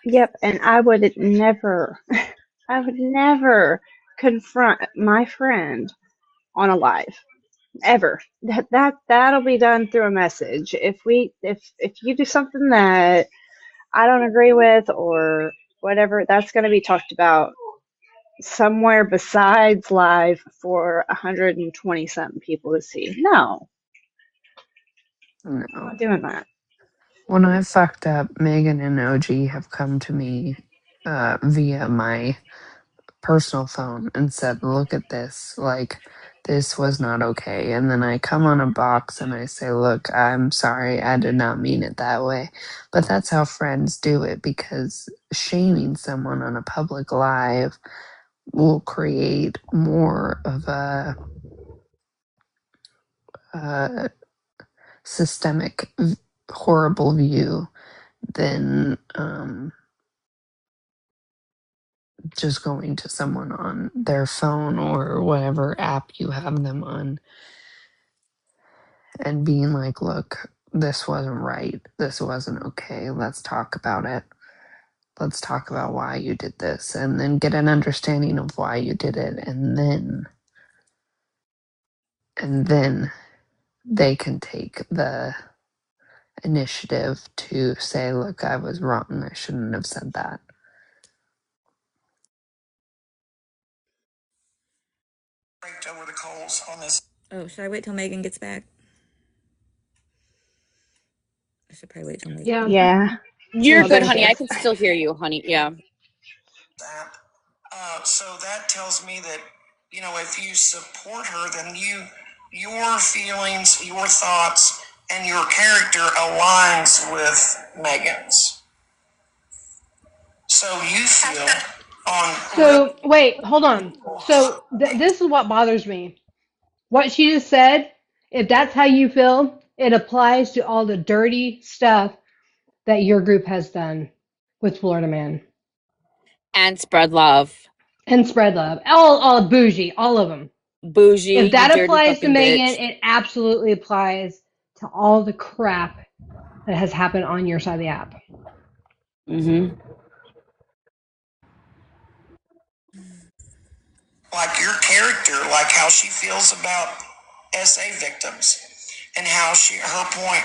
Speaker 13: Yep, and I would never, I would never confront my friend on a live ever. That'll be done through a message. If you do something that I don't agree with or whatever, that's going to be talked about somewhere besides live for 120 something people to see. No,
Speaker 14: No.
Speaker 13: I'm not doing that.
Speaker 14: When I fucked up, Megan and OG have come to me via my personal phone and said, "Look at this. Like, this was not okay." And then I come on a box and I say, "Look, I'm sorry. I did not mean it that way." But that's how friends do it because shaming someone on a public live will create more of a systemic, horrible view than just going to someone on their phone or whatever app you have them on and being like, look, this wasn't right. This wasn't okay. Let's talk about it. Let's talk about why you did this and then get an understanding of why you did it. And then they can take the initiative to say, look, I was wrong. I shouldn't have said that.
Speaker 12: Over the coals on this.
Speaker 16: Oh, should I wait till Megan gets back? I should probably wait till Megan.
Speaker 9: Yeah.
Speaker 13: Yeah.
Speaker 8: You're
Speaker 13: I'll
Speaker 8: good,
Speaker 13: go
Speaker 8: honey.
Speaker 13: here.
Speaker 8: I can still hear you, honey. Yeah.
Speaker 12: So that tells me that, you know, if you support her, then your feelings, your thoughts, and your character aligns with Megan's. So you feel on.
Speaker 9: So wait, hold on. So this is what bothers me. What she just said. If that's how you feel, it applies to all the dirty stuff that your group has done with Florida Man
Speaker 8: And spread love.
Speaker 9: and Spread Love. All bougie, all of them.
Speaker 8: Bougie,
Speaker 9: If
Speaker 8: you
Speaker 9: that
Speaker 8: dirty
Speaker 9: applies to
Speaker 8: fucking
Speaker 9: Megan,
Speaker 8: bitch.
Speaker 9: it absolutely applies to all the crap that has happened on your side of the app.
Speaker 8: Mm-hmm.
Speaker 12: Like your character, like how she feels about SA victims, and how her point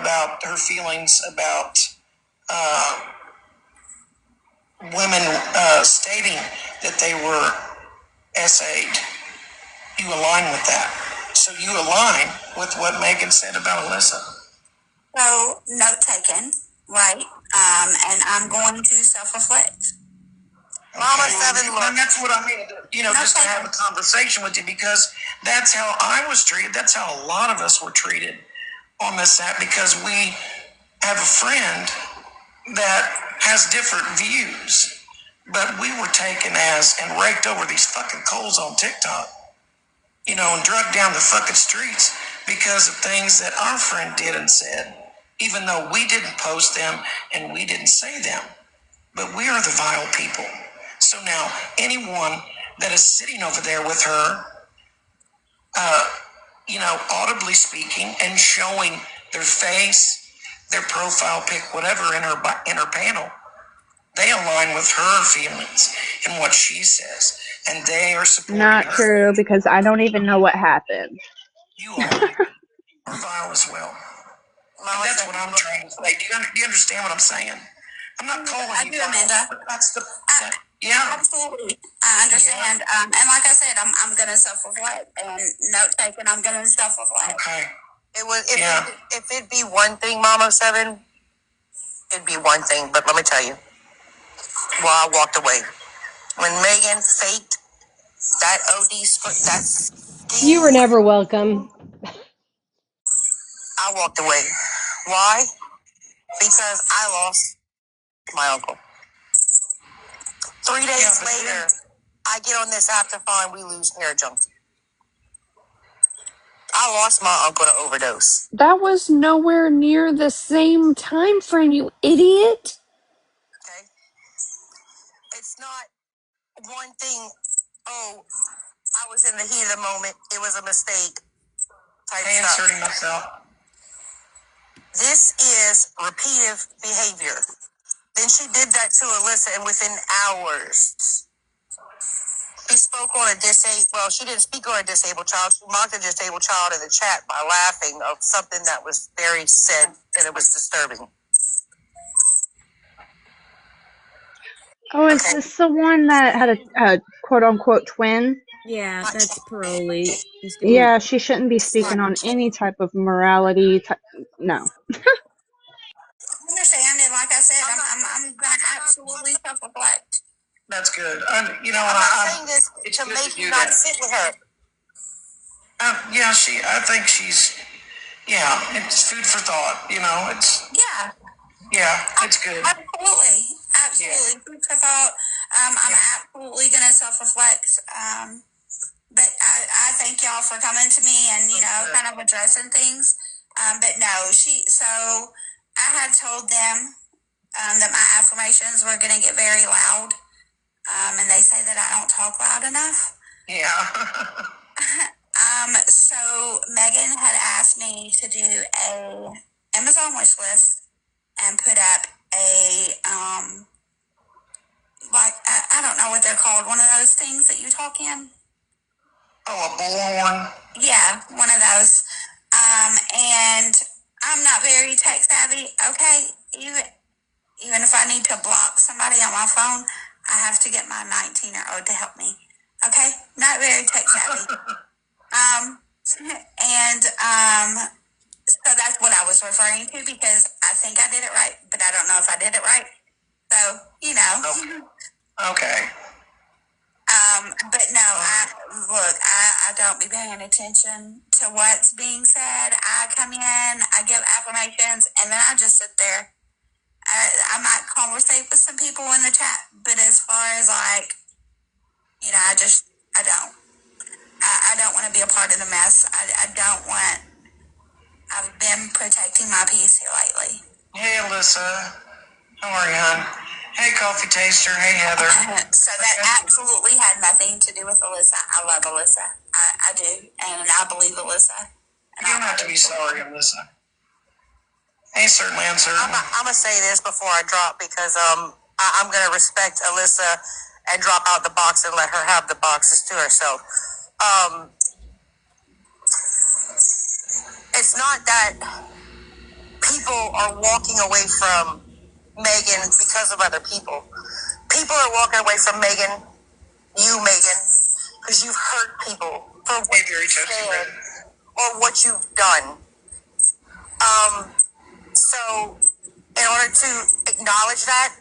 Speaker 12: about her feelings about women stating that they were SA'd. You align with that. So you align with what Megan said about Alyssa.
Speaker 11: So, note taken, right? And I'm going to self-reflect.
Speaker 12: Mama Seven, look. And that's what I mean, you know, just to have a conversation with you, because that's how I was treated. That's how a lot of us were treated on this app, because we have a friend that has different views. But we were taken as and raked over these fucking coals on TikTok, you know, and drugged down the fucking streets because of things that our friend did and said, even though we didn't post them and we didn't say them. But we are the vile people. So now anyone that is sitting over there with her, you know, audibly speaking and showing their face, their profile pic, whatever in her panel, They align with her feelings and what she says, and they are supporting
Speaker 13: Not
Speaker 12: her.
Speaker 13: true, because I don't even know what happened.
Speaker 12: You are vile as well. And that's what I'm trying to say. Do you understand what I'm saying? I'm not calling
Speaker 11: I
Speaker 12: you
Speaker 11: do,
Speaker 12: vile,
Speaker 11: Amanda.
Speaker 12: but that's the
Speaker 11: Yeah, absolutely. I understand. And like I said, I'm gonna self-reflect and note taking. I'm gonna self-reflect.
Speaker 12: Okay.
Speaker 10: It was if it'd be one thing, Mama Seven, it'd be one thing. But let me tell you, I walked away when Megan faked that OD script.
Speaker 9: You were never welcome.
Speaker 10: I walked away. Why? Because I lost my uncle. 3 days later, I get on this app to find we lose hair junk. I lost my uncle to overdose.
Speaker 8: That was nowhere near the same time frame, you idiot.
Speaker 10: Okay, it's not one thing. Oh, I was in the heat of the moment. It was a mistake. Type stuff.
Speaker 12: Inserting myself.
Speaker 10: This is repeated behavior. Then she did that to Alyssa, and within hours, she spoke on a she didn't speak on a disabled child. She mocked a disabled child in the chat by laughing of something that was very said, and it was disturbing.
Speaker 13: Oh, is this the one that had a quote unquote twin?
Speaker 16: Yeah, that's Paroli.
Speaker 13: Yeah, she shouldn't be speaking on any type of morality. No.
Speaker 11: I understand, and like I said, I'm gonna absolutely self-reflect.
Speaker 12: That's good. You know,
Speaker 10: I'm not saying this
Speaker 12: it's
Speaker 10: to
Speaker 12: good
Speaker 10: make
Speaker 12: to
Speaker 10: you
Speaker 12: do
Speaker 10: not
Speaker 12: that.
Speaker 10: sit with her.
Speaker 12: Yeah, I think she's, it's food for thought. You know, it's good.
Speaker 11: Absolutely. Food for thought. I'm absolutely gonna self-reflect. But I thank y'all for coming to me and kind of addressing things. But no, so I had told them that my affirmations were gonna get very loud. And they say that I don't talk loud enough.
Speaker 12: Yeah.
Speaker 11: So Megan had asked me to do a Amazon wish list and put up a I don't know what they're called. One of those things that you talk in.
Speaker 12: Oh, a bullhorn.
Speaker 11: Yeah, one of those. And I'm not very tech savvy. Okay, even if I need to block somebody on my phone, I have to get my 19-year-old to help me. Okay, not very tech savvy. So that's what I was referring to, because I think I did it right, but I don't know if I did it right. So,
Speaker 12: Okay.
Speaker 11: But no, I don't be paying attention to what's being said. I come in, I give affirmations, and then I just sit there. I might conversate with some people in the chat, but as far as I don't. I don't want to be a part of the mess. I've been protecting my peace here lately.
Speaker 12: Hey, Alyssa. How are you, hon? Hey, Coffee Taster. Hey, Heather.
Speaker 11: So that absolutely had nothing to do with Alyssa. I love Alyssa. I do. And I believe Alyssa.
Speaker 12: You don't have to be sorry, Alyssa. Hey, certainly uncertain.
Speaker 10: I'm going to say this before I drop, because I'm going to respect Alyssa and drop out the box and let her have the boxes to herself. It's not that people are walking away from Megan because of other people. People are walking away from Megan, because you've hurt people for what you've said or what you've done. So in order to acknowledge that,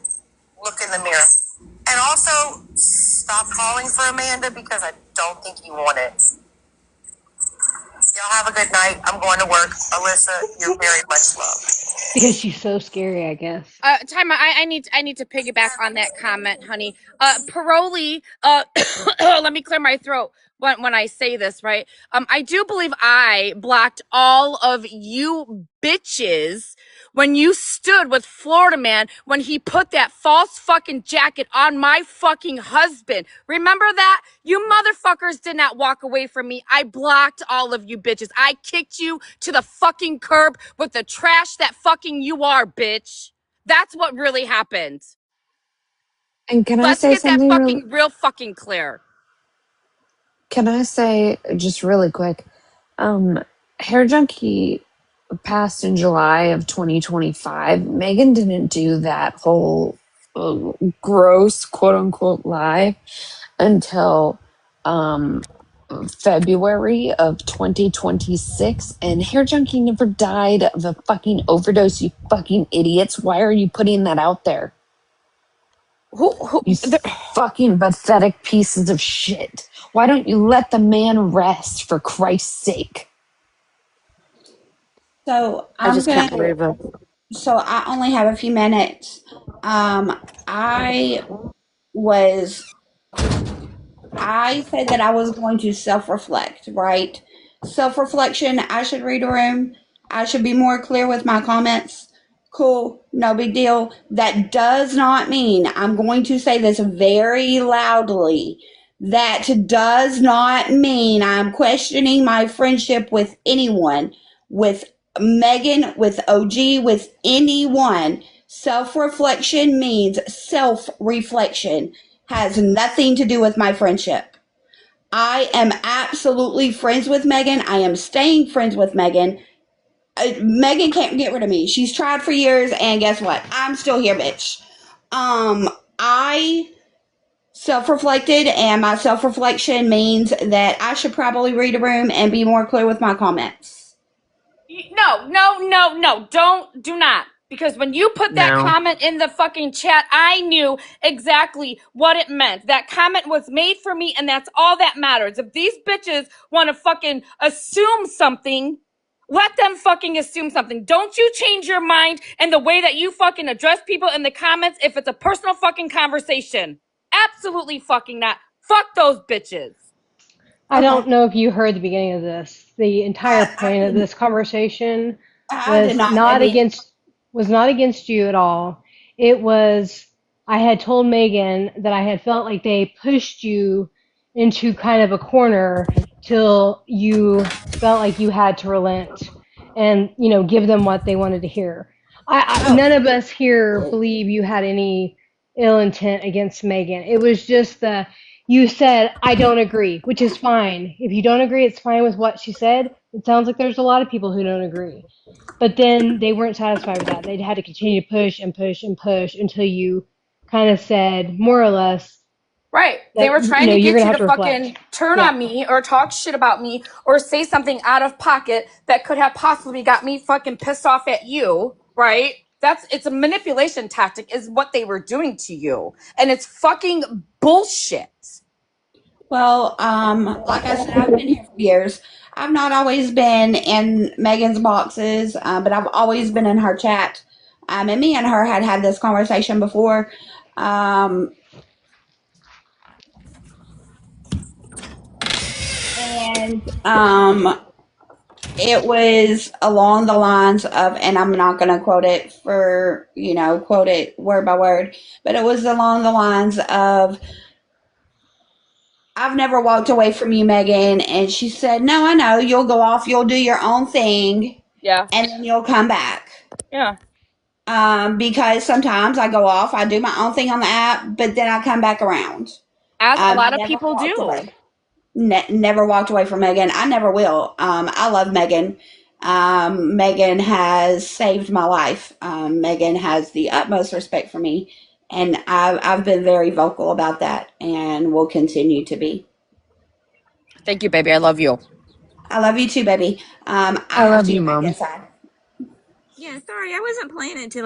Speaker 10: look in the mirror. And also, stop calling for Amanda, because I don't think you want it. Y'all have a good night. I'm going to work. Alyssa, you're very much loved.
Speaker 9: Because she's so scary, I guess.
Speaker 8: Time I need to piggyback on that comment, honey. Paroli, let me clear my throat when I say this, right? I do believe I blocked all of you bitches when you stood with Florida Man when he put that false fucking jacket on my fucking husband. Remember that? You motherfuckers did not walk away from me. I blocked all of you bitches. I kicked you to the fucking curb with the trash that fucking you are, bitch. That's what really happened.
Speaker 14: And can I
Speaker 5: Let's
Speaker 14: say
Speaker 5: get that
Speaker 14: something
Speaker 5: fucking real fucking clear.
Speaker 14: Can I say just really quick? Hair Junkie passed in July of 2025. Megan didn't do that whole gross quote unquote live until um, February of 2026. And Hair Junkie never died of a fucking overdose, you fucking idiots. Why are you putting that out there? You fucking pathetic pieces of shit. Why don't you let the man rest for Christ's sake?
Speaker 13: So
Speaker 1: I
Speaker 13: I'm
Speaker 1: just can't
Speaker 13: gonna.
Speaker 1: believe it.
Speaker 13: So I only have a few minutes. I was. I said that I was going to self-reflect, right? Self-reflection. I should read a room. I should be more clear with my comments. Cool. No big deal. That does not mean I'm going to say this very loudly. That does not mean I'm questioning my friendship with anyone, with Megan, with OG, with anyone. Self reflection means self reflection, has nothing to do with my friendship. I am absolutely friends with Megan. I am staying friends with Megan. Megan can't get rid of me. She's tried for years, and guess what? I'm still here, bitch. I self-reflected, and my self-reflection means that I should probably read a room and be more clear with my comments.
Speaker 5: No. Do not. Because when you put that
Speaker 14: No.
Speaker 5: comment in the fucking chat, I knew exactly what it meant. That comment was made for me, and that's all that matters. If these bitches want to fucking assume something, let them fucking assume something. Don't you change your mind and the way that you fucking address people in the comments if it's a personal fucking conversation. Absolutely fucking not. Fuck those bitches.
Speaker 9: I
Speaker 13: Okay.
Speaker 9: don't know if you heard the beginning of this. The entire point of this conversation
Speaker 13: I did
Speaker 9: was
Speaker 13: not,
Speaker 9: not
Speaker 13: baby.
Speaker 9: against you at all. It was I had told Megan that I had felt like they pushed you into kind of a corner till you felt like you had to relent and give them what they wanted to hear. None of us here believe you had any ill intent against Megan. It was just you said, I don't agree, which is fine. If you don't agree, it's fine with what she said. It sounds like there's a lot of people who don't agree. But then they weren't satisfied with that. They had to continue to push and push and push until you kind of said, more or less,
Speaker 5: Right. They
Speaker 9: that
Speaker 5: were trying to
Speaker 9: you're
Speaker 5: get
Speaker 9: going to
Speaker 5: you
Speaker 9: have
Speaker 5: to
Speaker 9: to reflect.
Speaker 5: fucking turn
Speaker 9: Yeah.
Speaker 5: on me or talk shit about me or say something out of pocket that could have possibly got me fucking pissed off at you, right? It's a manipulation tactic is what they were doing to you. And it's fucking bullshit.
Speaker 13: Well, like I said, I've been here for years. I've not always been in Megan's boxes, but I've always been in her chat. And me and her had this conversation before. And it was along the lines of, and I'm not going to quote it word by word, but it was along the lines of, I've never walked away from you, Megan. And she said, no, I know. You'll go off, you'll do your own thing,
Speaker 5: Yeah.
Speaker 13: and then you'll come back.
Speaker 5: Yeah.
Speaker 13: Because sometimes I go off, I do my own thing on the app, but then I come back around.
Speaker 5: As a lot
Speaker 13: I
Speaker 5: of
Speaker 13: never
Speaker 5: people
Speaker 13: walked
Speaker 5: do.
Speaker 13: away. Never walked away from Megan. I never will. I love Megan. Megan has saved my life. Megan has the utmost respect for me, and I've been very vocal about that, and will continue to be.
Speaker 5: Thank you, baby. I love you.
Speaker 13: I love you too, baby. I
Speaker 14: I
Speaker 13: have
Speaker 14: love
Speaker 13: to
Speaker 14: you,
Speaker 13: get back
Speaker 14: Mom.
Speaker 13: inside.
Speaker 16: Yeah, sorry, I wasn't planning to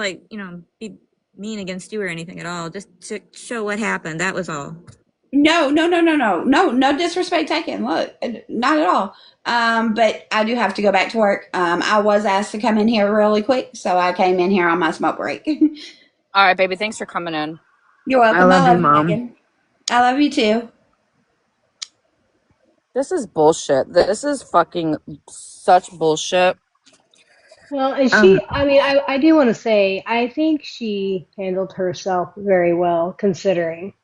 Speaker 16: be mean against you or anything at all. Just to show what happened. That was all.
Speaker 13: No disrespect taken. Look, not at all. But I do have to go back to work. I was asked to come in here really quick, so I came in here on my smoke break.
Speaker 5: All right, baby. Thanks for coming in.
Speaker 13: You're
Speaker 14: I
Speaker 13: welcome.
Speaker 14: love
Speaker 13: I
Speaker 14: you,
Speaker 13: love you,
Speaker 14: Mom.
Speaker 13: Megan. I love you too.
Speaker 5: This is bullshit. This is fucking such bullshit.
Speaker 9: Well, and
Speaker 14: Um,
Speaker 9: I do want to say, I think she handled herself very well considering.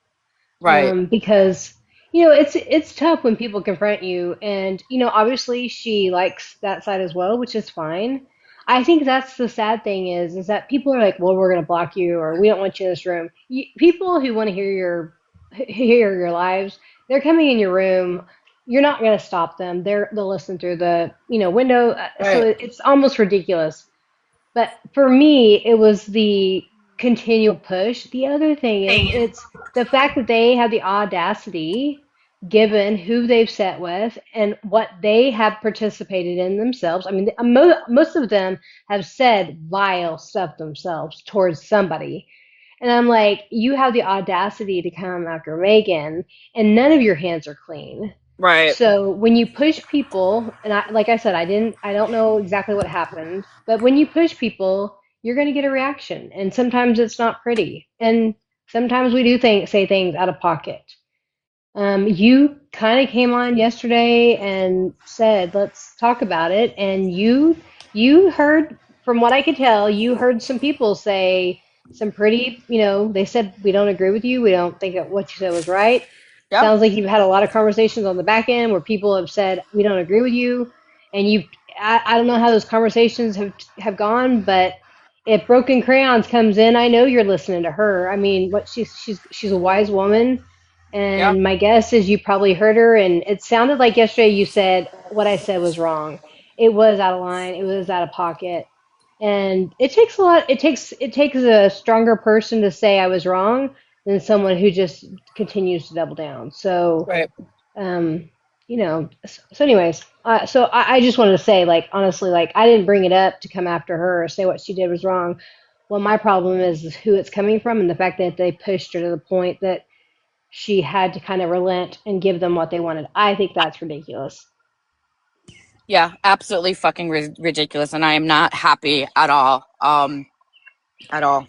Speaker 5: Right.
Speaker 9: Because it's tough when people confront you, and obviously she likes that side as well, which is fine. I think that's the sad thing is that people are like, well, we're going to block you or we don't want you in this room. People who want to hear your lives, they're coming in your room. You're not going to stop them. They'll listen through the window. So
Speaker 1: Right.
Speaker 9: it's almost ridiculous. But for me, it was the continual push. The other thing is, it's the fact that they have the audacity, given who they've sat with and what they have participated in themselves. I mean, most of them have said vile stuff themselves towards somebody. And I'm like, you have the audacity to come after Megan, and none of your hands are clean.
Speaker 8: Right.
Speaker 9: So when you push people, and like I said, I don't know exactly what happened, but when you push people, you're going to get a reaction, and sometimes it's not pretty, and sometimes we do say things out of pocket. You kind of came on yesterday and said, "Let's talk about it," and you heard, from what I could tell, you heard some people say some pretty, they said, "We don't agree with you. We don't think that what you said was right."
Speaker 8: Yep.
Speaker 9: Sounds like you've had a lot of conversations on the back end where people have said, "We don't agree with you," and I don't know how those conversations have gone, but if Broken Crayons comes in, I know you're listening to her. I mean, what she's a wise woman,
Speaker 8: Yep.
Speaker 9: and my guess is you probably heard her, and it sounded like yesterday you said what I said was wrong. It was out of line. It was out of pocket. And it takes a lot. It takes a stronger person to say I was wrong than someone who just continues to double down. So,
Speaker 8: Right.
Speaker 9: so anyways, so I just wanted to say, like, honestly, like, I didn't bring it up to come after her or say what she did was wrong. Well, my problem is who it's coming from and the fact that they pushed her to the point that she had to kind of relent and give them what they wanted. I think that's ridiculous.
Speaker 8: Yeah, absolutely fucking ridiculous, and I am not happy at all. At all.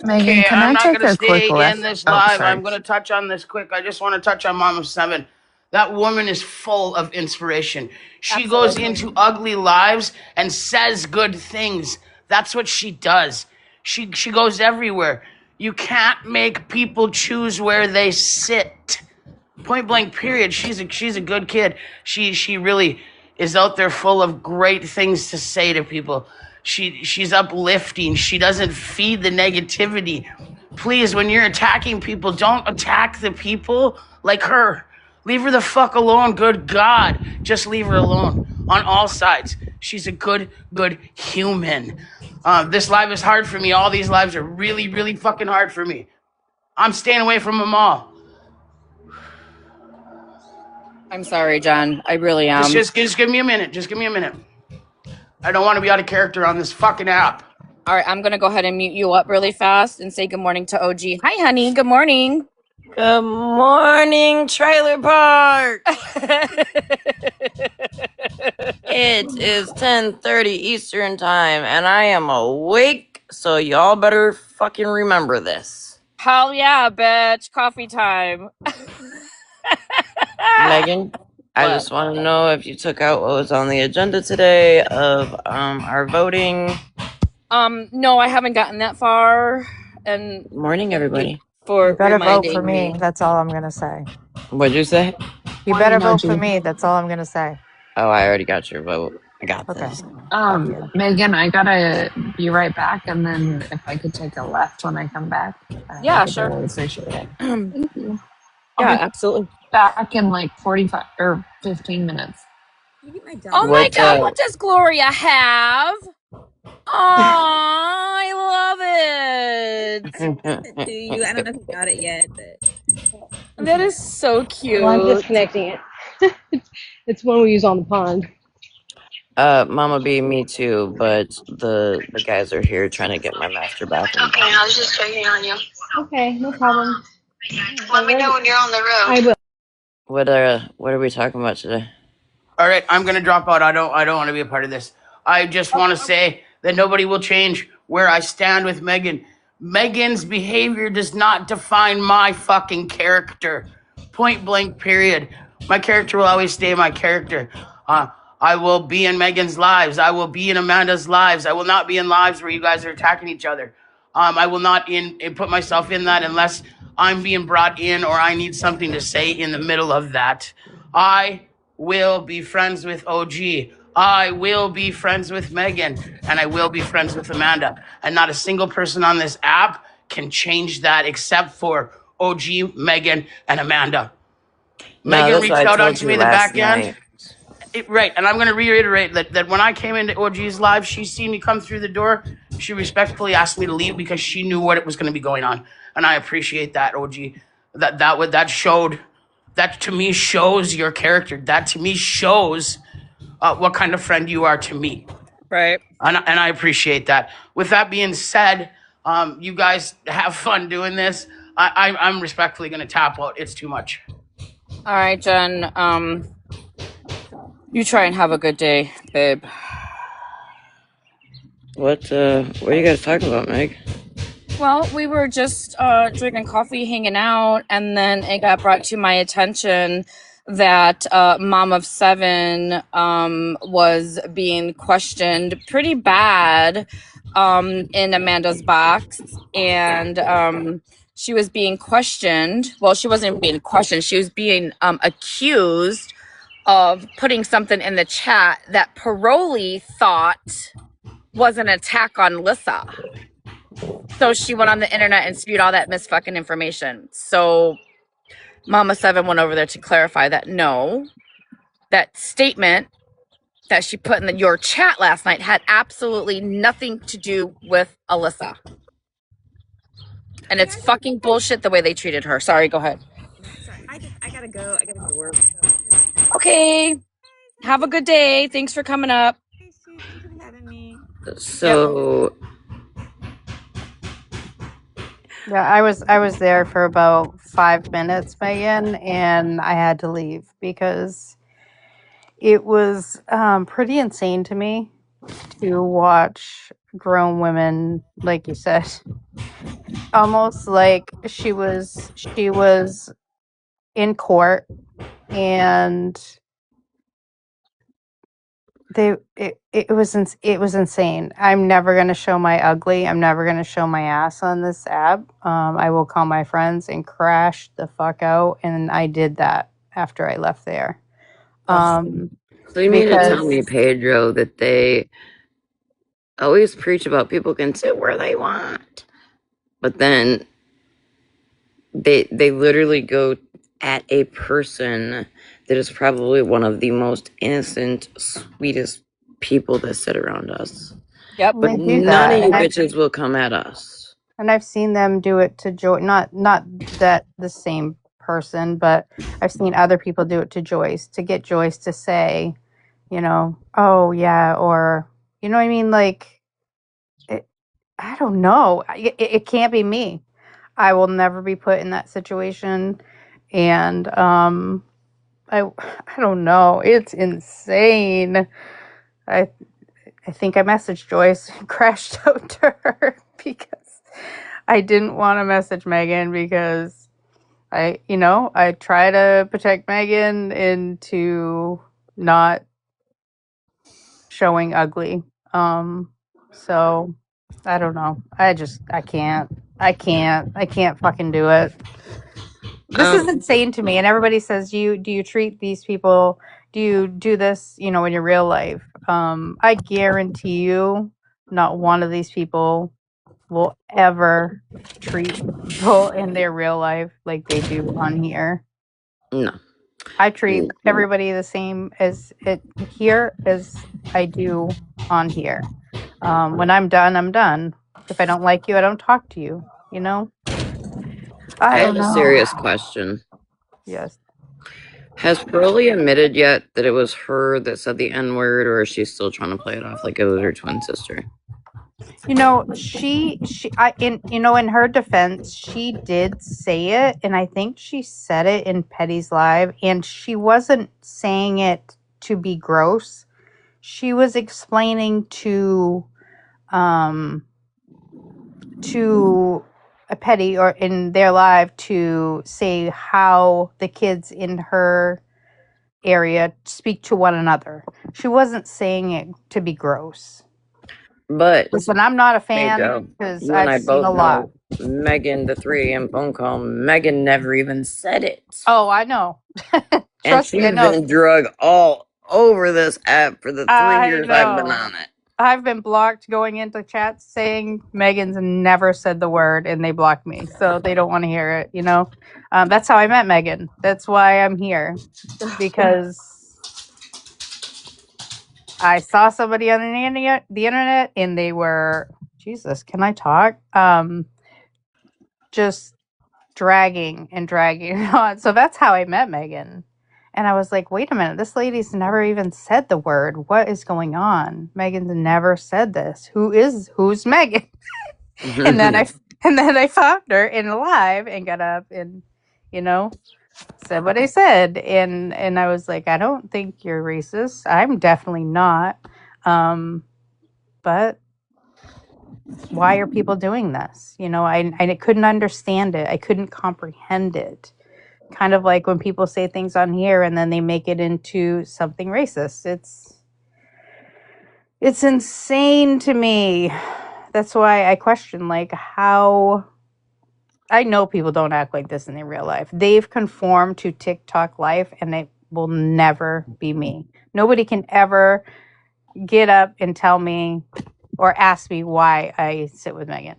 Speaker 14: Megan,
Speaker 2: Okay,
Speaker 14: can
Speaker 2: I'm
Speaker 14: I
Speaker 2: not
Speaker 14: take
Speaker 2: gonna
Speaker 14: a quick
Speaker 2: stay in
Speaker 14: left?
Speaker 2: this
Speaker 14: Oh,
Speaker 2: live.
Speaker 14: sorry.
Speaker 2: I'm gonna touch on this quick. I just want to touch on Mama Seven. That woman is full of inspiration. She goes
Speaker 8: Absolutely.
Speaker 2: into ugly lives and says good things. That's what she does. She goes everywhere. You can't make people choose where they sit. Point blank, period. She's a good kid. She really is out there full of great things to say to people. She's uplifting. She doesn't feed the negativity. Please, when you're attacking people, don't attack the people like her. Leave her the fuck alone. Good God, just leave her alone on all sides. She's a good human. This live is hard for me. All these lives are really, really fucking hard for me. I'm staying away from them all.
Speaker 8: I'm sorry, John. I really am.
Speaker 2: Just give me a minute. Just give me a minute. I don't want to be out of character on this fucking app.
Speaker 8: All right, I'm gonna go ahead and mute you up really fast and say good morning to OG. Hi, honey. Good morning.
Speaker 17: Good morning, Trailer Park. It is 10:30 Eastern time, and I am awake, so y'all better fucking remember this.
Speaker 8: Hell yeah, bitch. Coffee time.
Speaker 17: Megan, I just want to know if you took out what was on the agenda today of our voting.
Speaker 8: No, I haven't gotten that far. And
Speaker 17: Good morning, everybody.
Speaker 8: for
Speaker 18: You better vote for
Speaker 8: reminding
Speaker 18: me. That's all I'm gonna say.
Speaker 17: What'd you say?
Speaker 18: You
Speaker 14: Morning,
Speaker 18: better vote for
Speaker 14: OG.
Speaker 18: me. That's all I'm gonna say.
Speaker 17: Oh, I already got your vote. I got
Speaker 18: Okay.
Speaker 17: this.
Speaker 18: Thank you.
Speaker 14: Megan, I gotta be right back, and then if I could take a left when I come back,
Speaker 8: Yeah,
Speaker 14: I would
Speaker 8: sure.
Speaker 14: really appreciate it. Thank you.
Speaker 8: Yeah,
Speaker 14: I'll be
Speaker 8: absolutely.
Speaker 14: back in like 45 or 15 minutes.
Speaker 16: Can you get my dog?
Speaker 8: Oh my
Speaker 17: What,
Speaker 8: god, what does Gloria have? Oh, I love it.
Speaker 16: To you. I don't know if you got it yet, but
Speaker 8: That is so cute.
Speaker 9: Well, I'm disconnecting it. It's one we use on the pond.
Speaker 17: Mama B, me too, but the guys are here trying to get my master bathroom.
Speaker 11: Okay, I was just checking on you.
Speaker 9: Okay, no problem.
Speaker 11: Let me know when you're on the road.
Speaker 9: I will.
Speaker 17: What are we talking about today?
Speaker 2: All right, I'm gonna drop out. I don't want to be a part of this. I just want to say that nobody will change where I stand with Megan. Megan's behavior does not define my fucking character. Point blank, period. My character will always stay my character. I will be in Megan's lives. I will be in Amanda's lives. I will not be in lives where you guys are attacking each other. I will not put myself in that unless I'm being brought in or I need something to say in the middle of that. I will be friends with OG.
Speaker 19: I will be friends with Megan and I will be friends with Amanda. And not a single person on this app can change that except for OG, Megan, and Amanda.
Speaker 17: No,
Speaker 19: Megan
Speaker 17: that's what
Speaker 19: reached
Speaker 17: I
Speaker 19: out
Speaker 17: told
Speaker 19: onto
Speaker 17: you
Speaker 19: me in the
Speaker 17: last
Speaker 19: back end.
Speaker 17: night.
Speaker 19: Right, and I'm going to reiterate that when I came into OG's live, she seen me come through the door. She respectfully asked me to leave because she knew what it was going to be going on, and I appreciate that, OG. That showed, that to me shows your character. That to me shows what kind of friend you are to me.
Speaker 8: Right.
Speaker 19: And I appreciate that. With that being said, you guys have fun doing this. I'm respectfully going to tap out. It's too much.
Speaker 8: All right, Jen. You try and have a good day, babe.
Speaker 17: What are you guys talking about, Meg?
Speaker 8: Well, we were just drinking coffee, hanging out, and then it got brought to my attention that Mom of Seven was being questioned pretty bad in Amanda's box, and she was being questioned. Well, she wasn't being questioned. She was being accused of putting something in the chat that Paroli thought was an attack on Lissa. So she went on the internet and spewed all that misfucking information. So Mama Seven went over there to clarify that no, that statement that she put in your chat last night had absolutely nothing to do with Alyssa. And it's fucking bullshit the way they treated her. Sorry, go ahead.
Speaker 16: Sorry, I gotta go. I gotta go to work.
Speaker 8: Okay. Have a good day. Thanks for coming up.
Speaker 16: Thank you for having me.
Speaker 17: So
Speaker 18: Yeah, I was there for about 5 minutes, Megan, and I had to leave because it was pretty insane to me to watch grown women, like you said, almost like she was in court, and it was insane. I'm never going to show my ugly. I'm never going to show my ass on this app. I will call my friends and crash the fuck out, and I did that after I left there.
Speaker 17: so you mean to tell me,
Speaker 18: Because
Speaker 17: Pedro, that they always preach about people can sit where they want, but then they literally go at a person that is probably one of the most innocent, sweetest people that sit around us.
Speaker 8: Yep.
Speaker 17: But
Speaker 18: they do
Speaker 17: none of
Speaker 18: that,
Speaker 17: you bitches will come at us.
Speaker 18: and I've seen them do it to Joy. Not that the same person, but I've seen other people do it to Joyce to get Joyce to say, oh yeah, or you know what I mean, like I don't know. It can't be me. I will never be put in that situation, and I don't know. It's insane. I think I messaged Joyce and crashed out to her because I didn't want to message Megan because I try to protect Megan into not showing ugly. So I don't know. I can't fucking do it. This is insane to me. And everybody says, do you treat these people, do you do this, in your real life? I guarantee you not one of these people will ever treat people in their real life like they do on here.
Speaker 17: No.
Speaker 18: I treat everybody the same as it here as I do on here. When I'm done, I'm done. If I don't like you, I don't talk to you,
Speaker 17: I
Speaker 18: don't
Speaker 17: have a
Speaker 18: know.
Speaker 17: serious question.
Speaker 18: Yes. Has
Speaker 17: Pearlie admitted yet that it was her that said the N-word, or is she still trying to play it off like it was her twin sister?
Speaker 18: In her defense, she did say it, and I think she said it in Petty's live, and she wasn't saying it to be gross. She was explaining to a Petty or in their live to say how the kids in her area speak to one another. She wasn't saying it to be gross.
Speaker 17: But
Speaker 18: listen, I'm not a fan
Speaker 17: because
Speaker 18: because
Speaker 17: you and I
Speaker 18: I've seen
Speaker 17: both
Speaker 18: a lot.
Speaker 17: know Megan, the 3 a.m. phone call, Megan never even said it.
Speaker 18: Oh, I know.
Speaker 17: And she's been drug all over this app for the 3
Speaker 18: I
Speaker 17: years I've been
Speaker 18: know.
Speaker 17: on it.
Speaker 18: I've been blocked going into chats saying Megan's never said the word, and they blocked me, so they don't want to hear it. That's how I met Megan. That's why I'm here, because I saw somebody on the internet, and they were, Jesus, can I talk? Just dragging and dragging on. So that's how I met Megan. And I was like, wait a minute, this lady's never even said the word. What is going on? Megan's never said this. Who's Megan? and then I found her in live and got up and, said what I said. And I was like, I don't think you're racist. I'm definitely not. But why are people doing this? I couldn't understand it. I couldn't comprehend it. Kind of like when people say things on here and then they make it into something racist. It's insane to me. That's why I question, like, how. I know people don't act like this in their real life. They've conformed to TikTok life, and it will never be me. Nobody can ever get up and tell me or ask me why I sit with Megan.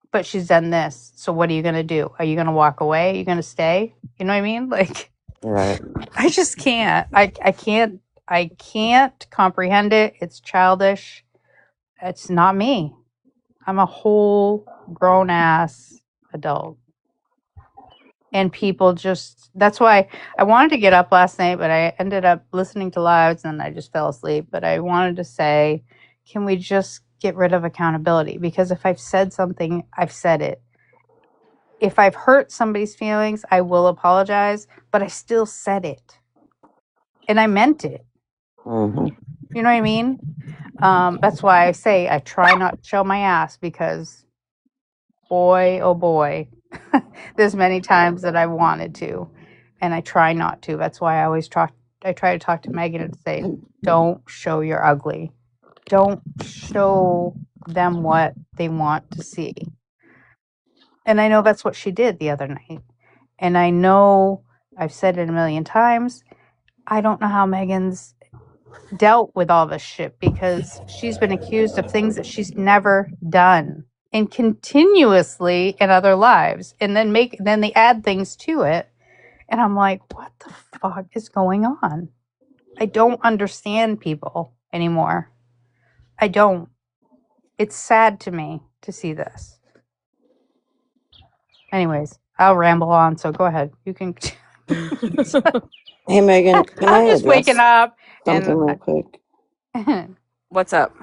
Speaker 18: But she's done this. So what are you going to do? Are you going to walk away? Are you going to stay? You know what I mean? Like,
Speaker 17: Right.
Speaker 18: I just can't. I can't comprehend it. It's childish. It's not me. I'm a whole grown ass adult. And people that's why I wanted to get up last night, but I ended up listening to lives and I just fell asleep. But I wanted to say, can we just get rid of accountability? Because if I've said something, I've said it. If I've hurt somebody's feelings, I will apologize, but I still said it. And I meant it.
Speaker 17: Mm-hmm.
Speaker 18: You know what I mean? That's why I say I try not to show my ass, because boy, oh boy, there's many times that I wanted to, and I try not to. That's why I try to talk to Megan and say, don't show your ugly. Don't show them what they want to see. And I know that's what she did the other night. And I know I've said it a million times. I don't know how Megan's dealt with all this shit, because she's been accused of things that she's never done, and continuously in other lives, and then they add things to it, and I'm like, what the fuck is going on? I don't understand people anymore. I don't. It's sad to me to see this. Anyways, I'll ramble on, so go ahead. You can.
Speaker 17: Hey, Megan, can
Speaker 18: I'm
Speaker 17: I
Speaker 18: just waking
Speaker 17: address
Speaker 18: up
Speaker 17: something
Speaker 18: and
Speaker 17: real quick?
Speaker 8: What's up?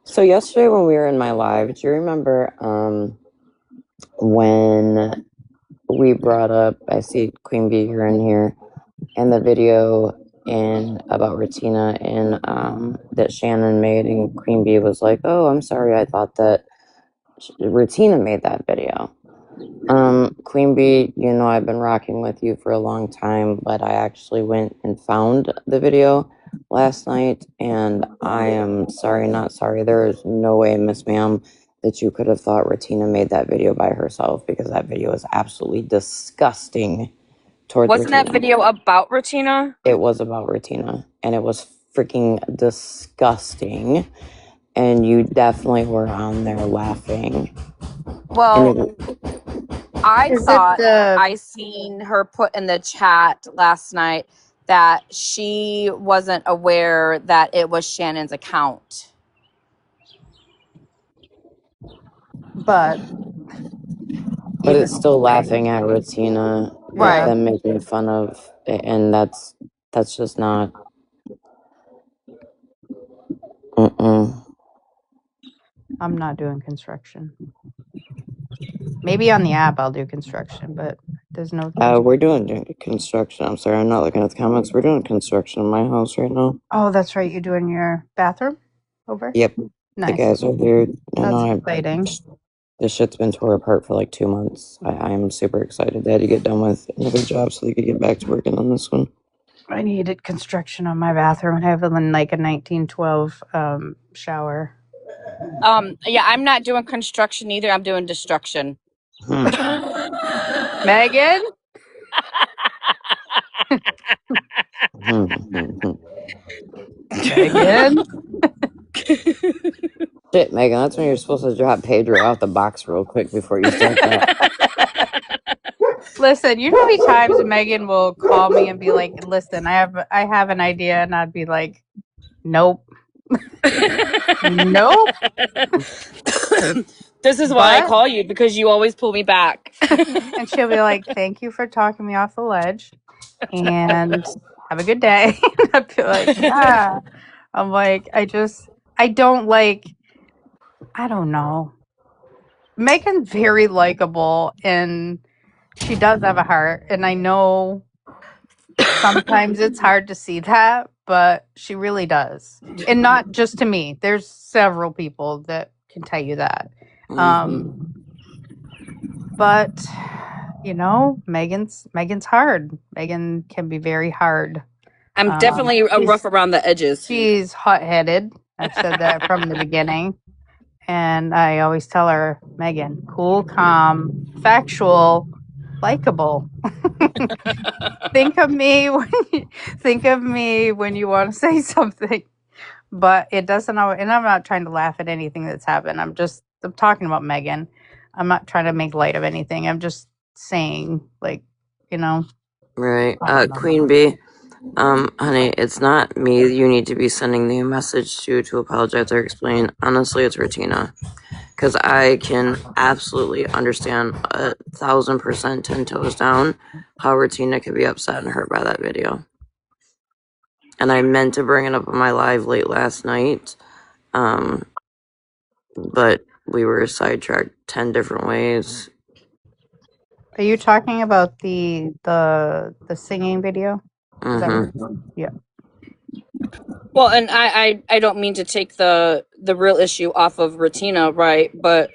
Speaker 17: So yesterday when we were in my live, do you remember when we brought up, I see Queen Bee here and here, and the video about Ratina and that Shannon made, and Queen Bee was like, oh, I'm sorry, I thought that Ratina made that video. Queen Bee, I've been rocking with you for a long time, but I actually went and found the video last night, and I am sorry, not sorry. There is no way, Miss Ma'am, that you could have thought Ratina made that video by herself, because that video is absolutely disgusting towards
Speaker 8: Wasn't
Speaker 17: Ratina.
Speaker 8: that video about Ratina?
Speaker 17: It was about Ratina, and it was freaking disgusting, and you definitely were on there laughing.
Speaker 8: Well, I
Speaker 18: Is it
Speaker 8: thought
Speaker 18: the
Speaker 8: I seen her put in the chat last night that she wasn't aware that it was Shannon's account.
Speaker 18: but
Speaker 17: But
Speaker 18: either
Speaker 17: it's still
Speaker 18: way,
Speaker 17: laughing at Ratina,
Speaker 18: yeah.
Speaker 17: them making fun of, and that's just not.
Speaker 18: I'm not doing construction. Maybe on the app I'll do construction, but there's no.
Speaker 17: We're doing construction. I'm sorry, I'm not looking at the comments. We're doing construction in my house right now.
Speaker 18: Oh, that's right. You're doing your bathroom over?
Speaker 17: Yep. The
Speaker 18: Nice.
Speaker 17: guys are here.
Speaker 18: That's exciting.
Speaker 17: This shit's been tore apart for like 2 months. I'm super excited. They had to get done with another job so they could get back to working on this one.
Speaker 18: I needed construction on my bathroom. I have like a 1912 shower.
Speaker 8: Yeah, I'm not doing construction either. I'm doing destruction.
Speaker 18: Megan? Megan.
Speaker 17: Shit, Megan, that's when you're supposed to drop Pedro out the box real quick before you start that.
Speaker 18: Listen, you know how many times Megan will call me and be like, "Listen, I have an idea," and I'd be like, "Nope, nope."
Speaker 8: This is why I
Speaker 18: But
Speaker 8: call you, because you always pull me back.
Speaker 18: and she'll be like, "Thank you for talking me off the ledge, and have a good day." I'd be like, "Yeah." I'm like, I don't like. I don't know. Megan's very likable, and she does have a heart, and I know sometimes it's hard to see that, but she really does. And not just to me. There's several people that can tell you that. But you know, Megan's hard. Megan can be very hard.
Speaker 8: I'm definitely a rough around the edges.
Speaker 18: She's hot-headed. I've said that from the beginning. And I always tell her, Megan, cool, calm, factual, likable. think of me when you want to say something. But it doesn't always, and I'm not trying to laugh at anything that's happened. I'm talking about Megan. I'm not trying to make light of anything. I'm just saying, like, you know.
Speaker 17: Right. Queen Bee, honey, it's not me you need to be sending the message to apologize or explain. Honestly, it's Retina. Because I can absolutely understand 1,000%, 10 toes down, how Retina could be upset and hurt by that video. And I meant to bring it up on my live late last night, but we were sidetracked 10 different ways.
Speaker 18: Are you talking about the singing video? Yeah.
Speaker 8: Well, and I don't mean to take the real issue off of Retina, right? But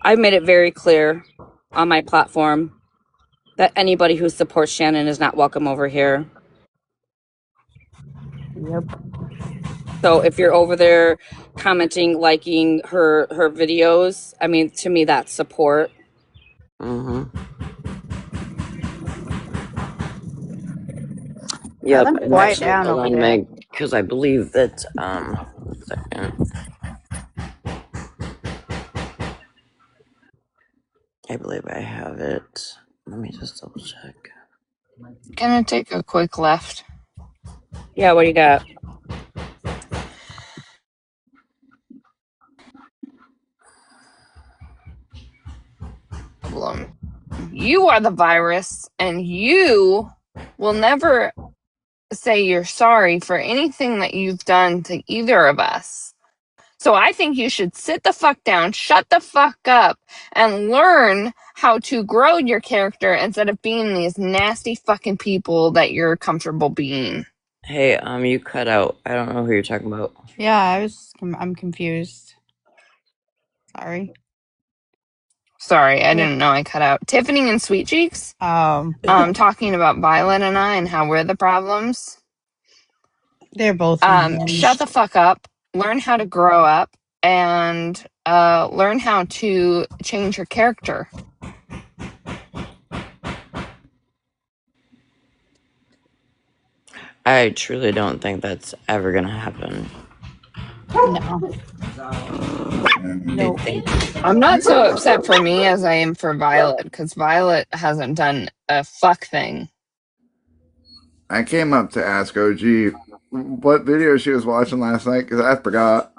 Speaker 8: I've made it very clear on my platform that anybody who supports Shannon is not welcome over here.
Speaker 18: Yep.
Speaker 17: So if you're over there commenting, liking her videos, I mean, to me, that's support.
Speaker 18: Mm-hmm.
Speaker 17: Yep.
Speaker 18: Let them quiet down over there.
Speaker 17: Meg, because I believe that, 1 second. I believe I have it. Let me just double check.
Speaker 14: Gonna take a quick left.
Speaker 17: Yeah, what do you got?
Speaker 14: Problem. You are the virus, and you will never say you're sorry for anything that you've done to either of us. So I think you should sit the fuck down, shut the fuck up, and learn how to grow your character instead of being these nasty fucking people that you're comfortable being.
Speaker 17: Hey, you cut out. I don't know who you're talking about.
Speaker 18: Yeah, I'm confused. Sorry.
Speaker 14: Sorry, I didn't know I cut out. Tiffany and Sweet Cheeks. Talking about Violet and I and how we're the problems.
Speaker 18: They're both
Speaker 14: shut the fuck up. Learn how to grow up and learn how to change your character.
Speaker 17: I truly don't think that's ever gonna happen.
Speaker 18: No.
Speaker 14: Nope. I'm not so upset for me as I am for Violet, because Violet hasn't done a fuck thing.
Speaker 6: I came up to ask OG what video she was watching last night because I forgot.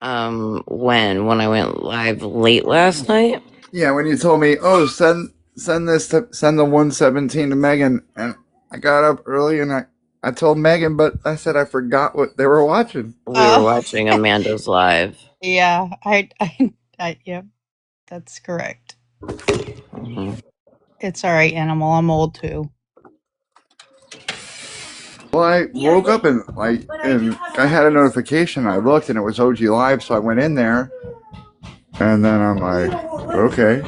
Speaker 17: When I went live late last night?
Speaker 6: Yeah, when you told me, oh, send the 117 to Megan, and I got up early and I told Megan, but I said I forgot what they were watching.
Speaker 17: We were watching Amanda's live.
Speaker 18: Yeah, I yep, that's correct.
Speaker 17: Mm-hmm.
Speaker 18: It's all right, Animal. I'm old too.
Speaker 6: Well, I woke up and I had a notification. I looked and it was OG Live, so I went in there, and then I'm like, okay,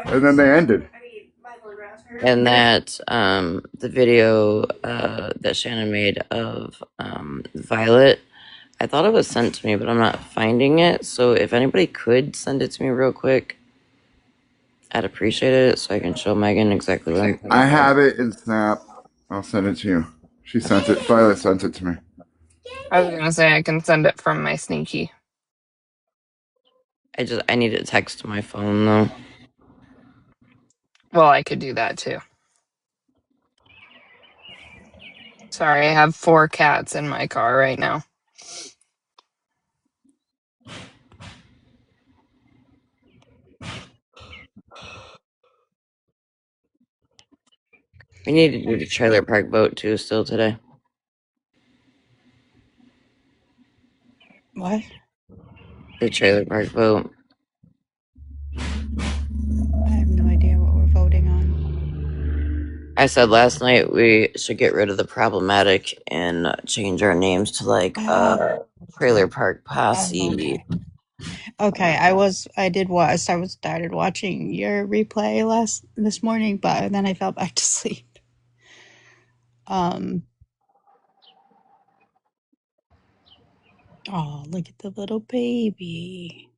Speaker 6: and then they ended.
Speaker 17: And that the video that Shannon made of Violet, I thought it was sent to me, but I'm not finding it. So if anybody could send it to me real quick, I'd appreciate it so I can show Megan exactly what I'm thinking.
Speaker 6: I have it in Snap. I'll send it to you. She sent it. Violet sent it to me.
Speaker 14: I was gonna say I can send it from my sneaky.
Speaker 17: I need to text my phone though.
Speaker 14: Well, I could do that too. Sorry, I have 4 cats in my car right now.
Speaker 17: We need to do the trailer park vote too still today.
Speaker 18: What?
Speaker 17: The trailer park vote.
Speaker 18: I have no idea what we're voting on.
Speaker 17: I said last night we should get rid of the problematic and change our names to like trailer park posse.
Speaker 18: Okay, I did what I started watching your replay this morning, but then I fell back to sleep. Oh, look at the little baby.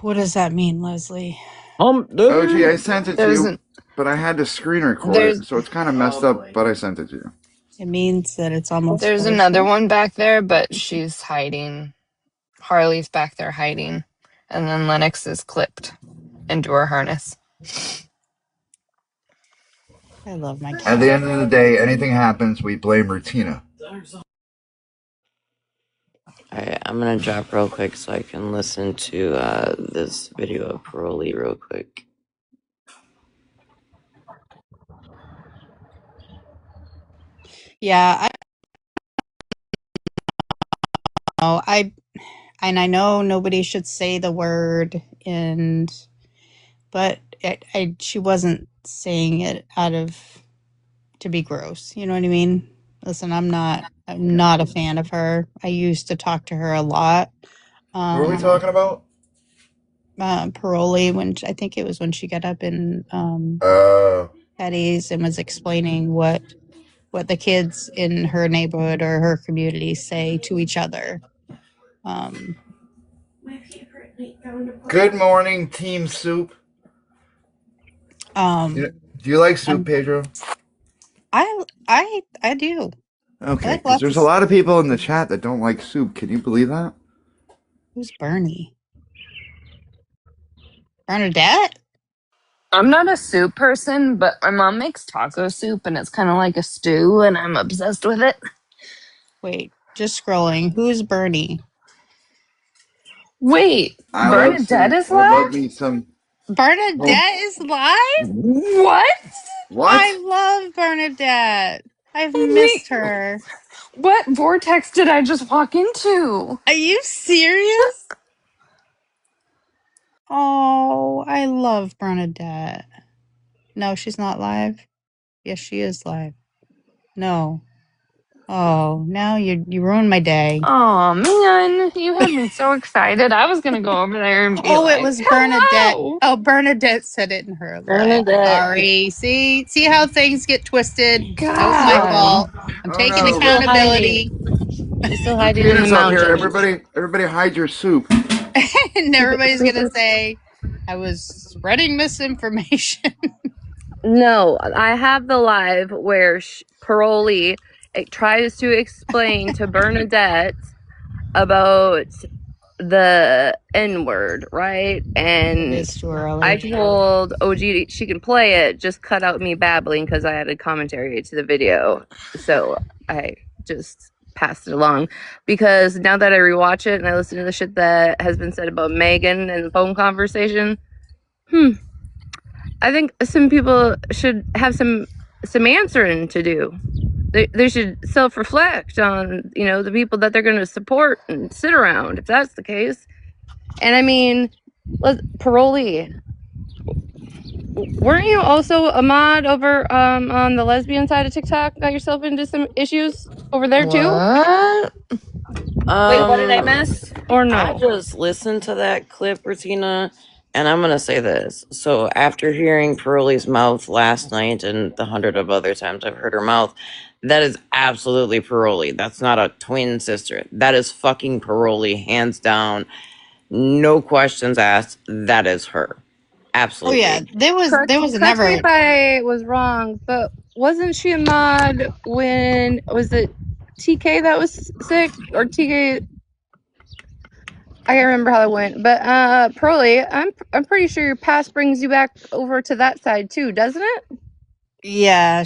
Speaker 18: What does that mean, Leslie?
Speaker 6: OG, I sent it to
Speaker 14: There's
Speaker 6: you, but I had to screen record
Speaker 14: there's
Speaker 6: it, so it's kind of messed up, but I sent it to you.
Speaker 18: It means that it's almost
Speaker 14: there's
Speaker 18: 4
Speaker 14: another one back there, but she's hiding. Harley's back there hiding, and then Lennox is clipped into her harness.
Speaker 18: I love my cat.
Speaker 6: At the end of the day, anything happens, we blame Rutina.
Speaker 17: Alright, I'm gonna drop real quick so I can listen to this video of Parolee real quick.
Speaker 18: Yeah, I know nobody should say the word, but she wasn't saying it to be gross. You know what I mean? Listen, I'm not a fan of her. I used to talk to her a lot.
Speaker 6: Who are we talking about?
Speaker 18: Parolee, I think it was when she got up in Eddie's and was explaining what the kids in her neighborhood or her community say to each other.
Speaker 6: Good morning, Team Soup. Do you like soup, Pedro?
Speaker 18: I do.
Speaker 6: Okay, because there's a lot of people in the chat that don't like soup. Can you believe that?
Speaker 18: Who's Bernie? Bernadette?
Speaker 14: I'm not a soup person, but my mom makes taco soup, and it's kind of like a stew, and I'm obsessed with it.
Speaker 18: Wait, just scrolling. Who's Bernie?
Speaker 14: Wait, Bernadette is live?
Speaker 6: I love me some.
Speaker 18: Bernadette is live?
Speaker 14: What?
Speaker 18: I love Bernadette. I've missed her.
Speaker 14: What vortex did I just walk into?
Speaker 18: Are you serious? Oh, I love Bernadette. No, she's not live. Yes, she is live. No. Oh, now you ruined my day.
Speaker 14: Oh man, you had me so excited. I was gonna go over there and be like,
Speaker 18: it was Bernadette.
Speaker 14: "Hello."
Speaker 18: Oh, Bernadette said it in her live.
Speaker 17: Bernadette.
Speaker 18: Sorry. See how things get twisted.
Speaker 14: God.
Speaker 18: That was my fault. I'm taking accountability.
Speaker 17: She's still hiding in the
Speaker 6: Peter's up here.
Speaker 17: mountains.
Speaker 6: Everybody hide your soup.
Speaker 18: And everybody's gonna say I was spreading misinformation.
Speaker 5: No, I have the live where Parolee tries to explain to Bernadette about the N-word, right? And
Speaker 18: It is too early.
Speaker 5: I told OG she can play it, just cut out me babbling because I added commentary to the video. So I just passed it along because now that I rewatch it and I listen to the shit that has been said about Megan in the phone conversation, I think some people should have some answering to do. They should self-reflect on, the people that they're going to support and sit around, if that's the case. And I mean, Parolee, weren't you also a mod over on the lesbian side of TikTok? Got yourself into some issues over there too?
Speaker 14: What?
Speaker 5: Wait, what did I miss? Or no?
Speaker 17: I just listened to that clip, Rutina, and I'm gonna say this. So after hearing Parolee's mouth last night and the 100 of other times I've heard her mouth, that is absolutely Parolee. That's not a twin sister. That is fucking Parolee, hands down. No questions asked. That is her.
Speaker 18: Oh yeah,
Speaker 17: Absolutely.
Speaker 18: there was
Speaker 8: Correct me
Speaker 18: never.
Speaker 8: if I was wrong, but wasn't she a mod when was it TK that was sick or TK? I can't remember how it went, but Pearly, I'm pretty sure your past brings you back over to that side too, doesn't it?
Speaker 18: Yeah,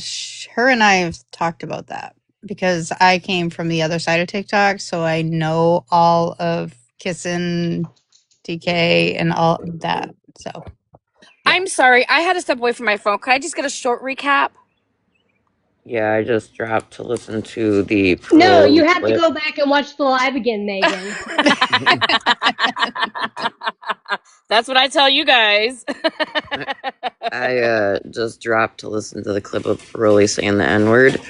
Speaker 18: her and I have talked about that because I came from the other side of TikTok, so I know all of Kissin, TK, and all that. So yeah.
Speaker 8: I'm sorry, I had to step away from my phone. Could I just get a short recap?
Speaker 17: Yeah, I just dropped to listen to the
Speaker 9: No,
Speaker 17: Paroli
Speaker 9: you have to
Speaker 17: clip.
Speaker 9: go back and watch the live again, Megan.
Speaker 8: That's what I tell you guys.
Speaker 17: I just dropped to listen to the clip of Paroli saying the N-word.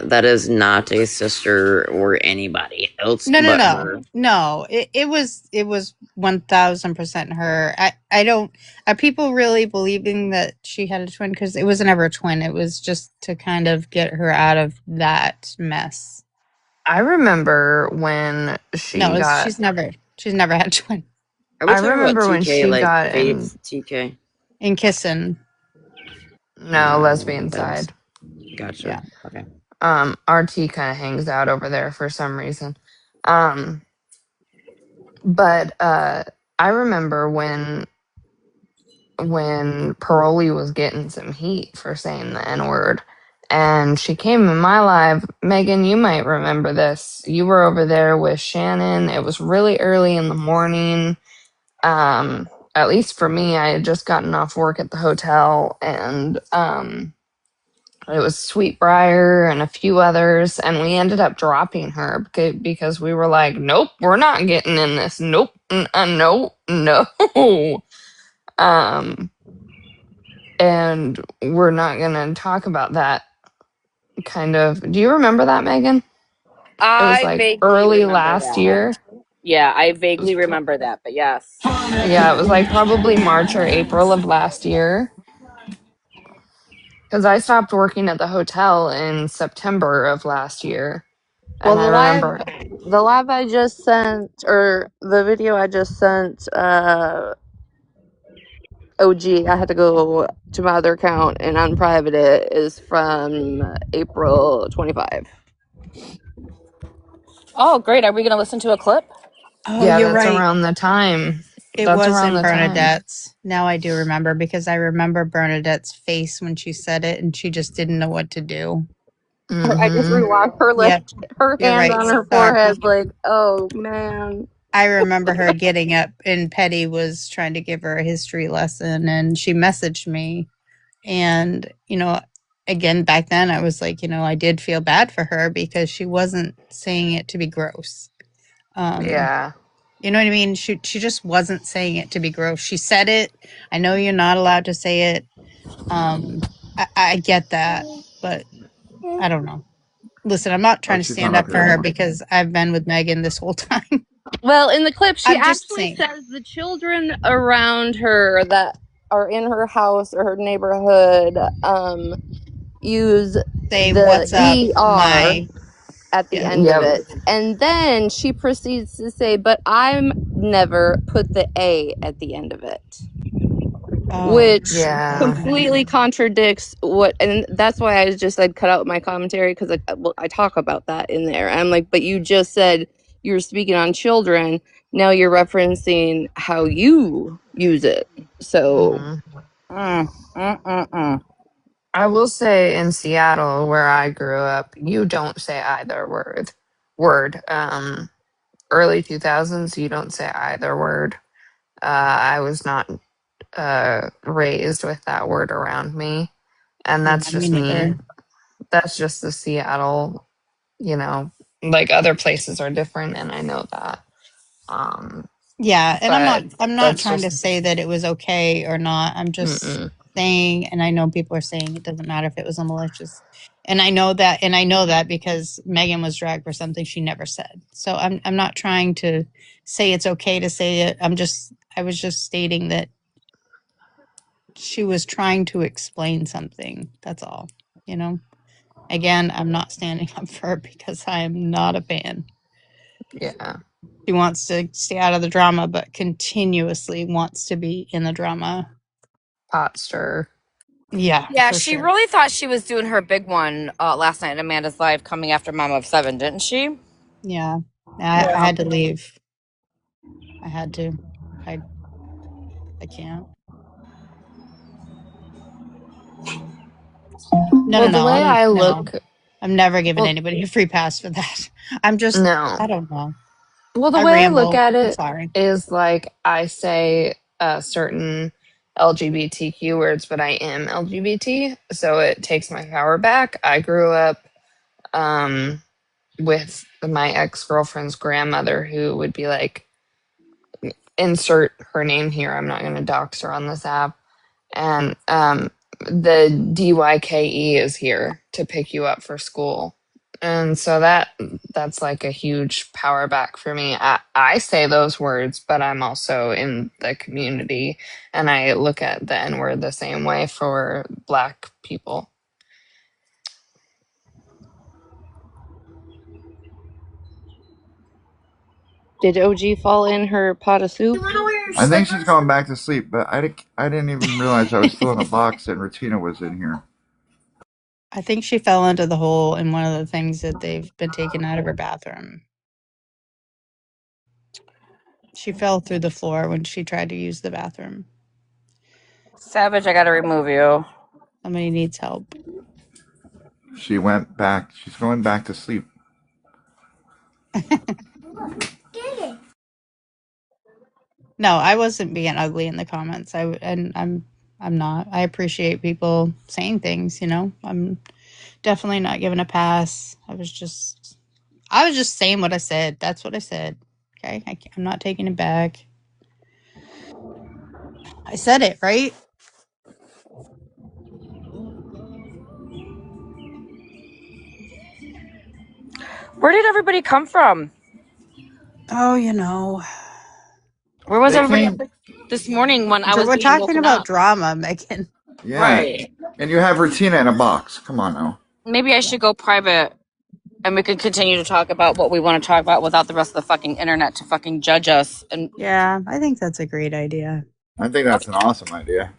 Speaker 17: That is not a sister or anybody else
Speaker 18: No, no,
Speaker 17: but
Speaker 18: no,
Speaker 17: her.
Speaker 18: no. It was 1000% her. I don't. Are people really believing that she had a twin? Because it was never a twin. It was just to kind of get her out of that mess.
Speaker 14: I remember when she
Speaker 18: No,
Speaker 14: got.
Speaker 18: she's never had a twin.
Speaker 17: Are we
Speaker 14: I
Speaker 17: talking about
Speaker 14: remember when
Speaker 17: TK,
Speaker 14: she
Speaker 17: like
Speaker 14: got in.
Speaker 17: Faith TK?
Speaker 18: In kissing.
Speaker 14: No, lesbian
Speaker 17: That's
Speaker 14: side.
Speaker 17: gotcha.
Speaker 18: Yeah.
Speaker 17: Okay.
Speaker 14: RT kind of hangs out over there for some reason. But I remember when Paroli was getting some heat for saying the N-word. And she came in my live. Megan, you might remember this. You were over there with Shannon. It was really early in the morning. At least for me, I had just gotten off work at the hotel, and it was Sweetbriar and a few others, and we ended up dropping her because we were like, nope, we're not getting in this. Nope, no, no. And we're not gonna talk about that kind of. Do you remember that, Megan? It was
Speaker 8: I
Speaker 14: like
Speaker 8: vaguely
Speaker 14: early
Speaker 8: remember
Speaker 14: last
Speaker 8: that.
Speaker 14: year.
Speaker 8: Yeah, I
Speaker 14: It was
Speaker 8: vaguely remember that, but yes.
Speaker 14: yeah, it was like probably March or April of last year. Because I stopped working at the hotel in September of last year.
Speaker 8: Well,
Speaker 14: And I remember,
Speaker 8: the live I just sent, or the video I just sent, OG, I had to go to my other account and unprivate it, is from April 25. Oh, great. Are we going to listen to a clip?
Speaker 18: Oh,
Speaker 14: yeah,
Speaker 18: you're
Speaker 14: that's
Speaker 18: right.
Speaker 14: around the time.
Speaker 18: It
Speaker 14: That's
Speaker 18: was
Speaker 14: around
Speaker 18: in
Speaker 14: the time.
Speaker 18: Bernadette's. Now I do remember because I remember Bernadette's face when she said it and she just didn't know what to do.
Speaker 8: I just
Speaker 14: Mm-hmm.
Speaker 8: rewound her
Speaker 18: Yep,
Speaker 8: her
Speaker 18: you're
Speaker 8: hand
Speaker 18: right.
Speaker 8: on her
Speaker 18: Sorry.
Speaker 8: forehead, like, oh man.
Speaker 18: I remember her getting up and Petty was trying to give her a history lesson and she messaged me. And, again, back then I was like, I did feel bad for her because she wasn't saying it to be gross.
Speaker 14: Yeah.
Speaker 18: You know what I mean? She just wasn't saying it to be gross. She said it. I know you're not allowed to say it. I get that, but I don't know. Listen, I'm not trying
Speaker 6: Oh,
Speaker 18: to
Speaker 6: she's not
Speaker 18: stand
Speaker 6: up
Speaker 18: up for
Speaker 6: here
Speaker 18: her
Speaker 6: anymore.
Speaker 18: because I've been with Megan this whole time.
Speaker 8: Well, in the clip, she
Speaker 18: I'm just
Speaker 8: actually
Speaker 18: saying.
Speaker 8: says the children around her that are in her house or her neighborhood use
Speaker 18: Say
Speaker 8: the
Speaker 18: what's up,
Speaker 8: ER
Speaker 18: my
Speaker 8: at the
Speaker 18: yeah.
Speaker 8: end of
Speaker 14: Yep.
Speaker 8: it. And then she proceeds to say, but I'm never put the A at the end of it.
Speaker 18: Oh,
Speaker 8: Which
Speaker 14: Yeah.
Speaker 8: completely contradicts what, and that's why I just said cut out my commentary because I talk about that in there. I'm like, but you just said you were speaking on children. Now you're referencing how you use it. So,
Speaker 14: hmm
Speaker 8: mm, mm, mm, mm.
Speaker 14: I will say in Seattle, where I grew up, you don't say either word. Early 2000s, you don't say either word. I was not raised with that word around me. And that's
Speaker 18: yeah, me
Speaker 14: just me.
Speaker 18: neither.
Speaker 14: That's just the Seattle, like other places are different, and I know that. Um,
Speaker 18: Yeah, and
Speaker 14: but
Speaker 18: I'm not
Speaker 14: that's
Speaker 18: trying to
Speaker 14: just,
Speaker 18: say that it was okay or not. I'm just
Speaker 14: mm-mm.
Speaker 18: saying, and I know people are saying it doesn't matter if it was a malicious. And I know that because Megan was dragged for something she never said. So I'm not trying to say it's okay to say it. I was just stating that she was trying to explain something. That's all. Again, I'm not standing up for her because I am not a fan.
Speaker 14: Yeah.
Speaker 18: She wants to stay out of the drama, but continuously wants to be in the drama.
Speaker 14: Pot stir.
Speaker 18: Yeah,
Speaker 8: Yeah,
Speaker 18: for
Speaker 8: she
Speaker 18: sure.
Speaker 8: really thought she was doing her big one last night at Amanda's live, coming after Mom of Seven, didn't she?
Speaker 18: Yeah. I had to leave. I had to. I can't.
Speaker 14: Well, the way I
Speaker 18: No.
Speaker 14: look,
Speaker 18: I'm never giving
Speaker 14: well,
Speaker 18: anybody a free pass for that. I'm just,
Speaker 14: no.
Speaker 18: I don't know.
Speaker 14: Well, the
Speaker 18: I
Speaker 14: way I look
Speaker 18: ramble.
Speaker 14: at
Speaker 18: I'm
Speaker 14: it
Speaker 18: sorry.
Speaker 14: is like I say certain LGBTQ words, but I am LGBT, so it takes my power back. I grew up with my ex girlfriend's grandmother who would be like, insert her name here. I'm not going to dox her on this app. And the DYKE is here to pick you up for school. And so that's like a huge power back for me. I say those words, but I'm also in the community and I look at the N word the same way for Black people.
Speaker 17: Did OG fall in her pot of soup?
Speaker 6: I think she's going back to sleep, but I didn't even realize I was still in a box and Retina was in here.
Speaker 18: I think she fell into the hole in one of the things that they've been taken out of her bathroom. She fell through the floor when she tried to use the bathroom.
Speaker 8: Savage, I gotta remove you.
Speaker 18: Somebody needs help.
Speaker 6: She went back. She's going back to sleep.
Speaker 18: No, I wasn't being ugly in the comments. I'm not. I appreciate people saying things, you know. I'm definitely not giving a pass. I was just saying what I said. That's what I said. Okay? I'm not taking it back. I said it, right?
Speaker 8: Where did everybody come from?
Speaker 18: Oh, you know.
Speaker 8: Where was
Speaker 6: They
Speaker 8: everybody
Speaker 6: came.
Speaker 8: this morning when I was
Speaker 18: We're
Speaker 8: being
Speaker 18: talking
Speaker 8: woken
Speaker 18: about
Speaker 8: up?
Speaker 18: drama, Megan.
Speaker 6: Yeah.
Speaker 8: Right.
Speaker 6: And you have Retina in a box. Come on now.
Speaker 8: Maybe I should go private and we can continue to talk about what we want to talk about without the rest of the fucking internet to fucking judge us. And
Speaker 18: Yeah, I think that's a great idea.
Speaker 6: I think that's an awesome idea.